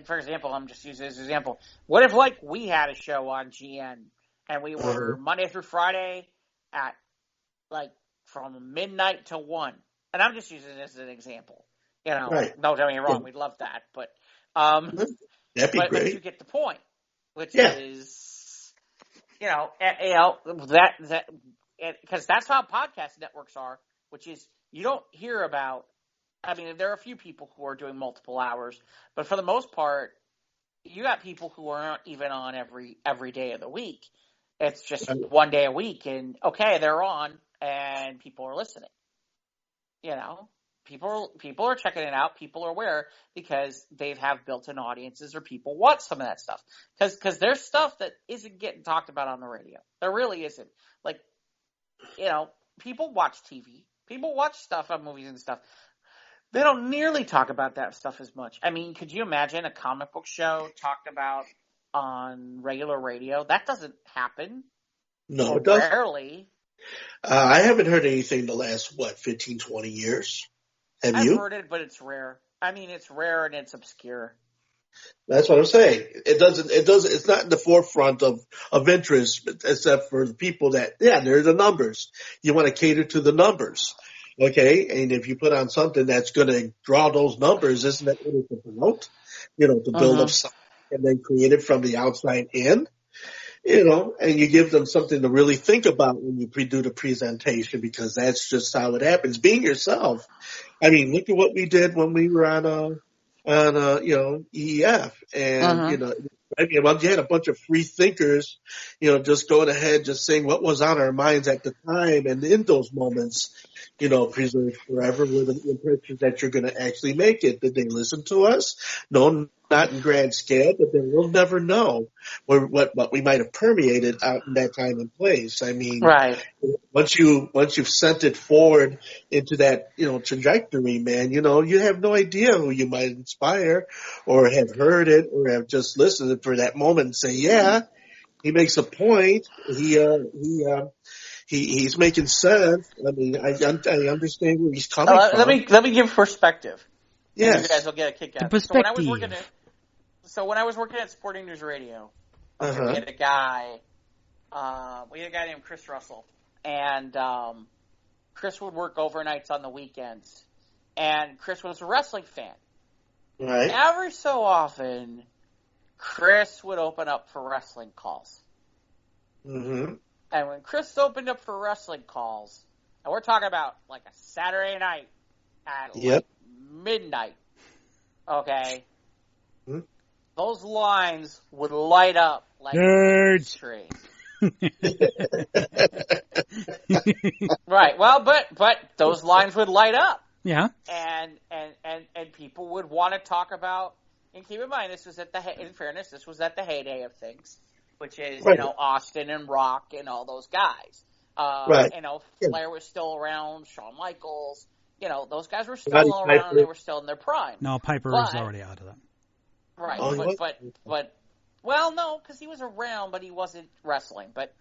S2: for example, I'm just using this example. What if, we had a show on GN, and we were Monday through Friday at, from midnight to 1? And I'm just using this as an example. Don't get me wrong, we'd love that, but
S3: that'd be great.
S2: But you get the point, which is, that because that's how podcast networks are, which is you don't hear about. I mean, there are a few people who are doing multiple hours, but for the most part, you got people who aren't even on every day of the week. It's just one day a week, and okay, they're on, and people are listening. People are checking it out. People are aware because they have built-in audiences, or people want some of that stuff. Because there's stuff that isn't getting talked about on the radio. There really isn't. people watch TV. People watch stuff on movies and stuff. They don't nearly talk about that stuff as much. I mean, could you imagine a comic book show talked about on regular radio? That doesn't happen.
S3: No, it doesn't.
S2: Rarely.
S3: I haven't heard anything the last, 15, 20 years. Have you?
S2: I've heard it, but it's rare. I mean, it's rare and it's obscure.
S3: That's what I'm saying. It's not in the forefront of interest, except for the people that, they're the numbers. You want to cater to the numbers. Okay. And if you put on something that's going to draw those numbers, isn't that what it's promote? To build up something and then create it from the outside in, and you give them something to really think about when you do the presentation, because that's just how it happens. Being yourself. I mean, look at what we did when we were on EEF, and you had a bunch of free thinkers, just going ahead, just saying what was on our minds at the time, and in those moments, preserved forever with the impression that you're going to actually make it. Did they listen to us? No, not in grand scale, but then we'll never know what we might have permeated out in that time and place. I mean,
S2: right.
S3: Once you've sent it forward into that, trajectory, man, you have no idea who you might inspire or have heard it or have just listened for that moment and say, yeah, he makes a point. He's making sense. I mean, I understand where he's coming from.
S2: Let me give perspective.
S3: Yes.
S2: You guys will get a kick out.
S1: Perspective.
S2: So when I was working at Sporting News Radio, we had a guy named Chris Russell, and Chris would work overnights on the weekends, and Chris was a wrestling fan.
S3: Right.
S2: Every so often, Chris would open up for wrestling calls.
S3: Mm-hmm.
S2: And when Chris opened up for wrestling calls, and we're talking about like a Saturday night at like midnight, okay?
S3: Mm-hmm.
S2: Those lines would light up like
S1: nerds.
S2: Tree. Right. Well, but those lines would light up.
S1: Yeah.
S2: And people would want to talk about. And keep in mind, this was in fairness, this was at the heyday of things, which is
S3: right.
S2: Austin and Rock and all those guys.
S3: Right.
S2: Flair was still around. Shawn Michaels. Those guys were still around. And they were still in their prime.
S1: No, Piper was already out of that.
S2: Right, but no, because he was around, but he wasn't wrestling. But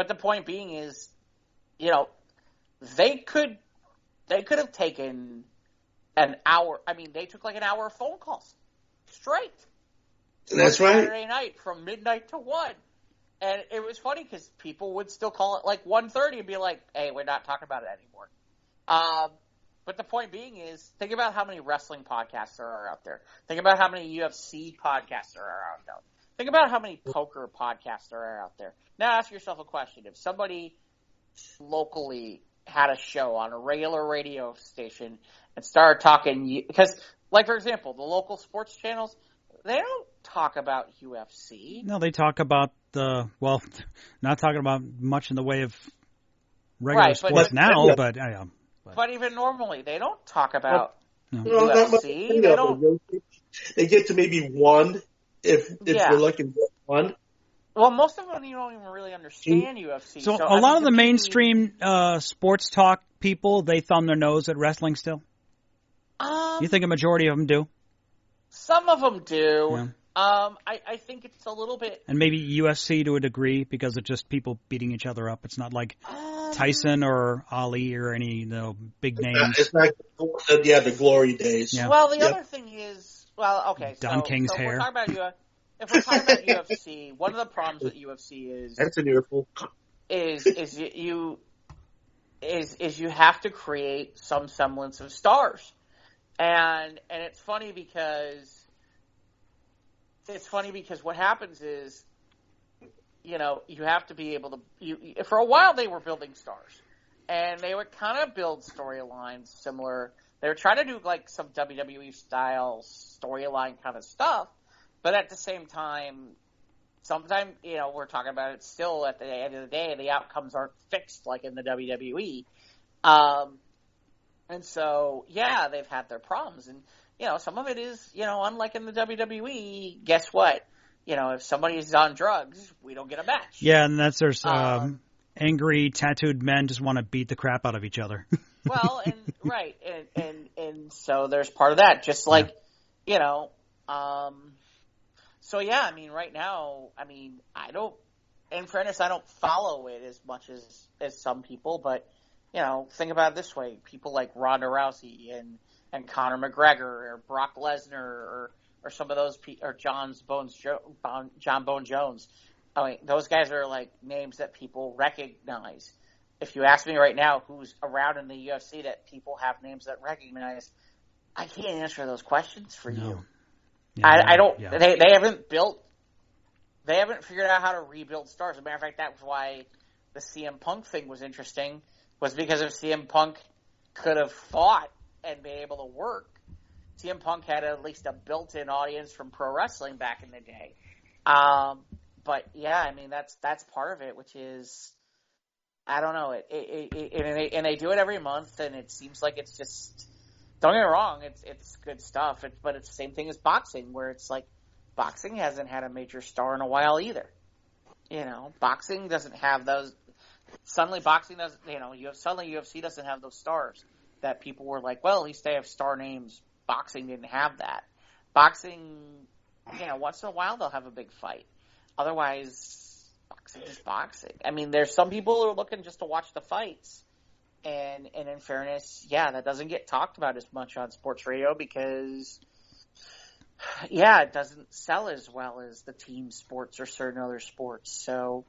S2: the point being is, they could have taken an hour. I mean, they took like an hour of phone calls straight.
S3: That's right.
S2: Saturday night from midnight to 1. And it was funny because people would still call it like 1:30 and be like, "Hey, we're not talking about it anymore." But the point being is, think about how many wrestling podcasts there are out there. Think about how many UFC podcasts there are out there. Think about how many poker podcasts there are out there. Now ask yourself a question. If somebody locally had a show on a regular radio station and started talking, because, like, for example, the local sports channels, they don't talk about UFC.
S1: No, they talk about not talking about much in the way of regular sports now, but yeah.
S2: But even normally, they don't talk about
S3: UFC. They get to maybe one if you're looking for one.
S2: Well, most of them you don't even really understand UFC.
S1: So a lot of the mainstream sports talk people, they thumb their nose at wrestling still? You think a majority of them do?
S2: Some of them do. Yeah. I think it's a little bit...
S1: And maybe UFC to a degree because it's just people beating each other up. It's not like Tyson or Ali or any big names.
S3: It's not the glory days.
S2: Yeah. Well, the other thing is... Well, okay.
S1: Don King's hair.
S2: If we're talking about UFC, one of the problems with UFC is...
S3: That's an earful.
S2: Is you have to create some semblance of stars. And it's funny because what happens is, you have to be able to. For a while, they were building stars, and they would kind of build storylines similar. They were trying to do like some WWE style storyline kind of stuff, but at the same time, sometimes we're talking about it still. At the end of the day, the outcomes aren't fixed like in the WWE. And so, they've had their problems. And, some of it is, unlike in the WWE, guess what? If somebody's on drugs, we don't get a match.
S1: Yeah, and there's angry tattooed men just want to beat the crap out of each other.
S2: Well, and right, and so there's part of that. Just like you know, so yeah. I mean, right now, I mean, I don't. In fairness, I don't follow it as much as some people, but you know, think about it this way: people like Ronda Rousey and Conor McGregor or Brock Lesnar or some of those or John Bone Jones. I mean, those guys are like names that people recognize. If you ask me right now who's around in the UFC that people have names that recognize, I can't answer those questions for you. Yeah, I don't. Yeah. They haven't built. They haven't figured out how to rebuild stars. As a matter of fact, that was why the CM Punk thing was interesting. Was because if CM Punk could have fought and been able to work, CM Punk had at least a built-in audience from pro wrestling back in the day. But yeah, I mean that's part of it, which is I don't know and they do it every month, and it seems like it's just don't get me wrong, it's good stuff, but it's the same thing as boxing, where it's like boxing hasn't had a major star in a while either. You know, boxing doesn't have those. Suddenly, boxing doesn't. You know, suddenly UFC doesn't have those stars that people were like, well, at least they have star names. Boxing didn't have that. Boxing, you know, once in a while they'll have a big fight. Otherwise, boxing is boxing. I mean, there's some people who are looking just to watch the fights. And in fairness, yeah, that doesn't get talked about as much on sports radio because, yeah, it doesn't sell as well as the team sports or certain other sports. So,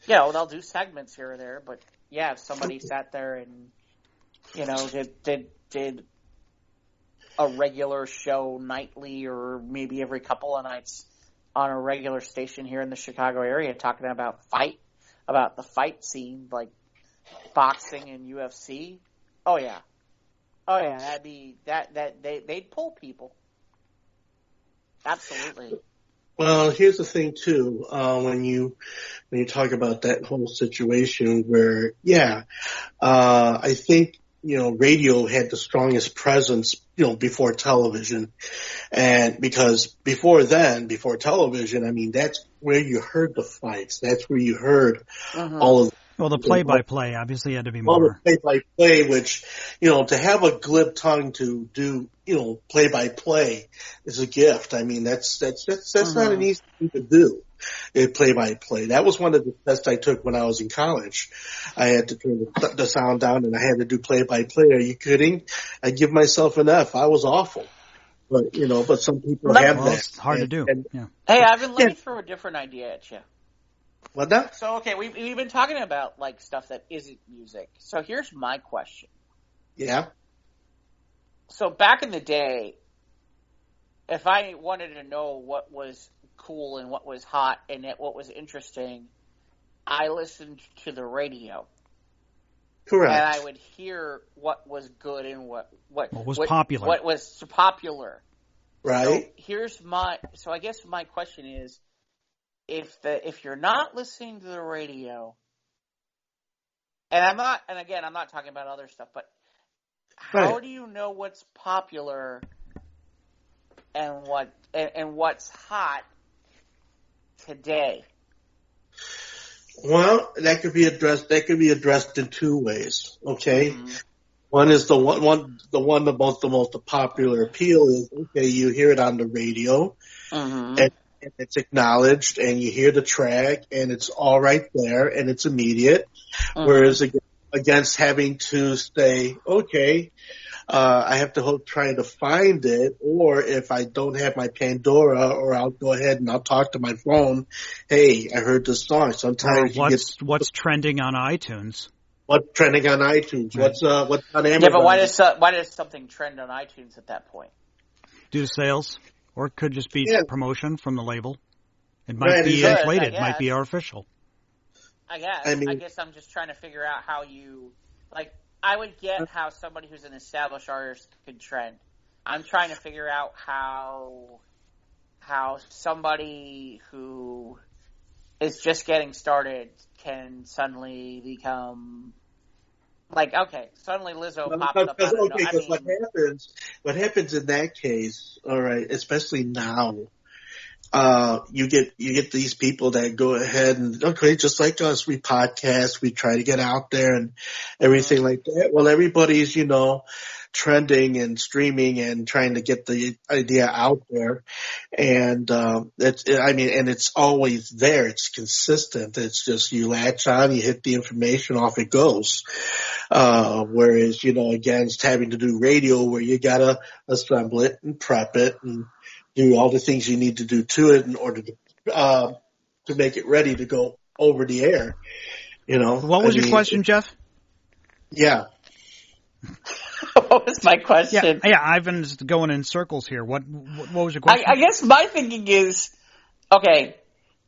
S2: you know, they'll do segments here or there. But, yeah, if somebody sat there and, you know, did a regular show nightly or maybe every couple of nights on a regular station here in the Chicago area talking about the fight scene, like boxing and UFC. Oh yeah, that'd be they'd pull people. Absolutely.
S3: Well, here's the thing too. When you talk about that whole situation, where I think radio had the strongest presence, before television. And because before television, I mean, that's where you heard the fights. That's where you heard all of
S1: the play-by-play obviously had to be more.
S3: All the play-by-play, which, to have a glib tongue to do, play-by-play is a gift. I mean, that's not an easy thing to do. Play-by-play. That was one of the tests I took when I was in college. I had to turn the sound down and I had to do play-by-play. Are you kidding? I give myself an F. I was awful. But, but some people have that.
S1: It's hard to do.
S2: Yeah. Hey, Ivan, let me throw a different idea at you.
S3: What now?
S2: So, okay, we've been talking about, like, stuff that isn't music. So here's my question.
S3: Yeah?
S2: So back in the day, if I wanted to know what was cool and what was hot and what was interesting, I listened to the radio.
S3: Correct.
S2: And I would hear what was good and what
S1: was popular.
S2: What was popular.
S3: Right.
S2: So I guess my question is, if you're not listening to the radio, and I'm not talking about other stuff, but how do you know what's popular and what's hot today?
S3: Well, that could be addressed in two ways. Okay. Mm-hmm. One is the most popular appeal is, okay, you hear it on the radio, and it's acknowledged, and you hear the track, and it's all right there, and it's immediate. Whereas against having to say, okay, I have to try to find it, or if I don't have my Pandora, or I'll go ahead and I'll talk to my phone. Hey, I heard this song. Sometimes
S1: what's trending on iTunes?
S3: What's trending on iTunes?
S1: Right.
S3: What's on Amazon?
S2: Yeah, but why does something trend on iTunes at that point?
S1: Due to sales. Or it could just be promotion from the label. It might be inflated. It might be artificial.
S2: I guess I'm just trying to figure out how you, like, I would get how somebody who's an established artist could trend. I'm trying to figure out how somebody who is just getting started can suddenly become, like, okay, suddenly Lizzo pops up.
S3: Because what happens in that case, all right, especially now, you get these people that go ahead and, okay, just like us, we podcast, we try to get out there and everything like that. Well, everybody's, trending and streaming and trying to get the idea out there. And, and it's always there. It's consistent. It's just you latch on, you hit the information, off it goes. Whereas, again, it's having to do radio where you gotta assemble it and prep it and do all the things you need to do to it in order to make it ready to go over the air.
S1: What was your question, Jeff?
S3: Yeah.
S2: What was my question?
S1: Yeah, I've been just going in circles here. What was your question?
S2: I guess my thinking is, okay,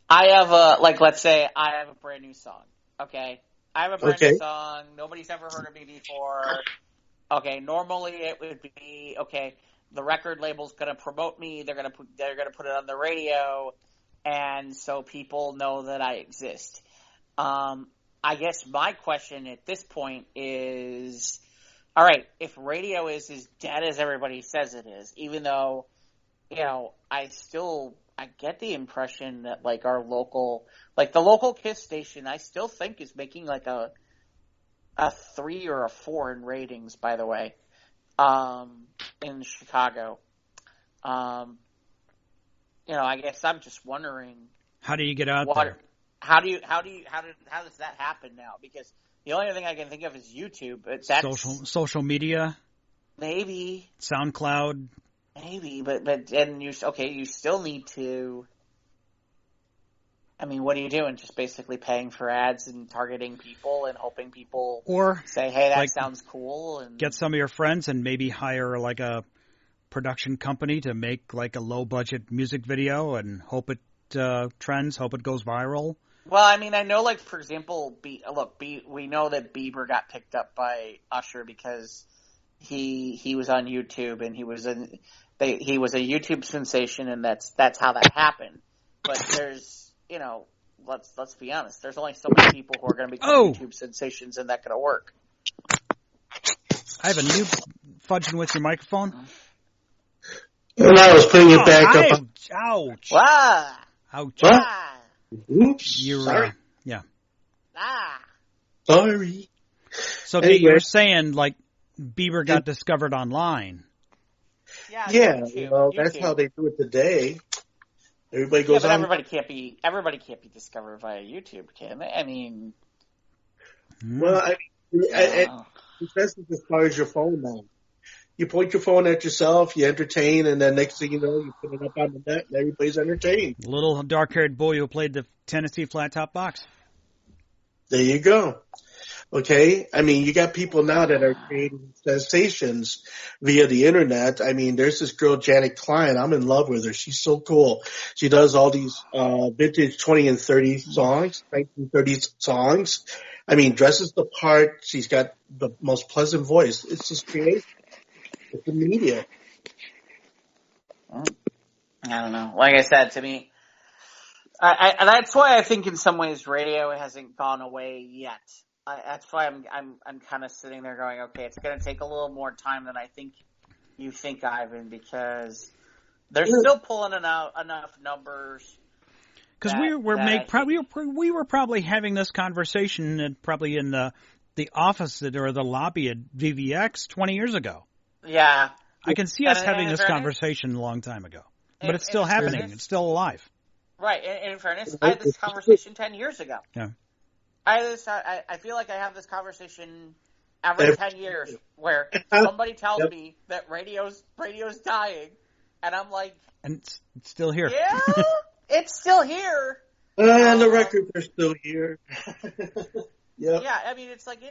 S2: I have let's say I have a brand new song. Okay, I have a brand new song. Nobody's ever heard of me before. Okay, normally it would be, okay, the record label's going to promote me. They're going to put it on the radio, and so people know that I exist. I guess my question at this point is, all right, if radio is as dead as everybody says it is, even though, I get the impression that our local, the local KISS station, I still think is making a 3 or a 4 in ratings, by the way, in Chicago. I guess I'm just wondering,
S1: how do you get out there?
S2: How does that happen now? Because the only thing I can think of is YouTube.
S1: Social media?
S2: Maybe.
S1: SoundCloud?
S2: Maybe, but you still need to. I mean, what are you doing? Just basically paying for ads and targeting people and hoping people say, "Hey, that sounds cool," and
S1: get some of your friends and maybe hire a production company to make a low budget music video and hope it trends, hope it goes viral.
S2: Well, I mean, I know, for example, we know that Bieber got picked up by Usher because he was on YouTube and he was a YouTube sensation, and that's how that happened. But there's, let's be honest, there's only so many people who are going to become YouTube sensations, and that going to work.
S3: Ivan,
S1: you fudging with your microphone?
S3: And I was putting it back up.
S1: Ouch!
S2: Wow.
S1: Ouch!
S2: Ah.
S3: Oops!
S1: Sorry.
S2: Ah.
S3: Sorry.
S1: So anyway, you're saying Bieber got discovered online?
S2: Yeah.
S3: YouTube. That's how they do it today. Everybody goes
S2: but
S3: on.
S2: Everybody can't be discovered via YouTube, can they? I mean.
S3: Well, especially as far as your phone now. You point your phone at yourself, you entertain, and then next thing you know, you put it up on the net, and everybody's entertained.
S1: Little dark-haired boy who played the Tennessee Flat Top Box.
S3: There you go. Okay? I mean, you got people now that are creating sensations via the internet. I mean, there's this girl, Janet Klein. I'm in love with her. She's so cool. She does all these vintage 20 and 30 songs, 1930s songs. I mean, dresses the part. She's got the most pleasant voice. It's just creative. It's the media.
S2: I don't know. Like I said, to me, that's why I think in some ways radio hasn't gone away yet. That's why I'm kind of sitting there going, okay, it's going to take a little more time than I think you think, Ivan, because they're still pulling enough numbers.
S1: Because we were probably having this conversation probably in the office or the lobby at VVX 20 years ago.
S2: Yeah.
S1: I can see us having this conversation a long time ago. But it's still happening. It's still alive.
S2: Right. And in fairness, I had this conversation 10 years ago.
S1: Yeah.
S2: I feel like I have this conversation every 10 years where somebody tells me that radio's dying, and I'm like...
S1: And it's still here.
S2: Yeah, it's still here.
S3: And the records are still here.
S2: Yep. Yeah, I mean, it's like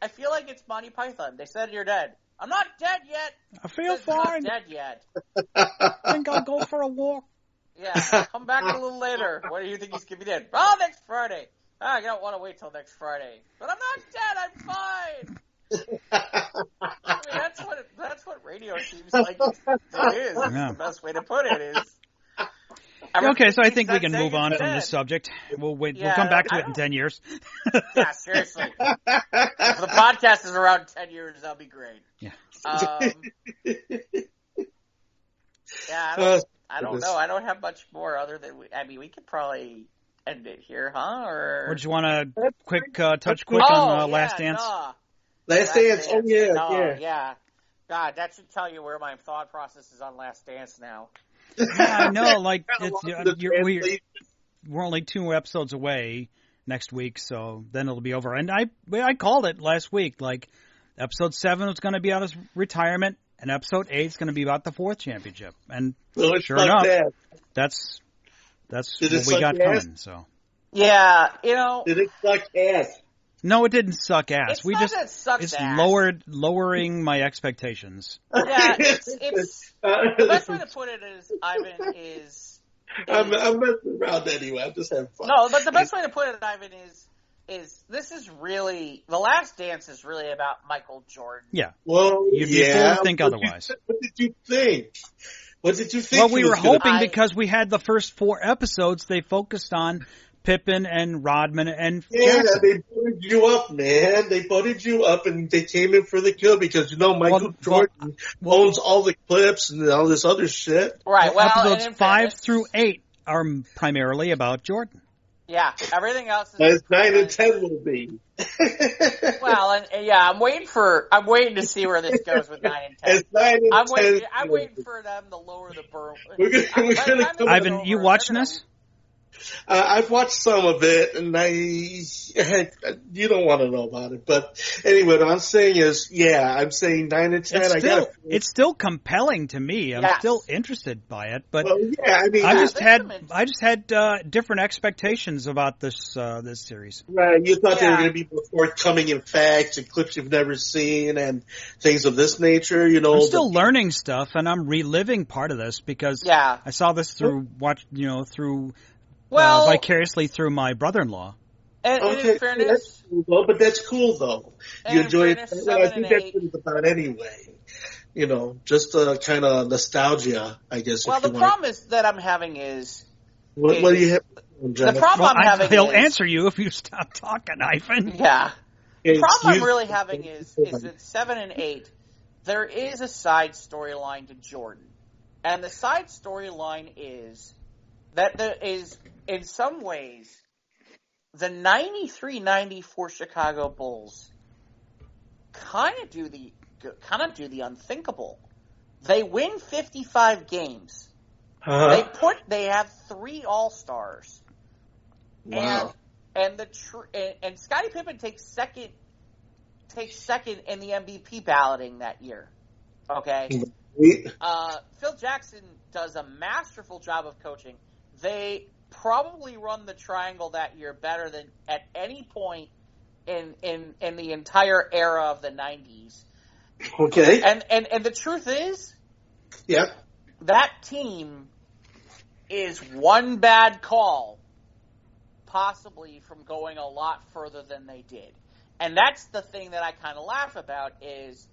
S2: I feel like it's Monty Python. They said you're dead. I'm not dead yet.
S1: I feel fine.
S2: I'm not dead yet.
S1: I think I'll go for a walk.
S2: Yeah, come back a little later. What do you think he's going to be dead? Oh, next Friday. I don't want to wait till next Friday. But I'm not dead. I'm fine. I mean, that's what radio seems like it is. Yeah. The best way to put it is.
S1: Okay, so I think we can move on from this subject. We'll wait. We'll come back to it in 10 years.
S2: Yeah, seriously. If the podcast is around 10 years, that'll be great.
S1: Yeah.
S2: Yeah. I don't know. I don't have much more other than we could probably end it here, huh? Or
S1: do you want to touch quick on Last Dance?
S2: Nah.
S3: Last Dance. Oh yeah.
S2: God, that should tell you where my thought process is on Last Dance now.
S1: Yeah, I know. Like we're only 2 episodes away next week, so then it'll be over. And I called it last week. Like episode 7 was going to be about his retirement, and episode 8 is going to be about the 4th championship. And sure enough, that's what we got coming. So
S2: yeah,
S3: did it suck ass?
S1: No, it didn't suck ass.
S2: It's
S1: lowering my expectations.
S2: Yeah, it's the best way to put it is, Ivan, is
S3: I'm messing around anyway. I'm just having fun.
S2: No, but the best way to put it, Ivan, is this is really The Last Dance is really about Michael Jordan.
S1: Yeah.
S3: Well,
S1: you'd be a fool to think otherwise.
S3: What did you think?
S1: Well, we were hoping because we had the first 4 episodes, they focused on Pippen and Rodman and Jackson.
S3: They butted you up, man. They butted you up, and they came in for the kill because Michael Jordan owns all the clips and all this other shit.
S2: Right. Well,
S1: episodes 5 through 8 are primarily about Jordan.
S2: Yeah, everything else is.
S3: As 9 and 10 will be.
S2: Well, I'm waiting to see where this goes with 9 and 10.
S3: As 9 and 10.
S2: I'm waiting for them to lower the burn.
S1: Ivan, you watching this?
S3: I've watched some of it, and you don't want to know about it. But anyway, what I'm saying is, I'm saying 9 and 10.
S1: It's still compelling to me. I'm still interested by it, but
S3: I
S1: just had different expectations about this series.
S3: Right, you thought they were going to be more forthcoming in facts and clips you've never seen and things of this nature.
S1: I'm still learning stuff, and I'm reliving part of this because I saw this through vicariously through my brother-in-law.
S2: And in fairness,
S3: but that's cool though. You enjoy it. I think that's what it's about anyway. Just kind of nostalgia, I guess.
S2: Well, the problem is that I'm having is
S3: what do you have?
S2: The problem I'm having
S1: he'll answer you if you stop talking, Ivan.
S2: Yeah. The problem I'm really having is that 7 and 8, there is a side storyline to Jordan, and the side storyline is that there is, in some ways, the 93-94 Chicago Bulls kind of do the unthinkable. They win 55 games.
S3: Uh-huh.
S2: They have 3 All-Stars.
S3: Wow.
S2: And Scottie Pippen takes second in the MVP balloting that year. Okay. Phil Jackson does a masterful job of coaching. They probably run the triangle that year better than at any point in the entire era of the 90s.
S3: Okay.
S2: And the truth is, that team is one bad call possibly from going a lot further than they did. And that's the thing that I kind of laugh about is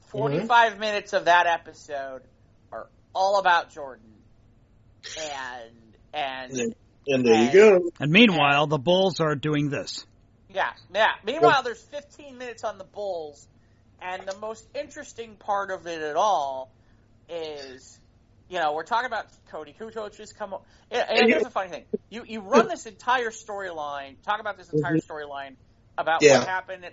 S2: 45 minutes of that episode are all about Jordan. And
S3: there you go.
S1: And meanwhile, the Bulls are doing this.
S2: Yeah. Meanwhile, there's 15 minutes on the Bulls, and the most interesting part of it at all is, we're talking about Cody Kukoc come. And here's the funny thing: you run this entire storyline, talk about this entire storyline about what happened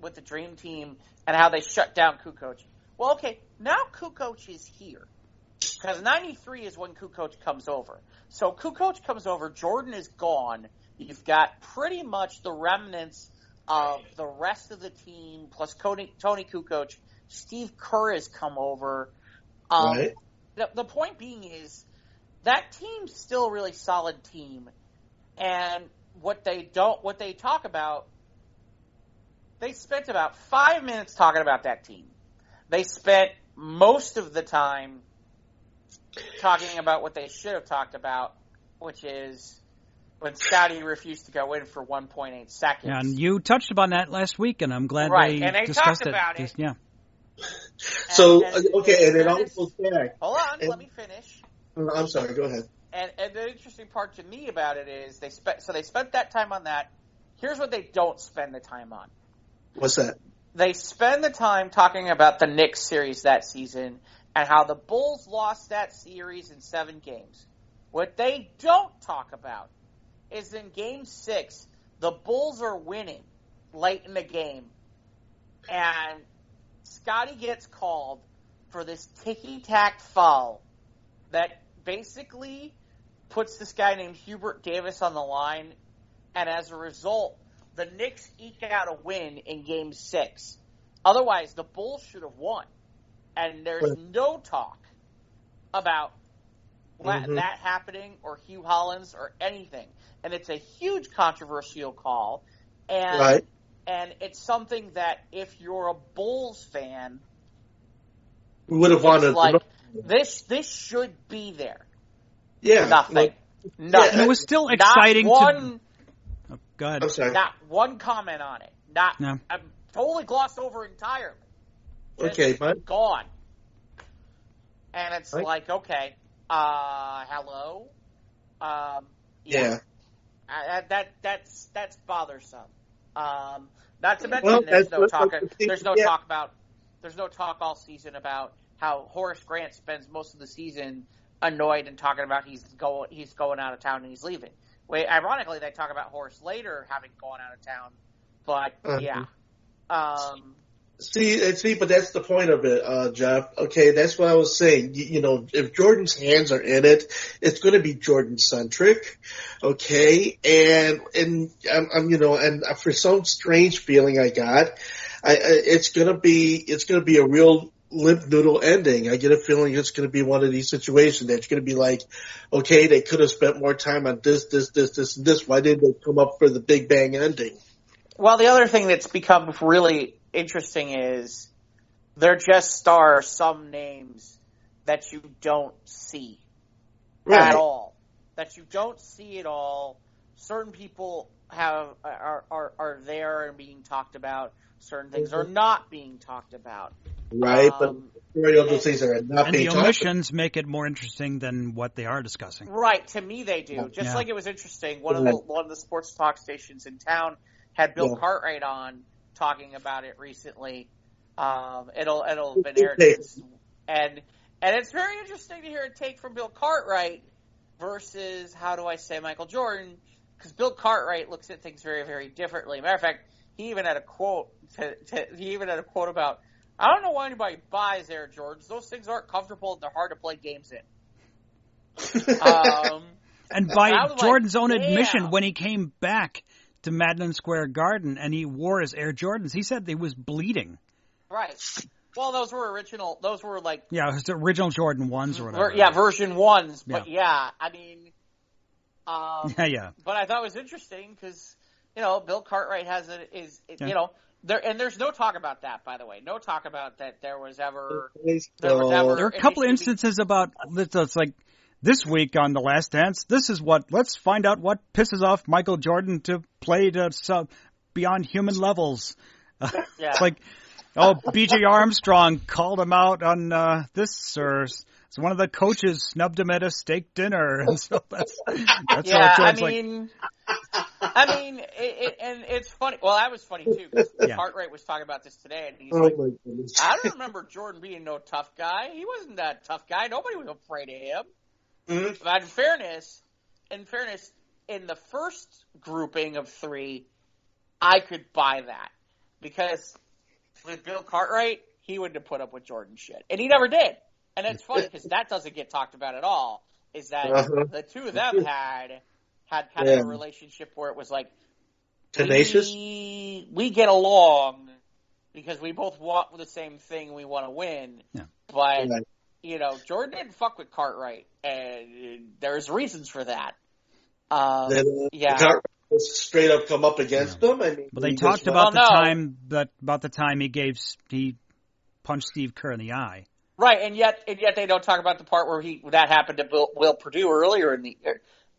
S2: with the Dream Team and how they shut down Kukoc. Well, okay, now Kukoc is here. Because 93 is when Kukoc comes over. So Kukoc comes over, Jordan is gone. You've got pretty much the remnants of the rest of the team, plus Tony Kukoc. Steve Kerr has come over.
S3: Right.
S2: The point being is that team's still a really solid team. And what they talk about, they spent about 5 minutes talking about that team. They spent most of the time talking about what they should have talked about, which is when Scotty refused to go in for 1.8 seconds.
S1: Yeah, and you touched upon that last week, and I'm glad
S2: they
S1: discussed
S2: talked about it.
S1: Yeah.
S3: So, and it all goes back.
S2: Hold on, let me finish.
S3: I'm sorry, go ahead.
S2: And the interesting part to me about it is they spent that time on that. Here's what they don't spend the time on.
S3: What's that?
S2: They spend the time talking about the Knicks series that season and how the Bulls lost that series in 7 games. What they don't talk about is in Game 6, the Bulls are winning late in the game, and Scotty gets called for this ticky-tack foul that basically puts this guy named Hubert Davis on the line, and as a result, the Knicks eke out a win in Game 6. Otherwise, the Bulls should have won. And there's no talk about that happening or Hugh Hollins or anything. And it's a huge controversial call. And it's something that if you're a Bulls fan,
S3: we would have wanted.
S2: Like, this should be there.
S3: Yeah.
S2: Nothing.
S1: Yeah, and it was still exciting
S2: to...
S1: Oh, go ahead.
S3: I'm sorry.
S2: Not one comment on it. I'm totally glossed over entirely. Just gone. And it's like, okay, hello?
S3: Yeah.
S2: That's bothersome. Not to mention there's no talk all season about how Horace Grant spends most of the season annoyed and talking about he's going out of town and he's leaving. Ironically, they talk about Horace later having gone out of town, but yeah.
S3: See, but that's the point of it, Jeff. Okay, that's what I was saying. If Jordan's hands are in it, it's going to be Jordan centric. Okay, and for some strange feeling I got, it's going to be a real limp noodle ending. I get a feeling it's going to be one of these situations that's going to be like, okay, they could have spent more time on this, and this. Why didn't they come up for the Big Bang ending?
S2: Well, the other thing that's become really interesting is there just are some names that you don't see at all. That you don't see at all. Certain people are there and being talked about. Certain things are not being talked about.
S3: Right, but those things are not being talked about. And
S1: the omissions make it more interesting than what they are discussing.
S2: Right, to me they do. Just like it was interesting, one of the sports talk stations in town had Bill Cartwright on talking about it recently. It'll have been aired and it's very interesting to hear a take from Bill Cartwright versus Michael Jordan, because Bill Cartwright looks at things very, very differently. Matter of fact, he even had a quote. About, I don't know why anybody buys Air Jordans. Those things aren't comfortable and they're hard to play games in.
S1: And by Jordan's own admission, when he came back to Madison Square Garden and he wore his Air Jordans, he said he was bleeding.
S2: Right. Well, those were original. Those were like...
S1: Yeah, it was the original Jordan 1s or whatever.
S2: Yeah, version 1s. But I mean...
S1: yeah.
S2: But I thought it was interesting because, Bill Cartwright there's no talk about that, by the way. No talk about that there was ever...
S1: There are a couple of instances about... It's like... This week on The Last Dance, let's find out what pisses off Michael Jordan to play to beyond human levels. It's like, B.J. Armstrong called him out on this, or one of the coaches snubbed him at a steak dinner. And so that's how Jordan's and it's funny. Well, that was funny too, because Cartwright was talking about this today, and he's I don't remember Jordan being no tough guy. He wasn't that tough guy. Nobody was afraid of him. Mm-hmm. But in fairness, in the first grouping of 3, I could buy that. Because with Bill Cartwright, he wouldn't have put up with Jordan shit. And he never did. And it's funny, because that doesn't get talked about at all, is that the two of them had kind of a relationship where it was like,
S3: tenacious?
S2: We get along because we both want the same thing, we want to win. Yeah. But... Jordan didn't fuck with Cartwright, and there's reasons for that.
S3: Cartwright straight up come up against them. I mean,
S1: but they talked about the time he punched Steve Kerr in the eye.
S2: Right, and yet they don't talk about the part where that happened to Will Perdue earlier in the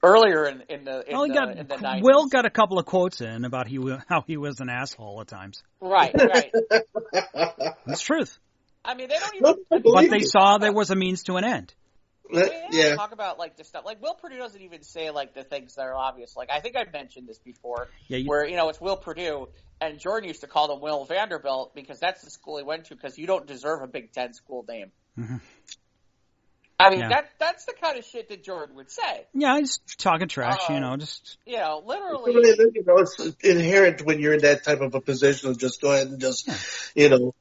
S2: 90s.
S1: Will got a couple of quotes in about how he was an asshole at times.
S2: Right.
S1: It's truth.
S2: I mean, they don't even...
S1: But they saw there was a means to an end.
S2: They talk about, this stuff. Will Perdue doesn't even say, the things that are obvious. I think I've mentioned this before, where, it's Will Perdue, and Jordan used to call him Will Vanderbilt because that's the school he went to, because you don't deserve a Big Ten school name.
S1: Mm-hmm.
S2: I mean, that's the kind of shit that Jordan would say.
S1: Yeah, he's talking trash, just...
S2: Literally.
S3: It's inherent when you're in that type of a position to just go ahead and just,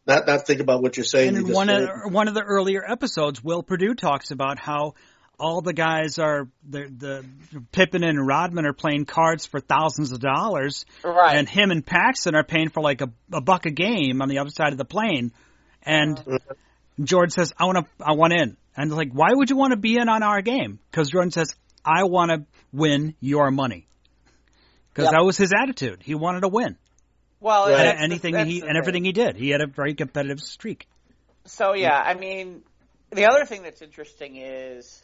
S3: not think about what you're saying.
S1: And in one of the earlier episodes, Will Perdue talks about how all the guys are, the Pippen and Rodman are playing cards for thousands of dollars.
S2: Right.
S1: And him and Paxton are paying for like a buck a game on the other side of the plane. And Jordan says, I want in. And they're like, why would you want to be in on our game? Because Jordan says, I want to win your money. Because that was his attitude. He wanted to win.
S2: Well,
S1: and everything he did. He had a very competitive streak.
S2: So, I mean, the other thing that's interesting is,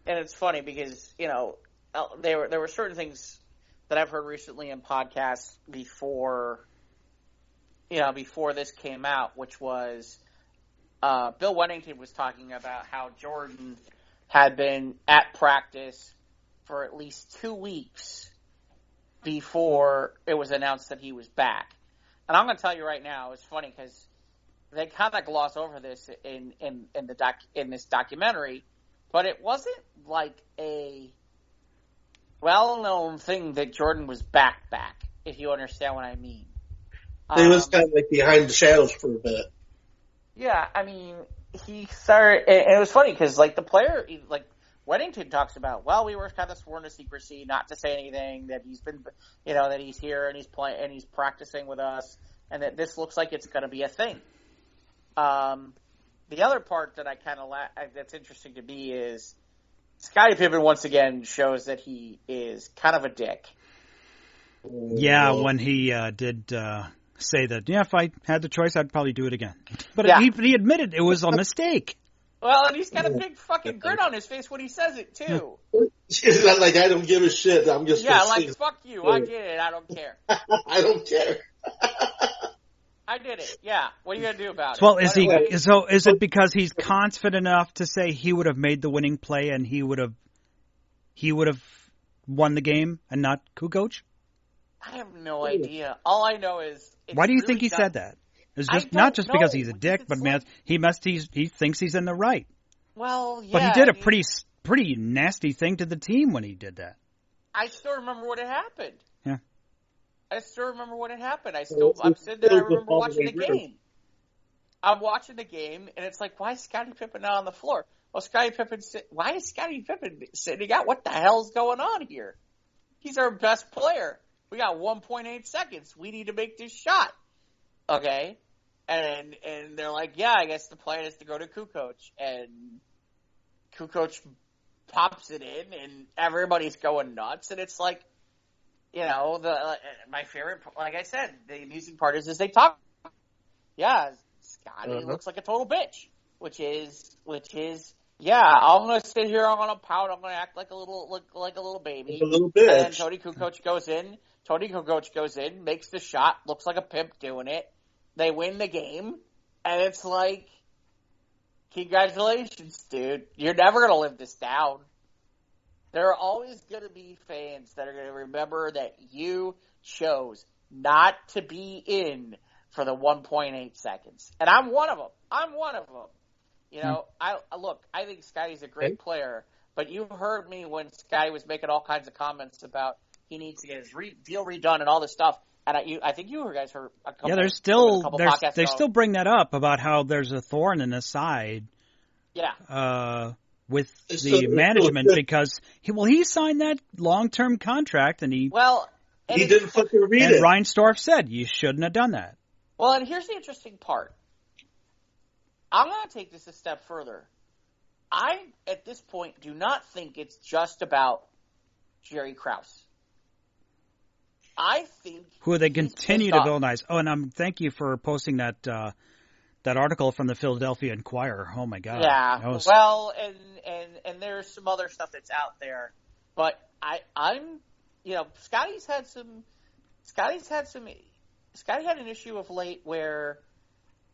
S2: and it's funny because, there were certain things that I've heard recently in podcasts before this came out, which was Bill Wennington was talking about how Jordan had been at practice for at least 2 weeks before it was announced that he was back. And I'm going to tell you right now, it's funny because they kind of gloss over this in this documentary, but it wasn't like a well-known thing that Jordan was back, if you understand what I mean.
S3: He was kind of like behind the shadows for a bit.
S2: Yeah, I mean, he started, and it was funny because, like, the player, like, Weddington talks about, well, we were kind of sworn to secrecy, not to say anything, that he's been, that he's here and he's playing and he's practicing with us, and that this looks like it's going to be a thing. The other part that I kind of that's interesting to me is Scottie Pippen once again shows that he is kind of a dick.
S1: Yeah, when he did say that, if I had the choice, I'd probably do it again. But he admitted it was a mistake.
S2: Well, and he's got a big fucking grin on his face when he says it, too.
S3: It's not like I don't give a shit. I'm just
S2: fuck you. I did it. I don't care.
S3: I don't care.
S2: I did it. Yeah. What are you going to do about it?
S1: Well, is it because he's confident enough to say he would have made the winning play and he would have won the game and not Kukoc?
S2: I have no idea. All I know is...
S1: Why do you think he said that? It's just not just because he's a dick, but he thinks he's in the right.
S2: Well, yeah.
S1: But he did a pretty nasty thing to the team when he did that.
S2: I still remember what had happened.
S1: Yeah.
S2: I still remember what had happened. I'm sitting there, I remember watching the game. I'm watching the game, and it's like, why is Scottie Pippen not on the floor? Well, why is Scottie Pippen sitting out? What the hell's going on here? He's our best player. We got 1.8 seconds. We need to make this shot. Okay? And they're like, yeah, I guess the plan is to go to Kukoc. And Kukoc pops it in, and everybody's going nuts. And it's like, my favorite, like I said, the amusing part is they talk. Yeah, Scotty looks like a total bitch, which is, yeah, I'm gonna sit here, I'm gonna pout, I'm gonna act like a little baby.
S3: A little bitch.
S2: And then Tony Kukoc goes in, makes the shot, looks like a pimp doing it. They win the game, and it's like, congratulations, dude. You're never gonna live this down. There are always going to be fans that are going to remember that you chose not to be in for the 1.8 seconds. And I'm one of them. I think Scotty's a great player, but you heard me when Scotty was making all kinds of comments about he needs to get his deal redone and all this stuff. And I think you guys heard a couple.
S1: Yeah, they still bring that up about how there's a thorn in his side.
S2: Yeah.
S1: With the management because he signed that long-term contract and he
S3: didn't fucking read it.
S1: And Reinsdorf said you shouldn't have done that.
S2: Well, and here's the interesting part. I'm going to take this a step further. I, at this point, do not think it's just about Jerry Krause. I think
S1: who they continue to villainize. Oh, and thank you for posting that article from the Philadelphia Inquirer. Oh my God!
S2: Yeah. Well, and there's some other stuff that's out there, but I'm Scotty had an issue of late where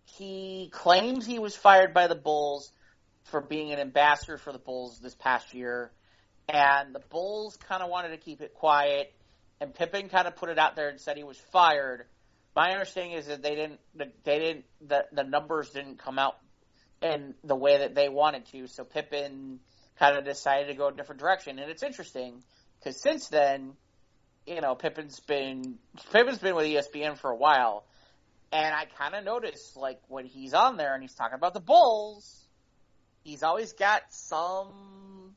S2: he claims he was fired by the Bulls for being an ambassador for the Bulls this past year, and the Bulls kind of wanted to keep it quiet, and Pippen kind of put it out there and said he was fired. My understanding is that the numbers didn't come out in the way that they wanted to. So Pippen kind of decided to go a different direction. And it's interesting because since then, you know, Pippen's been with ESPN for a while. And I kind of noticed, like, when he's on there and he's talking about the Bulls, he's always got some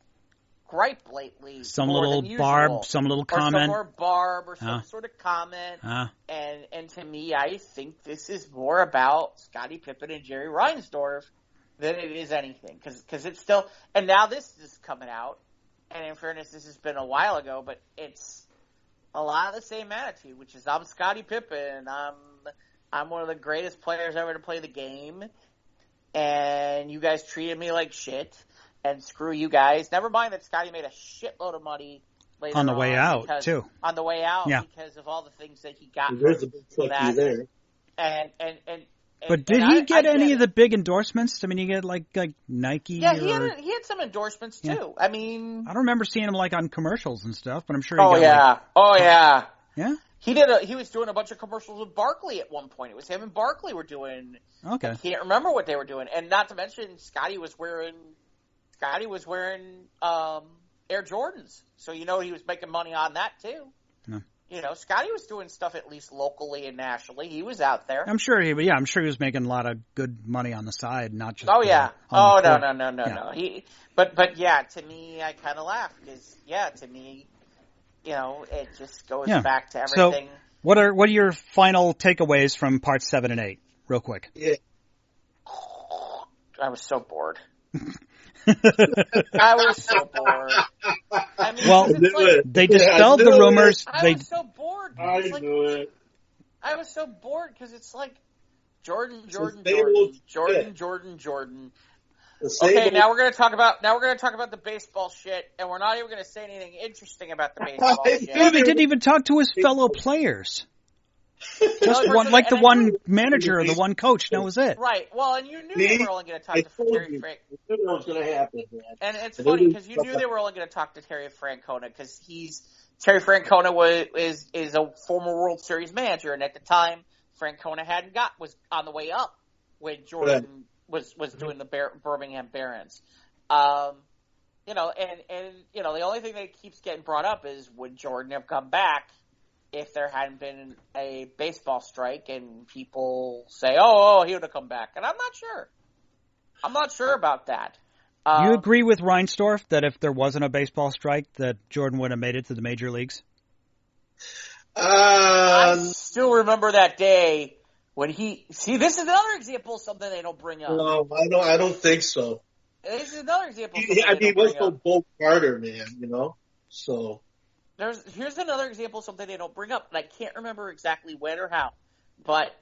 S2: gripe lately.
S1: Some little barb, some little comment.
S2: Or some more barb or some sort of comment. And to me, I think this is more about Scottie Pippen and Jerry Reinsdorf than it is anything. Because it's still – and now this is coming out. And in fairness, this has been a while ago, but it's a lot of the same attitude, which is I'm Scottie Pippen, I'm one of the greatest players ever to play the game, and you guys treated me like shit, and screw you guys. Never mind that Scottie made a shitload of money later
S1: on the way out, too.
S2: On the way out,
S1: yeah.
S2: Because of all the things that he got.
S3: There's a big plucky there.
S1: But did he get any of the big endorsements? I mean, he get like Nike.
S2: Yeah, he had some endorsements too. Yeah. I mean,
S1: I don't remember seeing him like on commercials and stuff, but I'm sure.
S2: Yeah. He was doing a bunch of commercials with Barkley at one point. It was him and Barkley were doing.
S1: Okay.
S2: I can't remember what they were doing, and not to mention Scottie was wearing Air Jordans, so you know he was making money on that too. No. You know, Scottie was doing stuff at least locally and nationally. He was out there.
S1: I'm sure he was making a lot of good money on the side, not just.
S2: Oh yeah. No. But yeah, to me, I kind of laugh because to me, you know, it just goes back to everything.
S1: So, what are your final takeaways from parts 7 and 8, real quick?
S3: Yeah.
S2: I was so bored. I was so bored. I mean,
S1: they dispelled the rumors.
S2: I was so bored.
S3: I knew it.
S2: I was so bored because it's like Jordan. Okay, now we're gonna talk about the baseball shit, and we're not even gonna say anything interesting about the baseball shit.
S1: Yeah, they didn't even talk to his fellow players. Just the one manager or the one coach. That was it.
S2: Right. Well, and you knew they were only going to talk to Terry Francona.
S3: You knew what was going to happen, man.
S2: And it's funny because you knew they were only going to talk to Terry Francona because Terry Francona is a former World Series manager, and at the time Francona was on the way up when Jordan was doing the Birmingham Barons. You know, and you know the only thing that keeps getting brought up is would Jordan have come back if there hadn't been a baseball strike, and people say, oh, he would have come back. And I'm not sure. I'm not sure about that.
S1: You agree with Reinsdorf that if there wasn't a baseball strike, that Jordan would have made it to the major leagues?
S2: I still remember that day when this is another example of something they don't bring up.
S3: No, I don't think so.
S2: This is another example of
S3: something he was so Bo Carter, man, you know? So...
S2: Here's another example of something they don't bring up, and I can't remember exactly when or how, but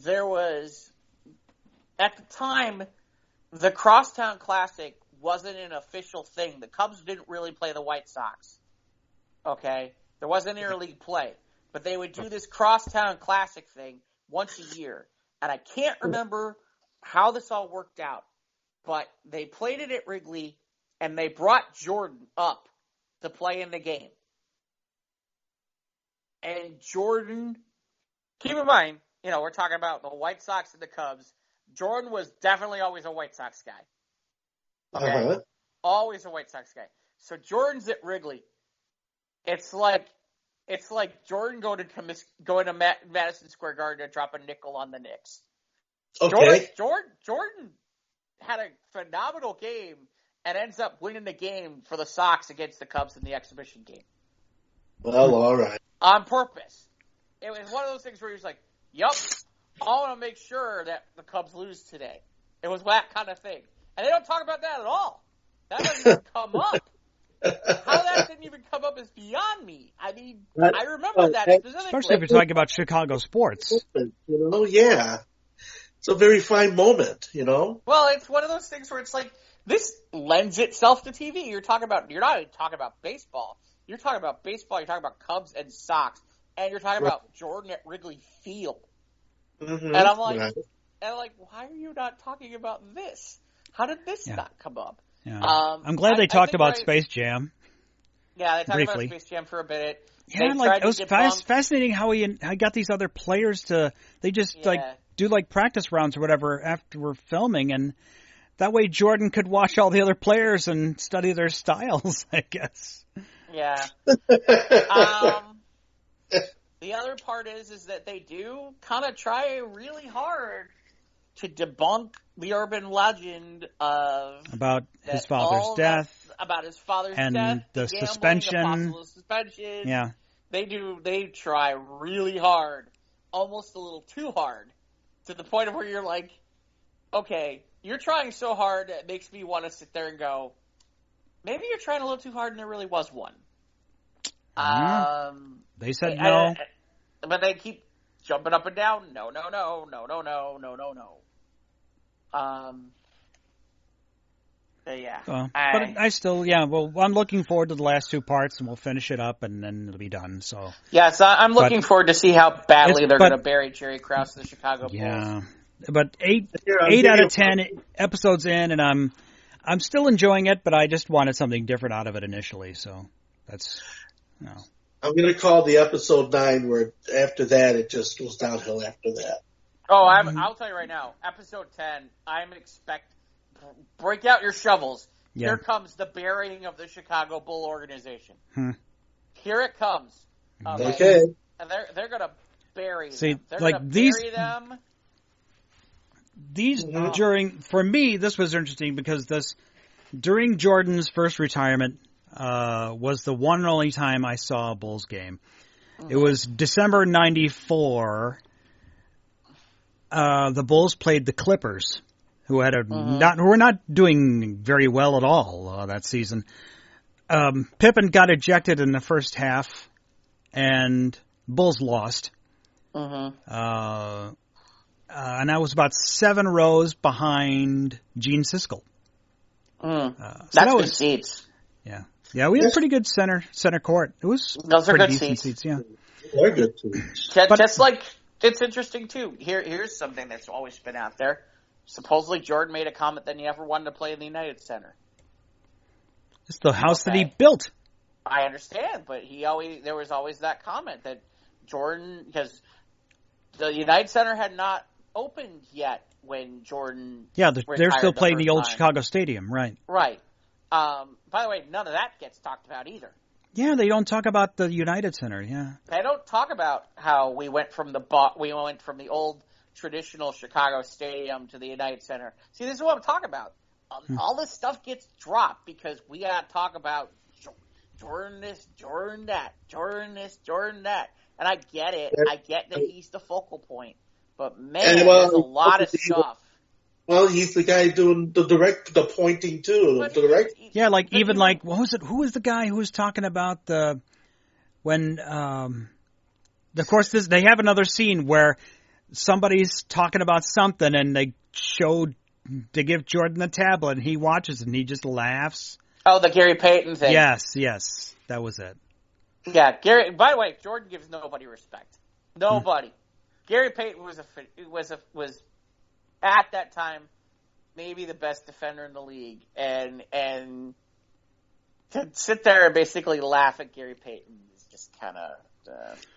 S2: there was, at the time, the Crosstown Classic wasn't an official thing. The Cubs didn't really play the White Sox, okay? There wasn't interleague play, but they would do this Crosstown Classic thing once a year, and I can't remember how this all worked out, but they played it at Wrigley, and they brought Jordan up to play in the game. And Jordan, keep in mind, you know, we're talking about the White Sox and the Cubs. Jordan was definitely always a White Sox guy. Okay?
S3: Uh-huh.
S2: Always a White Sox guy. So Jordan's at Wrigley. It's like Jordan going to Madison Square Garden to drop a nickel on the Knicks.
S3: Okay.
S2: Jordan had a phenomenal game and ends up winning the game for the Sox against the Cubs in the exhibition game.
S3: Well, all right.
S2: On purpose. It was one of those things where he was like, yup, I want to make sure that the Cubs lose today. It was that kind of thing. And they don't talk about that at all. That doesn't even come up. How that didn't even come up is beyond me. I mean, I remember that specifically.
S1: Especially if you're talking about Chicago sports.
S3: You know, yeah. It's a very fine moment, you know?
S2: Well, it's one of those things where it's like, this lends itself to TV. You're not even talking about baseball. You're talking about baseball, you're talking about Cubs and Sox, and you're talking about Jordan at Wrigley Field.
S3: Mm-hmm.
S2: And I'm like, why are you not talking about this? How did this not come up?
S1: Yeah. I'm glad they talked about Space Jam.
S2: Yeah, they talked
S1: briefly
S2: about Space Jam for a bit.
S1: Yeah, it was fascinating how he got these other players to, they just do practice rounds or whatever after we're filming, and that way Jordan could watch all the other players and study their styles, I guess.
S2: Yeah. The other part is that they do kind of try really hard to debunk the urban legend
S1: about his father's death.
S2: About his father's
S1: and
S2: death.
S1: The
S2: gambling,
S1: suspension.
S2: The possible suspension.
S1: Yeah.
S2: They try really hard. Almost a little too hard. To the point of where you're like, okay, you're trying so hard that it makes me want to sit there and go, maybe you're trying a little too hard and there really was one.
S1: They said no.
S2: But they keep jumping up and down. No. Yeah.
S1: But I still, well, I'm looking forward to the last two parts, and we'll finish it up, and then it'll be done. So.
S2: Yes, I'm looking forward to see how badly they're going to bury Jerry Krause in the Chicago Bulls.
S1: Yeah. But eight out of 10 episodes in, and I'm still enjoying it, but I just wanted something different out of it initially, so that's,
S3: I'm going to call the episode 9 where after that it just goes downhill after that.
S2: Oh, I'll tell you right now, episode 10, break out your shovels. Yeah. Here comes the burying of the Chicago Bull organization. Here it comes.
S3: Okay.
S2: And they're going to bury them.
S1: See,
S2: They're
S1: like
S2: going to
S1: these,
S2: bury them.
S1: These for me, this was interesting because during Jordan's first retirement was the one and only time I saw a Bulls game. It was December '94. The Bulls played the Clippers, who were not doing very well at all that season. Pippen got ejected in the first half, and Bulls lost. And I was about 7 rows behind Gene Siskel.
S2: That's good seats.
S1: Yeah, we had pretty good center court. Those
S2: are good seats.
S1: Yeah,
S3: they're good seats.
S2: Just like it's interesting too. Here's something that's always been out there. Supposedly Jordan made a comment that he never wanted to play in the United Center.
S1: It's the house that he built.
S2: I understand, but there was always that comment that Jordan, because the United Center had not opened yet when Jordan.
S1: Yeah, they're still playing the old Chicago Stadium, right?
S2: Right. By the way, none of that gets talked about either.
S1: Yeah, they don't talk about the United Center. Yeah,
S2: they don't talk about how we went from the old traditional Chicago Stadium to the United Center. See, this is what I'm talking about. All this stuff gets dropped because we got to talk about Jordan this, Jordan that, Jordan this, Jordan that. And I get it. I get that he's the focal point. But, man, there's a lot of stuff.
S3: Well, he's the guy doing the pointing too.
S1: Yeah, what was it? Who was the guy who was talking about of course, they have another scene where somebody's talking about something and they give Jordan the tablet and he watches it and he just laughs.
S2: Oh, the Gary Payton thing.
S1: Yes, that was it.
S2: Yeah, Gary. By the way, Jordan gives nobody respect. Nobody. Gary Payton was at that time maybe the best defender in the league, and to sit there and basically laugh at Gary Payton is just kind of.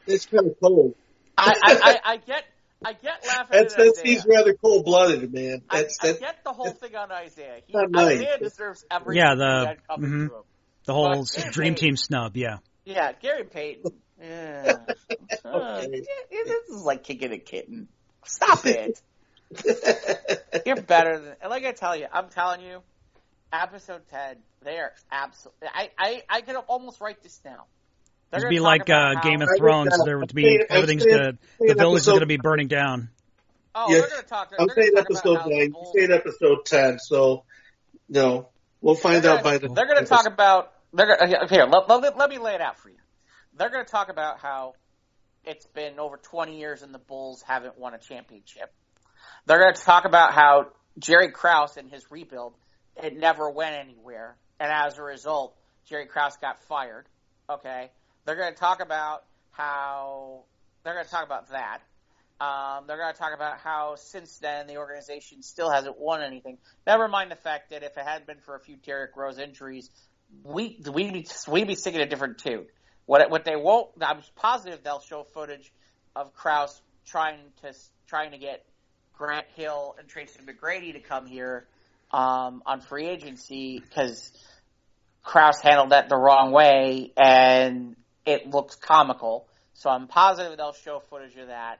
S3: It's kind of cold.
S2: I get laughing at Isaiah.
S3: He's rather cold-blooded, man.
S2: I get the whole thing on Isaiah. Isaiah deserves everything.
S1: The whole Dream Team snub. Yeah.
S2: Yeah, Gary Payton. Yeah. This is like kicking a kitten. Stop it. You're better than. Like I'm telling you, episode 10. They are absolutely. I could almost write this now.
S1: It'd be like Game of Thrones. There would be everything's good. The village is going to be burning down.
S2: Oh, they're going to talk.
S3: I'm saying episode 9. You said episode 10. So, no, we'll find out by the.
S2: They're going to talk about. Here, let me lay it out for you. They're going to talk about how it's been over 20 years and the Bulls haven't won a championship. They're going to talk about how Jerry Krause and his rebuild, it never went anywhere. And as a result, Jerry Krause got fired. Okay. They're going to talk about that. They're going to talk about how since then the organization still hasn't won anything. Never mind the fact that if it hadn't been for a few Derrick Rose injuries, we'd be singing a different tune. What they won't, I'm positive they'll show footage of Krause trying to get Grant Hill and Tracy McGrady to come here on free agency because Krause handled that the wrong way and it looks comical. So I'm positive they'll show footage of that.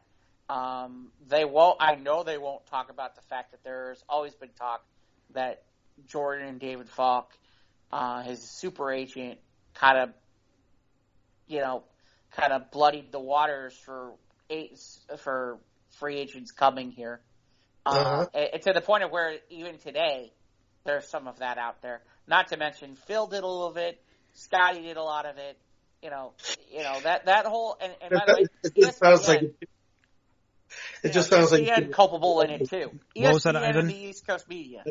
S2: They won't. I know they won't talk about the fact that there's always been talk that Jordan and David Falk, his super agent, kind of bloodied the waters for free agents coming here. To the point of where even today there's some of that out there. Not to mention Phil did a little of it, Scotty did a lot of it. That whole and by the way,
S3: it just sounds like it just sounds like
S2: ESPN culpable in it too.
S1: What was that,
S2: ESPN
S1: Ivan?
S2: and the East Coast media.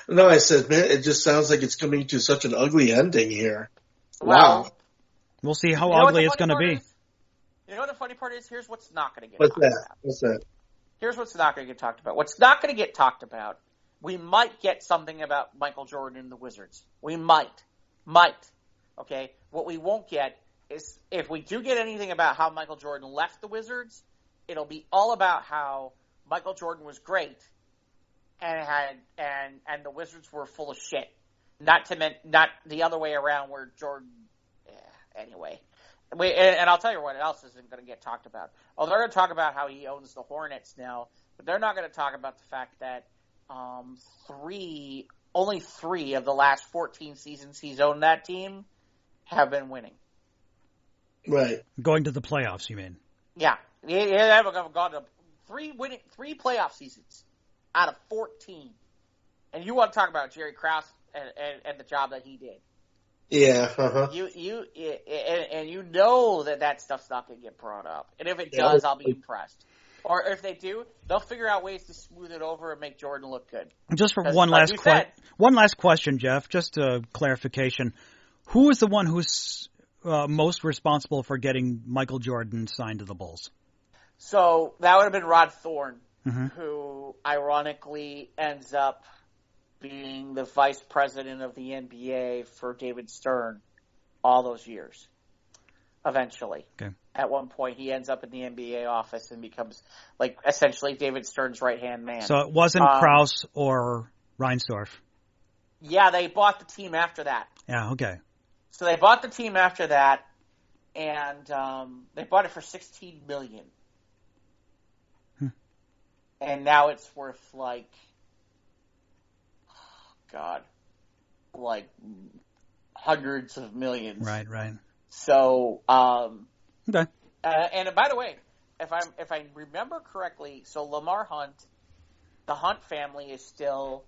S3: No, I said, man, it just sounds like it's coming to such an ugly ending here.
S2: Well,
S3: Wow.
S1: We'll see how ugly it's going to be.
S2: You know what the funny part is? Here's what's not going to get
S3: What's
S2: talked
S3: that?
S2: about.
S3: What's that?
S2: Here's what's not going to get talked about. What's not going to get talked about, we might get something about Michael Jordan and the Wizards. We might. Okay? What we won't get is, if we do get anything about how Michael Jordan left the Wizards, it'll be all about how Michael Jordan was great and the Wizards were full of shit. Not the other way around where Jordan. Anyway, and I'll tell you what else isn't going to get talked about. Oh, they're going to talk about how he owns the Hornets now, but they're not going to talk about the fact that only three of the last 14 seasons he's owned that team have been winning.
S3: Right.
S1: Going to the playoffs, you mean?
S2: Yeah, they haven't gone to three playoff seasons out of 14. And you want to talk about Jerry Krause and the job that he did?
S3: Yeah. Uh-huh.
S2: You know that stuff's not going to get brought up. And if it does, I'll be impressed. Or if they do, they'll figure out ways to smooth it over and make Jordan look good.
S1: Just for one last question, Jeff, just a clarification. Who is the one who's most responsible for getting Michael Jordan signed to the Bulls?
S2: So that would have been Rod Thorne, who ironically ends up being the vice president of the NBA for David Stern all those years, eventually.
S1: Okay.
S2: At one point, he ends up in the NBA office and becomes, essentially David Stern's right-hand man.
S1: So it wasn't Krause or Reinsdorf?
S2: Yeah, they bought the team after that.
S1: Yeah, okay.
S2: So they bought the team after that, and they bought it for $16 million. And now it's worth, hundreds of millions.
S1: Right.
S2: So,
S1: okay.
S2: And by the way, if I remember correctly, so Lamar Hunt, the Hunt family is still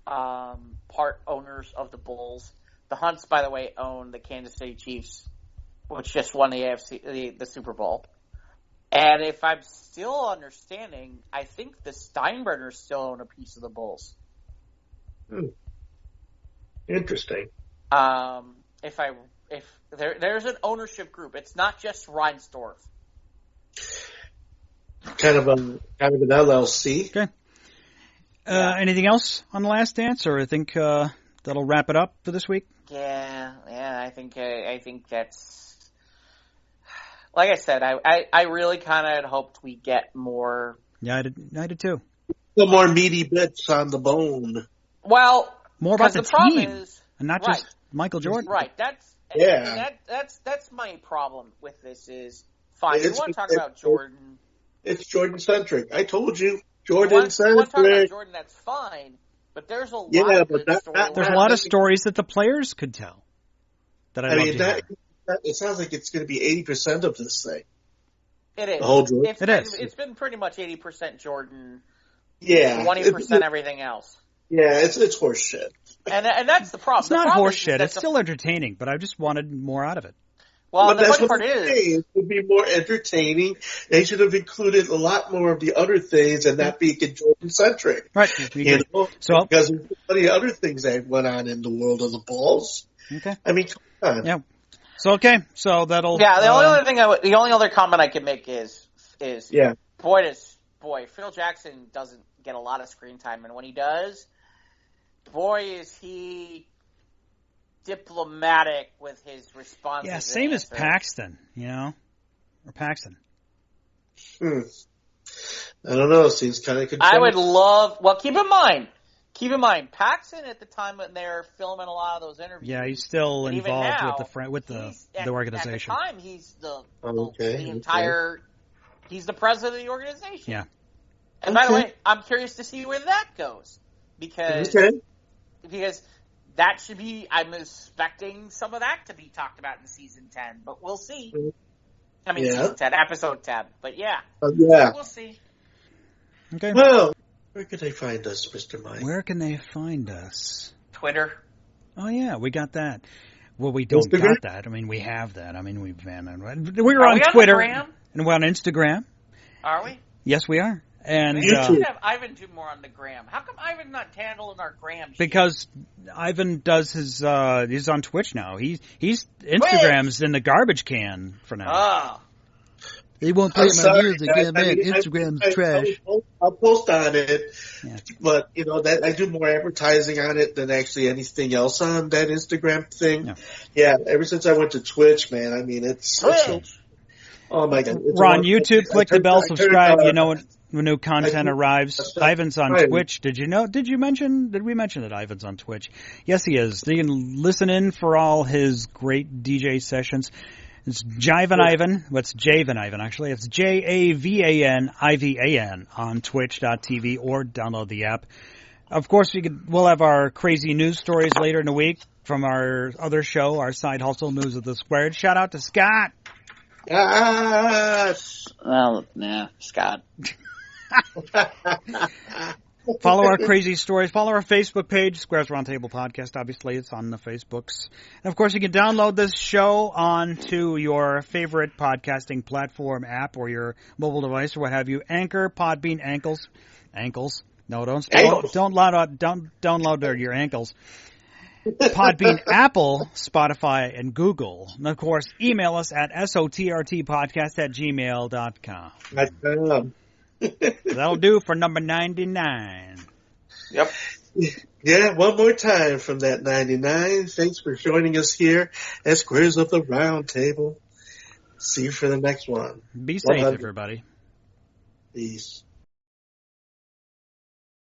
S2: part owners of the Bulls. The Hunts, by the way, own the Kansas City Chiefs, which just won the Super Bowl. And if I'm still understanding, I think the Steinbrenners still own a piece of the Bulls.
S3: Interesting.
S2: If there's an ownership group, it's not just Reinsdorf.
S3: Kind of an LLC.
S1: Okay. Anything else on The Last Dance, or I think that'll wrap it up for this week?
S2: Yeah. I think that's. Like I said, I really kind of had hoped we get more.
S1: Yeah, I did too.
S3: The more meaty bits on the bone.
S2: Well,
S1: more about the team, and not
S2: right.
S1: just Michael Jordan.
S2: Right. That's my problem with this is fine. You want to talk about Jordan?
S3: It's Jordan centric. I told you, Jordan centric.
S2: You want to talk about Jordan? That's fine. But there's a lot of
S1: there's a lot of stories that the players could tell.
S3: It sounds like it's going to be 80% of this thing.
S2: It is.
S3: The whole Jordan.
S2: It's been pretty much 80% Jordan.
S3: Yeah.
S2: 20% everything else.
S3: Yeah, it's horse shit.
S2: And that's the problem.
S1: It's not horse shit. It's still entertaining, but I just wanted more out of it.
S2: Well, the funny part is,
S3: it would be more entertaining. They should have included a lot more of the other things and not be Jordan centric.
S1: Right.
S3: Because there's plenty of other things that went on in the world of the Bulls.
S1: Okay.
S3: I mean, come on.
S1: Yeah. So that'll.
S2: Yeah. The only other comment I can make is boy, Phil Jackson doesn't get a lot of screen time, and when he does, boy, is he diplomatic with his responses.
S1: Yeah, same as Paxton, or Paxton.
S3: I don't know. Seems kind of controlling.
S2: I would love. Well, keep in keep in mind, Paxson at the time when they were filming a lot of those interviews.
S1: Yeah, he's still
S2: and even
S1: involved
S2: now,
S1: with the organization.
S2: At the time, he's the entire. He's the president of the organization.
S1: Yeah.
S2: And by the way, I'm curious to see where that goes because that should be. I'm expecting some of that to be talked about in season 10, but we'll see. I mean, season 10, episode 10, but we'll see.
S1: Okay.
S3: Well, where can they find us, Mr. Mike?
S1: Where can they find us?
S2: Twitter.
S1: Oh yeah, we got that. Well, we don't
S3: Instagram?
S1: got that. I mean, we have that. I mean, we're on Twitter and we're on Instagram.
S2: Are we?
S1: Yes, we are. And
S2: we should have Ivan do more on the gram. How come Ivan's not handling our gram?
S1: Because Ivan does his. He's on Twitch now. He's Instagram's in the garbage can for now.
S2: Oh.
S1: He won't play my music. Yeah, man, Instagram's trash.
S3: I'll post on it,
S1: yeah.
S3: But that I do more advertising on it than actually anything else on that Instagram thing. Yeah, ever since I went to Twitch, man. I mean, it's oh my God.
S1: We're on YouTube. Click the bell, subscribe. When new content arrives. Ivan's on Twitch. Did we mention that Ivan's on Twitch? Yes, he is. You can listen in for all his great DJ sessions. It's Jivan Ivan. What's Javan Ivan, actually? It's JAVAN IVAN on twitch.tv or download the app. Of course, we'll have our crazy news stories later in the week from our other show, our Side Hustle News of the Squared. Shout out to Scott.
S2: Well, nah, Scott.
S1: Follow our crazy stories. Follow our Facebook page, Squares Roundtable Podcast. Obviously, it's on the Facebooks. And, of course, you can download this show onto your favorite podcasting platform app or your mobile device or what have you. Anchor, PodBean, Ankles. No, don't download your ankles. PodBean, Apple, Spotify, and Google. And, of course, email us at sotrtpodcast@gmail.com. That'll do for number 99.
S2: Yep.
S3: Yeah, one more time from that 99. Thanks for joining us here at Squares of the Round Table. See you for the next one.
S1: Be safe, everybody.
S3: Peace.